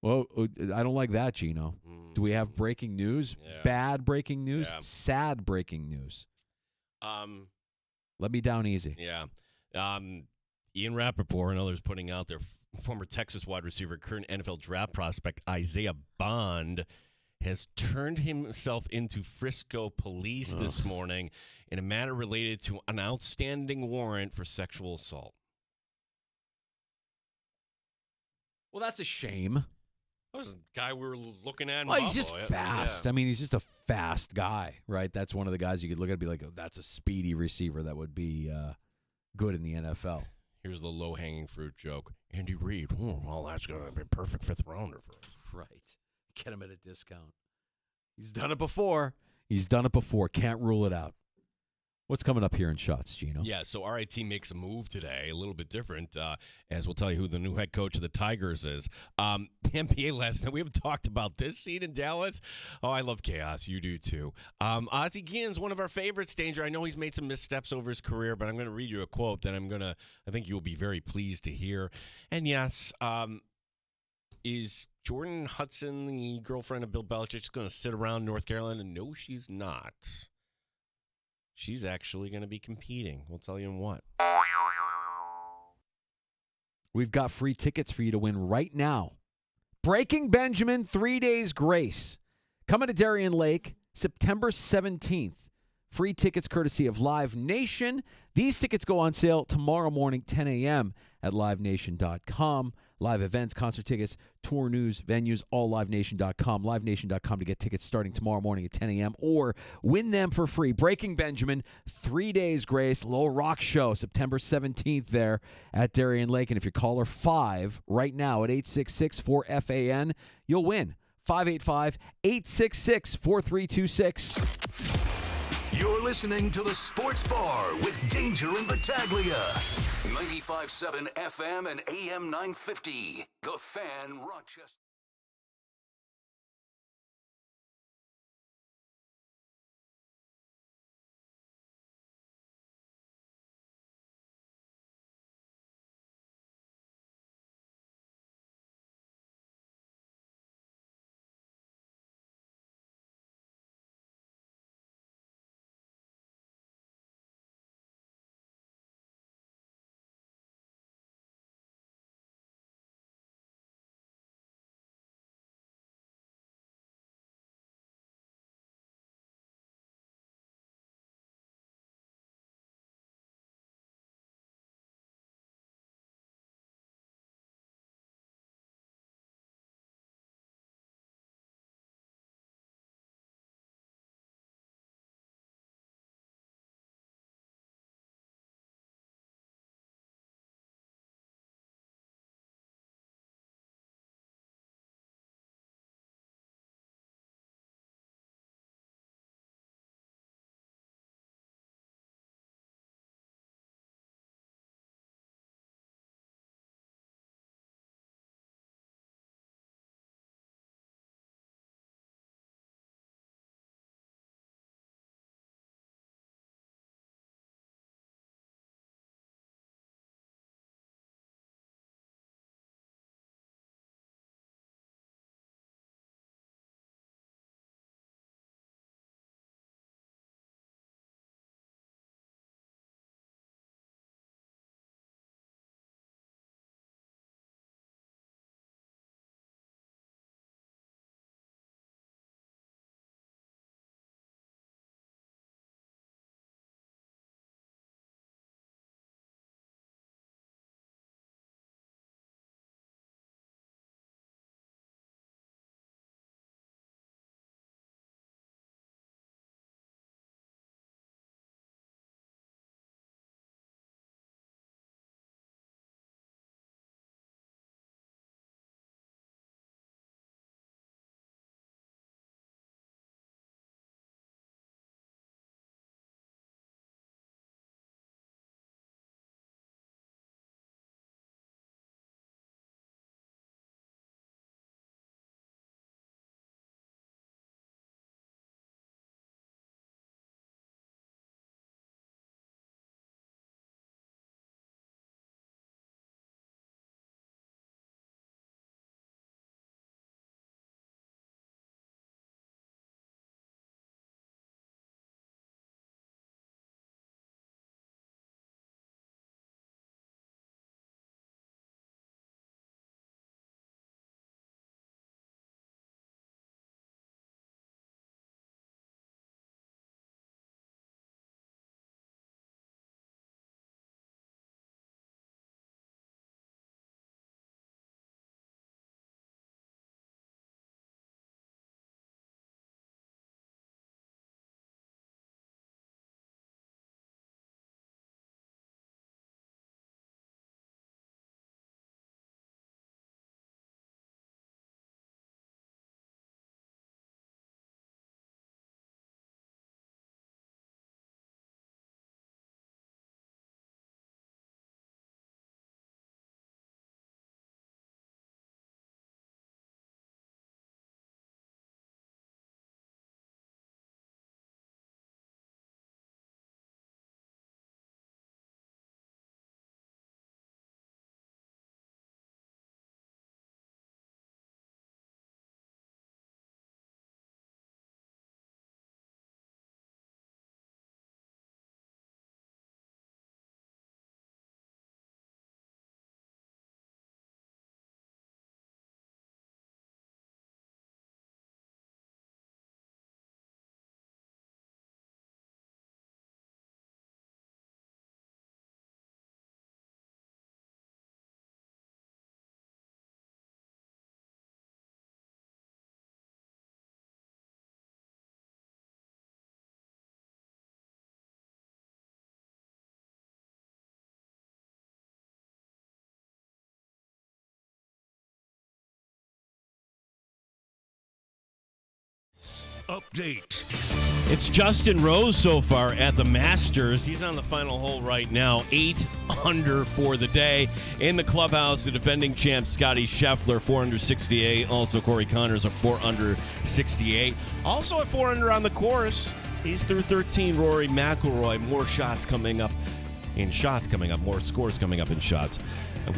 Well, I don't like that, Gino. Do we have breaking news? Yeah. Bad breaking news? Yeah. Sad breaking news? Let me down easy. Yeah. Ian Rappaport and others putting out their former Texas wide receiver, current NFL draft prospect Isaiah Bond has turned himself into Frisco police this morning in a matter related to an outstanding warrant for sexual assault. Well, that's a shame. That was the guy we were looking at in Well, he's Buffalo. just fast. Yeah. I mean, he's just a fast guy, right? That's one of the guys you could look at and be like, oh, that's a speedy receiver that would be good in the NFL. Here's the low-hanging fruit joke. Andy Reid. Well, that's going to be a perfect fifth rounder for us. Right. Get him at a discount. He's done it before. Can't rule it out. What's coming up here in shots, Gino? Yeah, so RIT makes a move today, a little bit different, as we'll tell you who the new head coach of the Tigers is. The NBA last night, we haven't talked about this scene in Dallas. Oh, I love chaos. You do, too. Ozzie Guillen's one of our favorites, Danger. I know he's made some missteps over his career, but I'm going to read you a quote that I think you'll be very pleased to hear. And yes, is Jordan Hudson, the girlfriend of Bill Belichick, going to sit around North Carolina? No, she's not. She's actually going to be competing. We'll tell you in what. We've got free tickets for you to win right now. Breaking Benjamin 3 Days Grace. Coming to Darien Lake, September 17th. Free tickets courtesy of Live Nation. These tickets go on sale tomorrow morning, 10 a.m. at livenation.com. Live events, concert tickets, tour news, venues, all livenation.com. Livenation.com to get tickets starting tomorrow morning at 10 a.m. or win them for free. Breaking Benjamin, 3 days grace, Lowell Rock Show, September 17th there at Darien Lake. And if you caller 5 right now at 866-4FAN, you'll win. 585-866-4326. You're listening to The Sports Bar with Danger and Battaglia. 95.7 FM and AM 950. The Fan, Rochester. update. It's Justin Rose so far at the Masters. He's on the final hole right now, 8 under for the day. In the clubhouse, the defending champ Scotty Scheffler, 4 under 68. Also, Corey Connors, a 4 under 68. Also at 4 under on the course, he's through 13. Rory McIlroy. More shots coming up in shots coming up. More scores coming up in shots.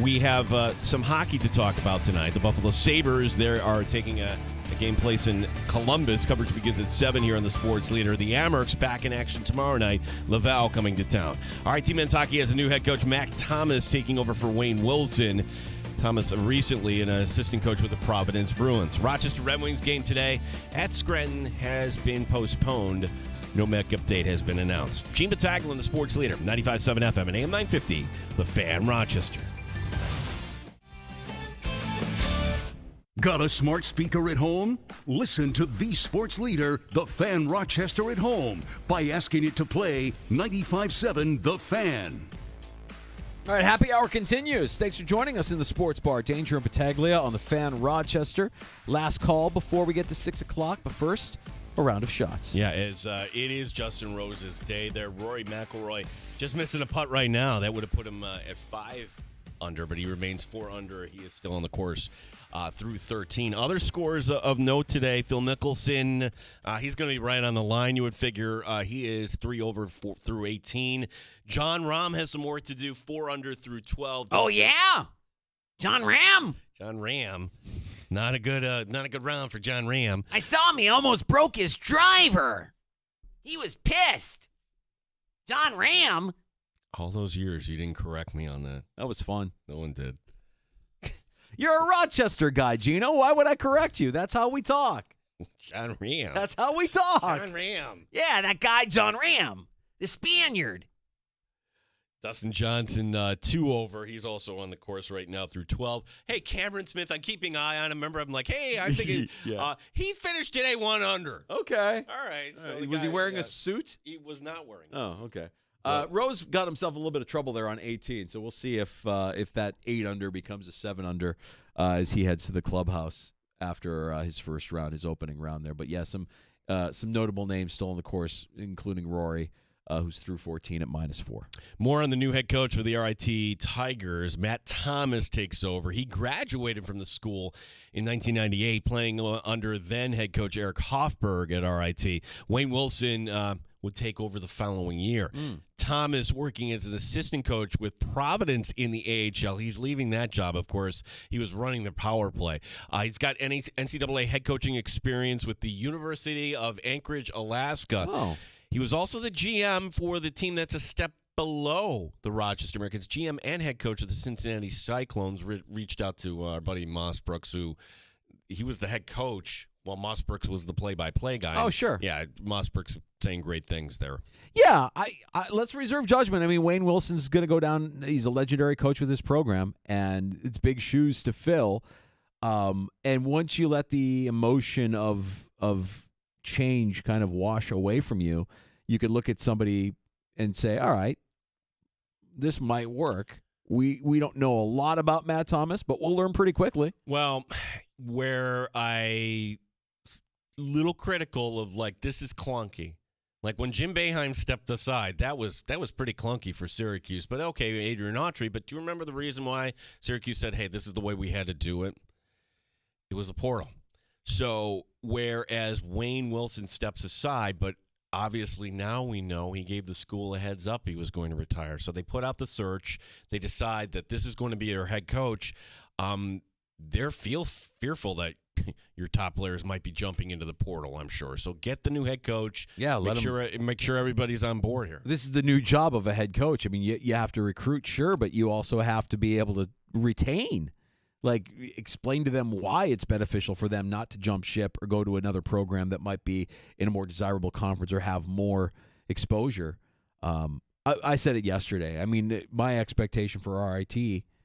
We have some hockey to talk about tonight. The Buffalo Sabres, they are taking a game place in Columbus. Coverage begins at 7 here on the Sports Leader. The Amerks back in action tomorrow night. Laval coming to town. All right, Team Men's Hockey has a new head coach, Matt Thomas, taking over for Wayne Wilson. Thomas recently an assistant coach with the Providence Bruins. Rochester Red Wings game today at Scranton has been postponed. No matchup date has been announced. Gene Battaglia in the Sports Leader, 95.7 FM and AM 950, The Fan, Rochester. Got a smart speaker at home? Listen to the sports leader, The Fan Rochester at home, by asking it to play 95.7 The Fan. All right, happy hour continues. Thanks for joining us in the Sports Bar. Danger and Battaglia on The Fan Rochester. Last call before we get to 6 o'clock, but first, a round of shots. Yeah, it is Justin Rose's day there. Rory McIlroy just missing a putt right now. That would have put him at 5 under, but he remains 4 under. He is still on the course through 13. Other scores of note today, Phil Mickelson, he's going to be right on the line, you would figure. He is 3 over through 18. John Rahm has some work to do, 4 under through 12. Oh, yeah. John Rahm. John Rahm. Not a good round for John Rahm. I saw him. He almost broke his driver. He was pissed. John Rahm. All those years, you didn't correct me on that. That was fun. No one did. You're a Rochester guy, Gino. Why would I correct you? That's how we talk. John Rahm. That's how we talk. John Rahm. Yeah, that guy, John Rahm, the Spaniard. Dustin Johnson, 2 over. He's also on the course right now through 12. Hey, Cameron Smith, I'm keeping an eye on him. Remember, I'm like, hey, I'm thinking he finished today 1 under. Okay. All right. So was he wearing a suit? He was not wearing a suit. Oh, okay. Rose got himself a little bit of trouble there on 18, so we'll see if that 8 under becomes a 7 under as he heads to the clubhouse after his first round, his opening round there. But yeah, some notable names still on the course, including Rory, who's through 14 at -4. More on the new head coach for the RIT Tigers. Matt Thomas takes over. He graduated from the school in 1998, playing under then head coach Eric Hoffberg at RIT. Wayne Wilson would take over the following year. Thomas working as an assistant coach with Providence in the AHL. He's leaving that job, of course. He was running the power play. He's got NCAA head coaching experience with the University of Anchorage, Alaska. Oh. He was also the GM for the team that's a step below the Rochester Americans. GM and head coach of the Cincinnati Cyclones reached out to our buddy Moss Brooks, who he was the head coach while Moss Brooks was the play-by-play guy. Oh, sure. Yeah, Moss Brooks saying great things there. Yeah, I let's reserve judgment. I mean, Wayne Wilson's going to go down. He's a legendary coach with this program, and it's big shoes to fill. And once you let the emotion of change kind of wash away from you, you could look at somebody and say, all right, this might work. We don't know a lot about Matt Thomas, but we'll learn pretty quickly. Well, where I little critical of, like, this is clunky. Like when Jim Boeheim stepped aside, that was pretty clunky for Syracuse. But okay, Adrian Autry. But do you remember the reason why Syracuse said, hey, this is the way we had to do it? It was the portal. So whereas Wayne Wilson steps aside, but obviously now we know he gave the school a heads up he was going to retire. So they put out the search. They decide that this is going to be their head coach. They're fearful that your top players might be jumping into the portal, I'm sure. So get the new head coach. Yeah, make sure everybody's on board here. This is the new job of a head coach. I mean, you have to recruit, sure, but you also have to be able to retain. Like, explain to them why it's beneficial for them not to jump ship or go to another program that might be in a more desirable conference or have more exposure. I said it yesterday. I mean, my expectation for RIT,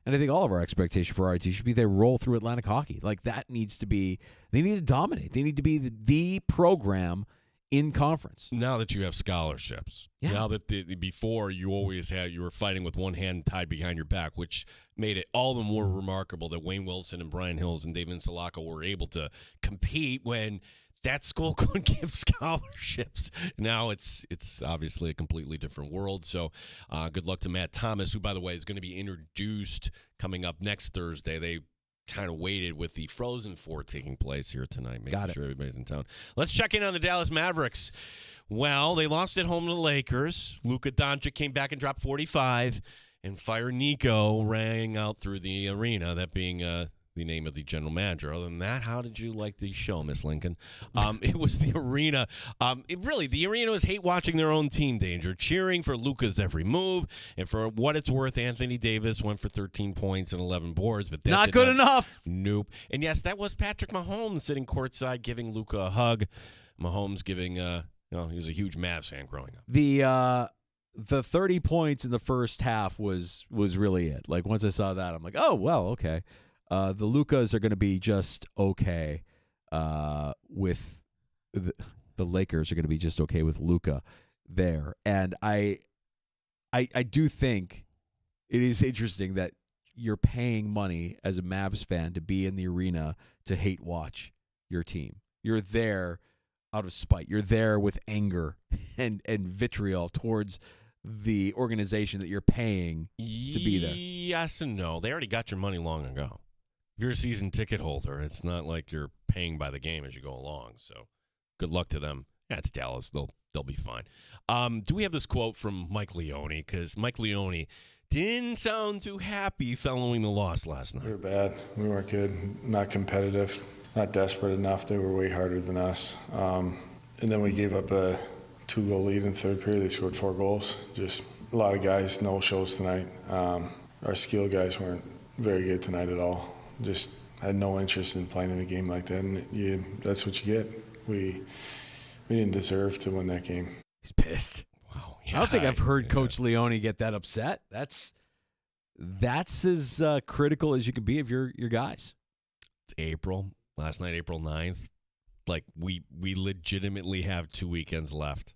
and I think all of our expectation for RIT, should be they roll through Atlantic hockey. Like, that needs to be – they need to dominate. They need to be the program in conference. Now that you have scholarships. Yeah. Now that before you were fighting with one hand tied behind your back, which made it all the more remarkable that Wayne Wilson and Brian Hills and David Salako were able to compete when that school couldn't give scholarships. Now it's obviously a completely different world. So good luck to Matt Thomas, who, by the way, is going to be introduced coming up next Thursday. They kind of waited with the Frozen Four taking place here tonight, making sure everybody's in town. Let's check in on the Dallas Mavericks. Well, they lost at home to the Lakers. Luka Doncic came back and dropped 45, and Fire Nico rang out through the arena, that being the name of the general manager. Other than that, how did you like the show, Miss Lincoln? It was the arena. The arena was hate watching their own team, Danger, cheering for Luka's every move. And for what it's worth, Anthony Davis went for 13 points and 11 boards. But not good enough. Nope. And yes, that was Patrick Mahomes sitting courtside giving Luka a hug. Mahomes giving, he was a huge Mavs fan growing up. The 30 points in the first half was really it. Like, once I saw that, I'm like, oh, well, okay. The Lukas are going to be just okay with the Lakers are going to be just okay with Luka there. And I do think it is interesting that you're paying money as a Mavs fan to be in the arena to hate watch your team. You're there out of spite. You're there with anger and vitriol towards the organization that you're paying to be there. Yes and no. They already got your money long ago. If you're a season ticket holder, it's not like you're paying by the game as you go along. So good luck to them. Yeah, it's Dallas. They'll be fine. Do we have this quote from Mike Leone? Because Mike Leone didn't sound too happy following the loss last night. We were bad. We weren't good. Not competitive. Not desperate enough. They were way harder than us. And then we gave up a 2-goal lead in the third period. They scored 4 goals. Just a lot of guys, no shows tonight. Our skill guys weren't very good tonight at all. Just had no interest in playing in a game like that, and that's what you get. We didn't deserve to win that game. He's pissed. Wow. Yeah, I don't think I've heard Coach Leone get that upset. That's as critical as you can be of your guys. It's April. Last night, April 9th. Like, we legitimately have 2 weekends left.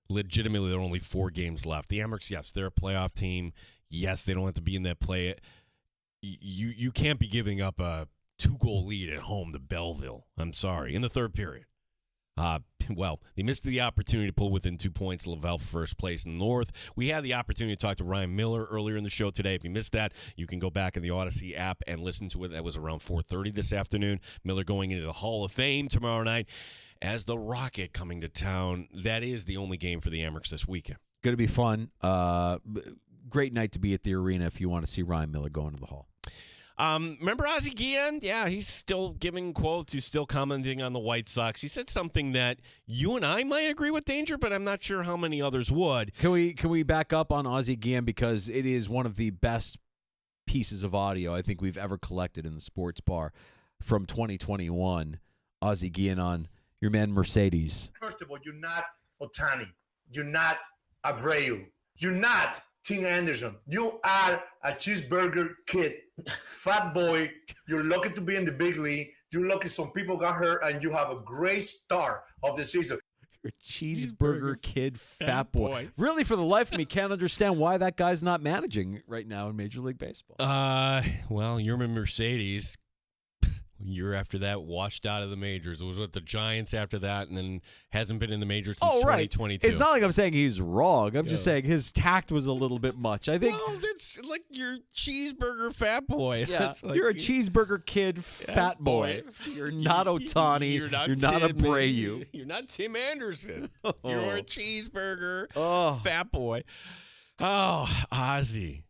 Legitimately, there are only 4 games left. The Amerks, yes, they're a playoff team. Yes, they don't have to be in that play. You can't be giving up a 2-goal lead at home to Belleville. I'm sorry. In the third period. Well, they missed the opportunity to pull within 2 points of Laval for first place in the North. We had the opportunity to talk to Ryan Miller earlier in the show today. If you missed that, you can go back in the Odyssey app and listen to it. That was around 4:30 this afternoon. Miller going into the Hall of Fame tomorrow night as the Rocket coming to town. That is the only game for the Amerks this weekend. Going to be fun. Great night to be at the arena if you want to see Ryan Miller go into the Hall. Remember Ozzie Guillen? Yeah, he's still giving quotes. He's still commenting on the White Sox. He said something that you and I might agree with, Danger, but I'm not sure how many others would. Can we back up on Ozzie Guillen, because it is one of the best pieces of audio I think we've ever collected in the sports bar from 2021. Ozzie Guillen on your man Mercedes. First of all, you're not Ohtani. You're not Abreu. You're not Tim Anderson. You are a cheeseburger kid, fat boy. You're lucky to be in the big league. You're lucky some people got hurt, and you have a great start of the season. You're a cheeseburger kid, fat boy. Really, for the life of me, can't understand why that guy's not managing right now in Major League Baseball. Well, you're a Mercedes. Year after that, washed out of the majors. It was with the Giants after that, and then hasn't been in the majors since 2022. It's not like I'm saying he's wrong. I'm just saying his tact was a little bit much. I think. Well, that's like your cheeseburger fat boy. Yeah, like you're a cheeseburger kid, fat boy. You're not Ohtani. You're not Abreu. You're not Tim Anderson. Oh. You're a cheeseburger, Oh. fat boy. Oh, Ozzie,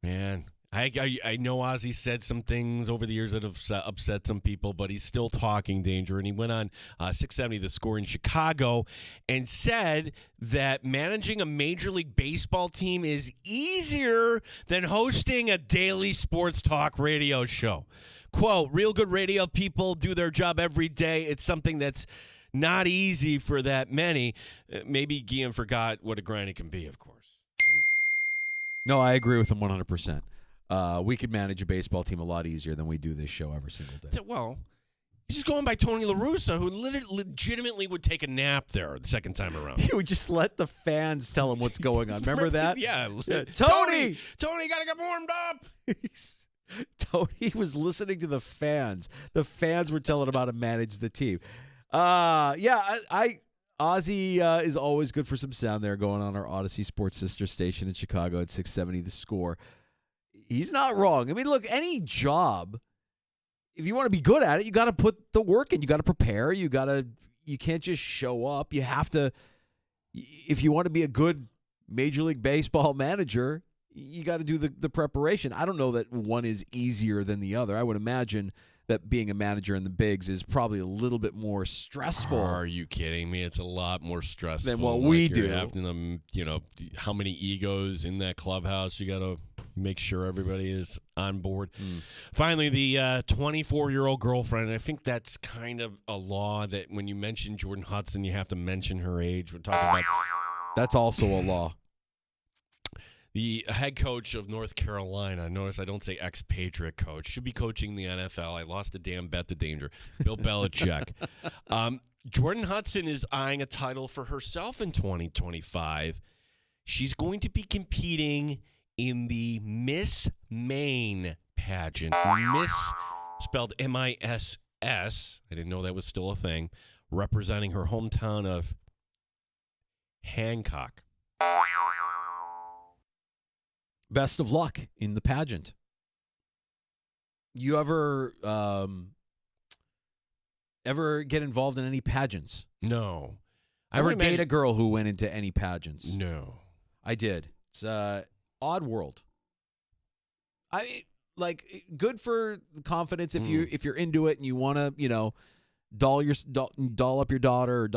man. I know Ozzie said some things over the years that have upset some people, but he's still talking, Danger. And he went on 670 The Score in Chicago and said that managing a Major League Baseball team is easier than hosting a daily sports talk radio show. Quote, real good radio people do their job every day. It's something that's not easy for that many. Maybe Guillen forgot what a grind it can be, of course. No, I agree with him 100%. We could manage a baseball team a lot easier than we do this show every single day. Well, he's just going by Tony La Russa, who legitimately would take a nap there the second time around. He would just let the fans tell him what's going on. Remember that? Yeah. Tony, gotta get warmed up. Tony was listening to the fans. The fans were telling him how to manage the team. Ozzy is always good for some sound there going on our Odyssey Sports sister station in Chicago at 670 The Score. He's not wrong. I mean, look, any job, if you want to be good at it, you got to put the work in. You got to prepare. You can't just show up. You have to, if you want to be a good Major League Baseball manager, you got to do the preparation. I don't know that one is easier than the other. I would imagine that being a manager in the bigs is probably a little bit more stressful. Are you kidding me? It's a lot more stressful than what we do. Having how many egos in that clubhouse? You got to make sure everybody is on board. Finally, the 24-year-old girlfriend. I think that's kind of a law that when you mention Jordan Hudson, you have to mention her age. We're talking about. That's also a law. The head coach of North Carolina, notice I don't say expatriate coach, should be coaching the NFL. I lost a damn bet to danger. Bill Belichick. Jordan Hudson is eyeing a title for herself in 2025. She's going to be competing in the Miss Maine pageant. Miss, spelled M-I-S-S. I didn't know that was still a thing. Representing her hometown of Hancock. Best of luck in the pageant. You ever get involved in any pageants? No. Ever date a girl who went into any pageants? No. I did. It's odd world. Good for confidence if you're into it and you want to, doll up your daughter or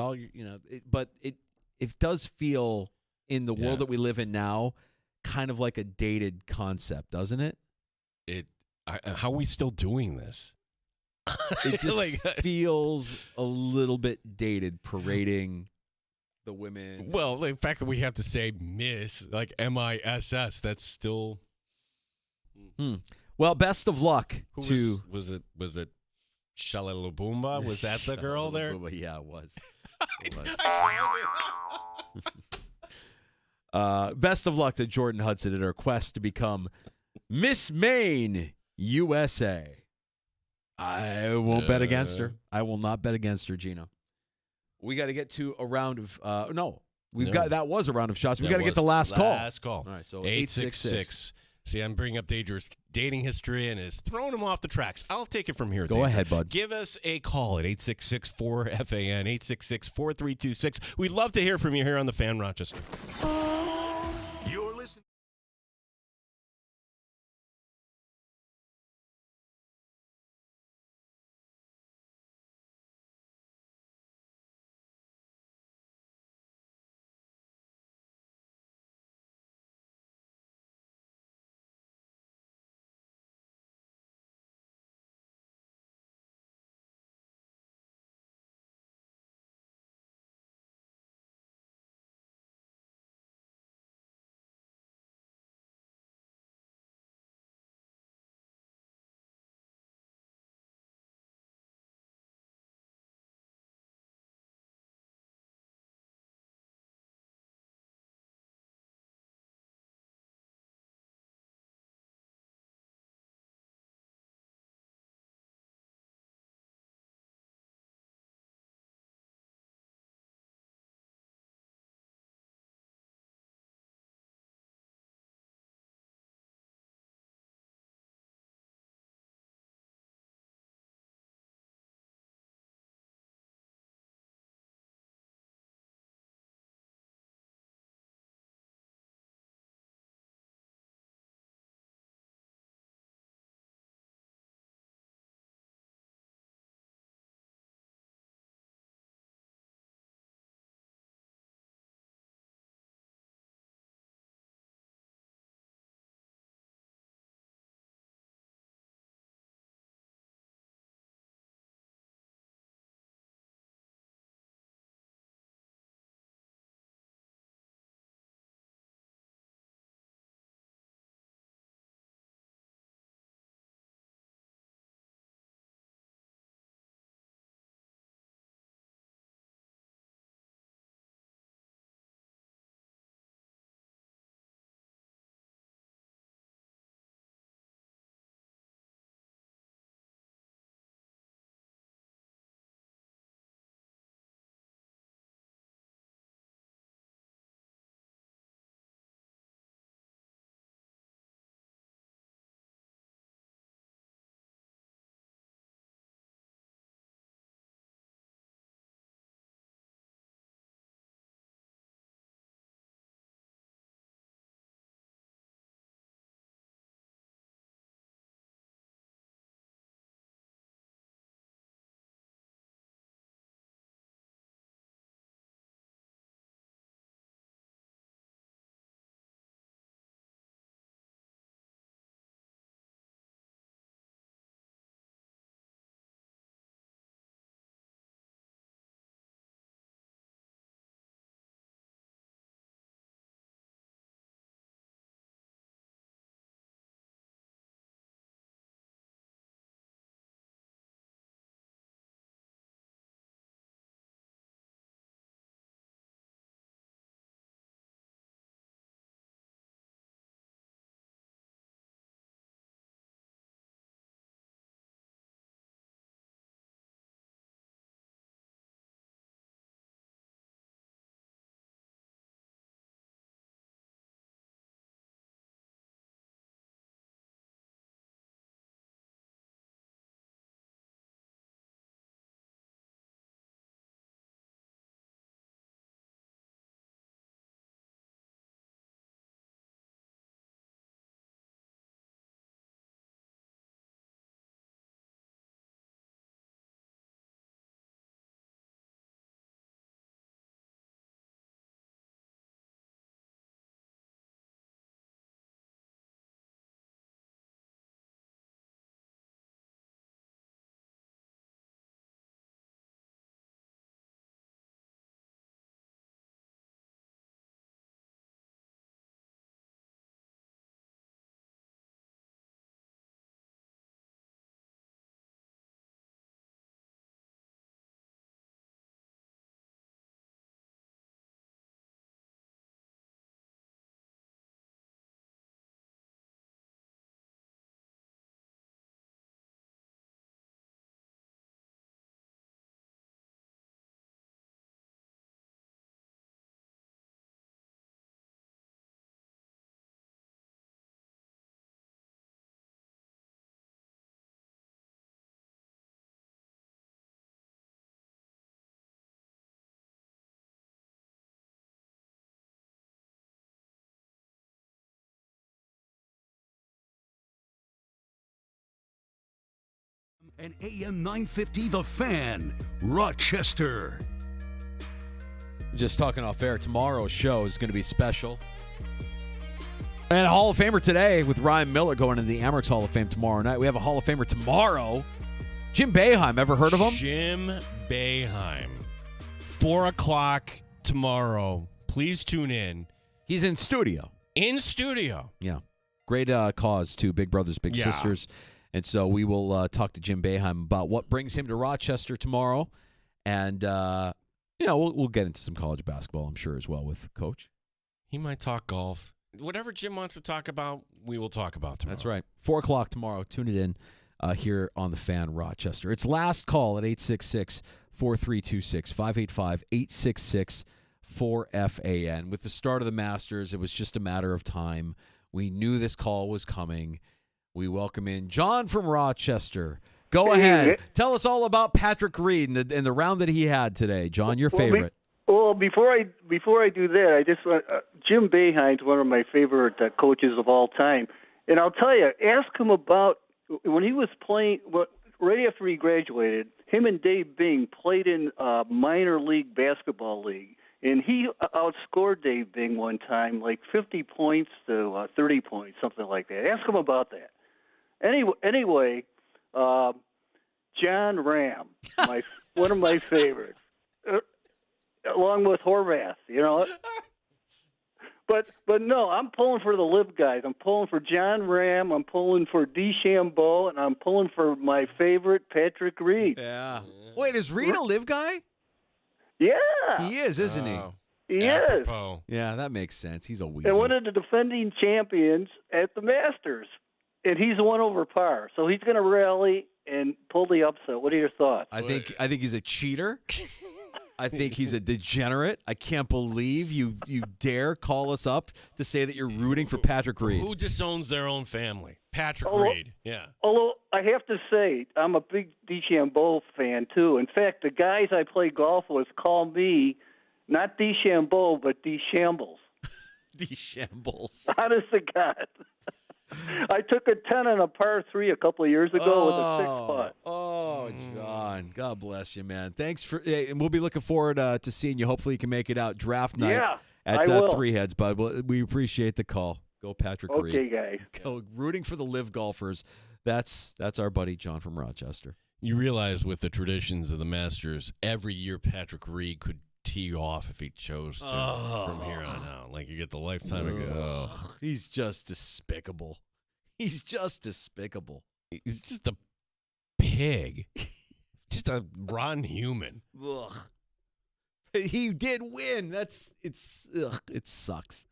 but it does feel in the world that we live in now kind of like a dated concept, doesn't it? How are we still doing this? It just feels a little bit dated, parading the women. Well, the fact that we have to say Miss, like M-I-S-S, that's still. Well, best of luck to. Was it Shalalabumba? Was that the girl there? Yeah, it was. Best of luck to Jordan Hudson in her quest to become Miss Maine USA. I won't bet against her. I will not bet against her, Gino. We got to get to a round of that was a round of shots. We got to get the last call. Last call. All right, so 866. See, I'm bringing up Danger's dating history and is throwing him off the tracks. I'll take it from here. Go ahead, bud. Give us a call at 866-4FAN, 866-4326. We'd love to hear from you here on the Fan Rochester. And AM 950 The Fan, Rochester. Just talking off air, tomorrow's show is going to be special. And a Hall of Famer today with Ryan Miller going into the Amerks Hall of Fame tomorrow night. We have a Hall of Famer tomorrow. Jim Boeheim, ever heard of him? Jim Boeheim. 4 o'clock tomorrow. Please tune in. He's in studio. In studio. Yeah. Great cause to Big Brothers Big Sisters. And so we will talk to Jim Boeheim about what brings him to Rochester tomorrow. And, we'll get into some college basketball, I'm sure, as well with Coach. He might talk golf. Whatever Jim wants to talk about, we will talk about tomorrow. That's right. 4 o'clock tomorrow. Tune it in here on The Fan Rochester. It's last call at 866-4326, 585-866-4FAN. With the start of the Masters, it was just a matter of time. We knew this call was coming. We welcome in John from Rochester. Go ahead. Tell us all about Patrick Reed and the round that he had today. John, your favorite. Well, before I do that, I just want Jim Boeheim's one of my favorite coaches of all time, and I'll tell you, ask him about when he was playing. Right after he graduated, him and Dave Bing played in a minor league basketball league, and he outscored Dave Bing one time, like 50 points to 30 points, something like that. Ask him about that. Anyway, John Ram, one of my favorites. Along with Horvath, But no, I'm pulling for the Liv guys. I'm pulling for John Ram. I'm pulling for DeChambeau, and I'm pulling for my favorite, Patrick Reed. Yeah. Wait, is Reed a Liv guy? Yeah. He is, isn't he? He is. Yeah, that makes sense. He's a weasel. And one of the defending champions at the Masters. And he's one over par. So he's going to rally and pull the upset. What are your thoughts? I think he's a cheater. I think he's a degenerate. I can't believe you dare call us up to say that you're rooting for Patrick Reed. Who disowns their own family? Patrick Reed. Yeah. Although I have to say, I'm a big DeChambeau fan too. In fact, the guys I play golf with call me not DeChambeau, but DeChambles. DeChambles. Honest to God. I took a 10 on a par 3 a couple of years ago with a 6 putt. Oh, John. God bless you, man. Thanks for and we'll be looking forward to seeing you. Hopefully you can make it out draft night at Three Heads, bud. We appreciate the call. Go Patrick Reed. Okay, guys. Go rooting for the Live golfers. That's our buddy John from Rochester. You realize with the traditions of the Masters, every year Patrick Reed could tee off if he chose to from here on out. Like you get the lifetime ago. He's just despicable. He's just despicable. He's just a pig. Just a rotten human. Ugh. He did win. It sucks.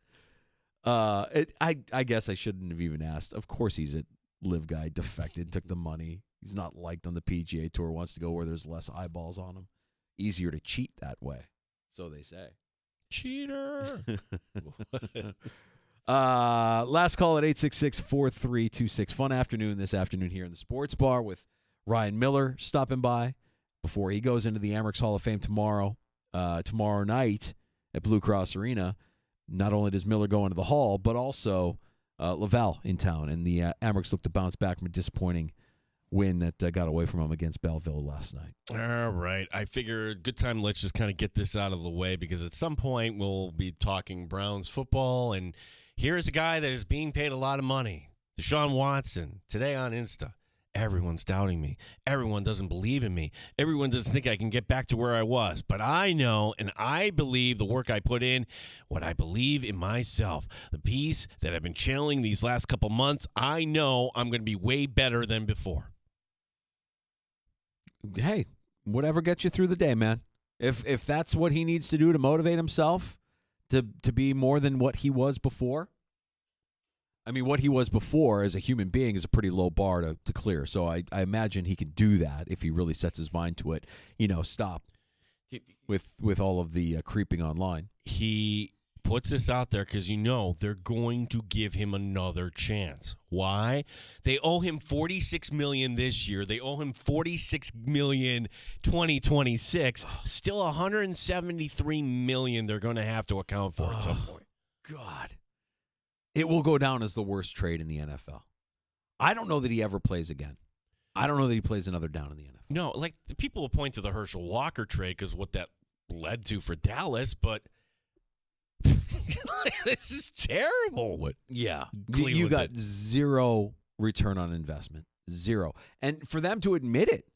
I guess I shouldn't have even asked. Of course he's a Live guy, defected, took the money. He's not liked on the PGA Tour, wants to go where there's less eyeballs on him. Easier to cheat that way. So they say. Cheater. Last call at 866-4326. Fun afternoon this afternoon here in the Sports Bar with Ryan Miller stopping by before he goes into the Amerks Hall of Fame tomorrow night at Blue Cross Arena. Not only does Miller go into the Hall, but also Laval in town. And the Amerks look to bounce back from a disappointing win that got away from him against Belleville last night. All right. I figure good time. Let's just kind of get this out of the way because at some point we'll be talking Browns football. And here's a guy that is being paid a lot of money. Deshaun Watson, today on Insta. Everyone's doubting me. Everyone doesn't believe in me. Everyone doesn't think I can get back to where I was. But I know and I believe the work I put in, what I believe in myself, the piece that I've been channeling these last couple months, I know I'm going to be way better than before. Hey, whatever gets you through the day, man. If that's what he needs to do to motivate himself to be more than what he was before. I mean, what he was before as a human being is a pretty low bar to clear. So I imagine he can do that if he really sets his mind to it. Stop with all of the creeping online. He puts this out there because they're going to give him another chance. Why? They owe him $46 million this year. They owe him $46 million 2026. Still $173 million they're going to have to account for at some point. God. It will go down as the worst trade in the NFL. I don't know that he ever plays again. I don't know that he plays another down in the NFL. No, like the people will point to the Herschel Walker trade because what that led to for Dallas, but this is terrible. What? Yeah, Cleveland you got did. zero return on investment, zero, and for them to admit it,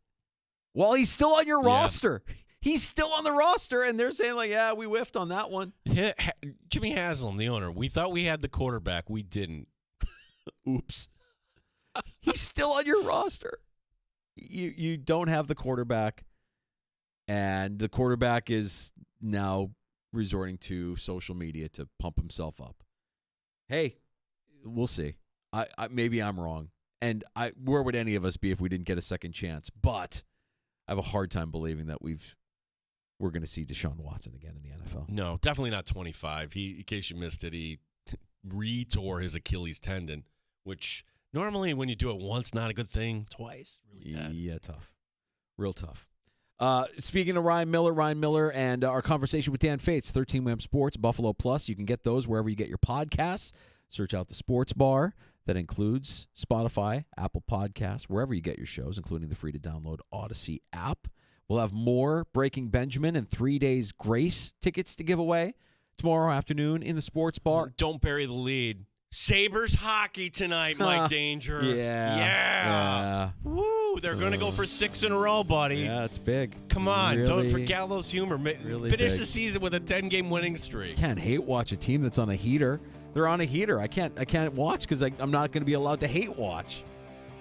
while he's still on your roster, he's still on the roster, and they're saying like, yeah, we whiffed on that one. Jimmy Haslam, the owner, we thought we had the quarterback, we didn't. Oops. He's still on your roster. You don't have the quarterback, and the quarterback is now resorting to social media to pump himself up. Hey, we'll see. I maybe I'm wrong, and where would any of us be if we didn't get a second chance? But I have a hard time believing that we're going to see Deshaun Watson again in the NFL. No, definitely not 25. In case you missed it, he re-tore his Achilles tendon, which normally when you do it once, not a good thing. Twice, really bad. Yeah, tough. Real tough. Speaking of Ryan Miller and our conversation with Dan Fates, 13 Wham Sports, Buffalo Plus. You can get those wherever you get your podcasts. Search out the Sports Bar. That includes Spotify, Apple Podcasts, wherever you get your shows, including the free-to-download Odyssey app. We'll have more Breaking Benjamin and 3 Days Grace tickets to give away tomorrow afternoon in the Sports Bar. Don't bury the lead. Sabres hockey tonight, Mike Danger. Yeah. Woo! They're going to go for 6 in a row, buddy. Yeah, it's big. Come on, really, don't forget Gallows humor. Really finish big. the season with a 10-game winning streak. Can't hate watch a team that's on a heater. They're on a heater. I can't watch because I'm not going to be allowed to hate watch.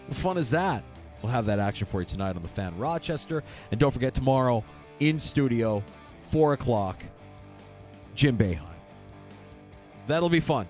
What fun is that? We'll have that action for you tonight on the Fan Rochester. And don't forget, tomorrow in studio, 4 o'clock, Jim Boeheim. That'll be fun.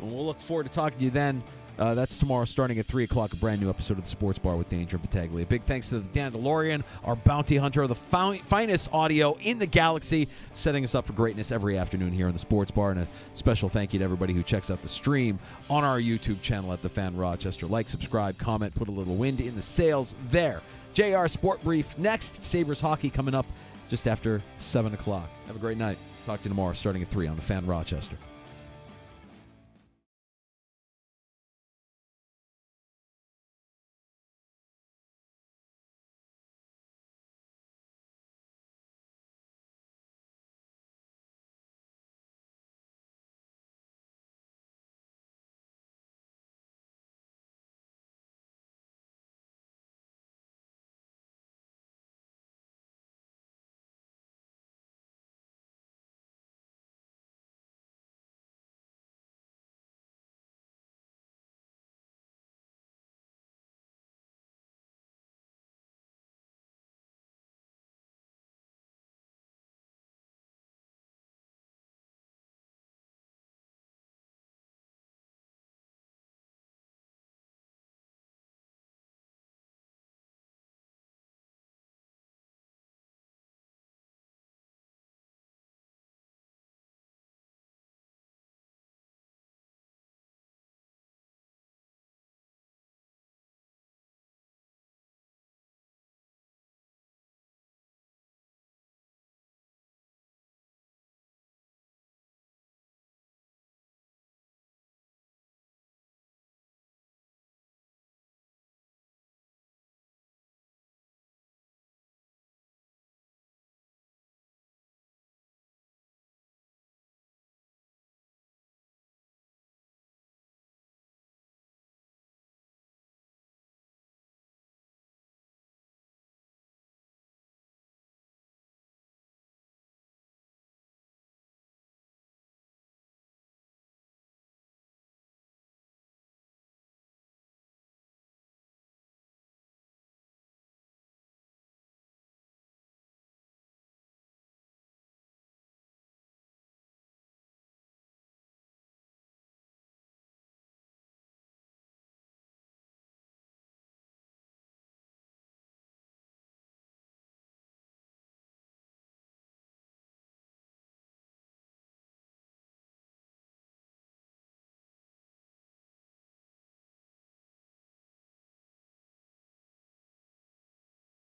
And we'll look forward to talking to you then. That's tomorrow starting at 3 o'clock, a brand new episode of the Sports Bar with Danger and Battaglia. Big thanks to the Dandalorian, our bounty hunter, the finest audio in the galaxy, setting us up for greatness every afternoon here in the Sports Bar. And a special thank you to everybody who checks out the stream on our YouTube channel at The Fan Rochester. Like, subscribe, comment, put a little wind in the sails there. JR Sport Brief next. Sabres hockey coming up just after 7 o'clock. Have a great night. Talk to you tomorrow starting at 3 on The Fan Rochester.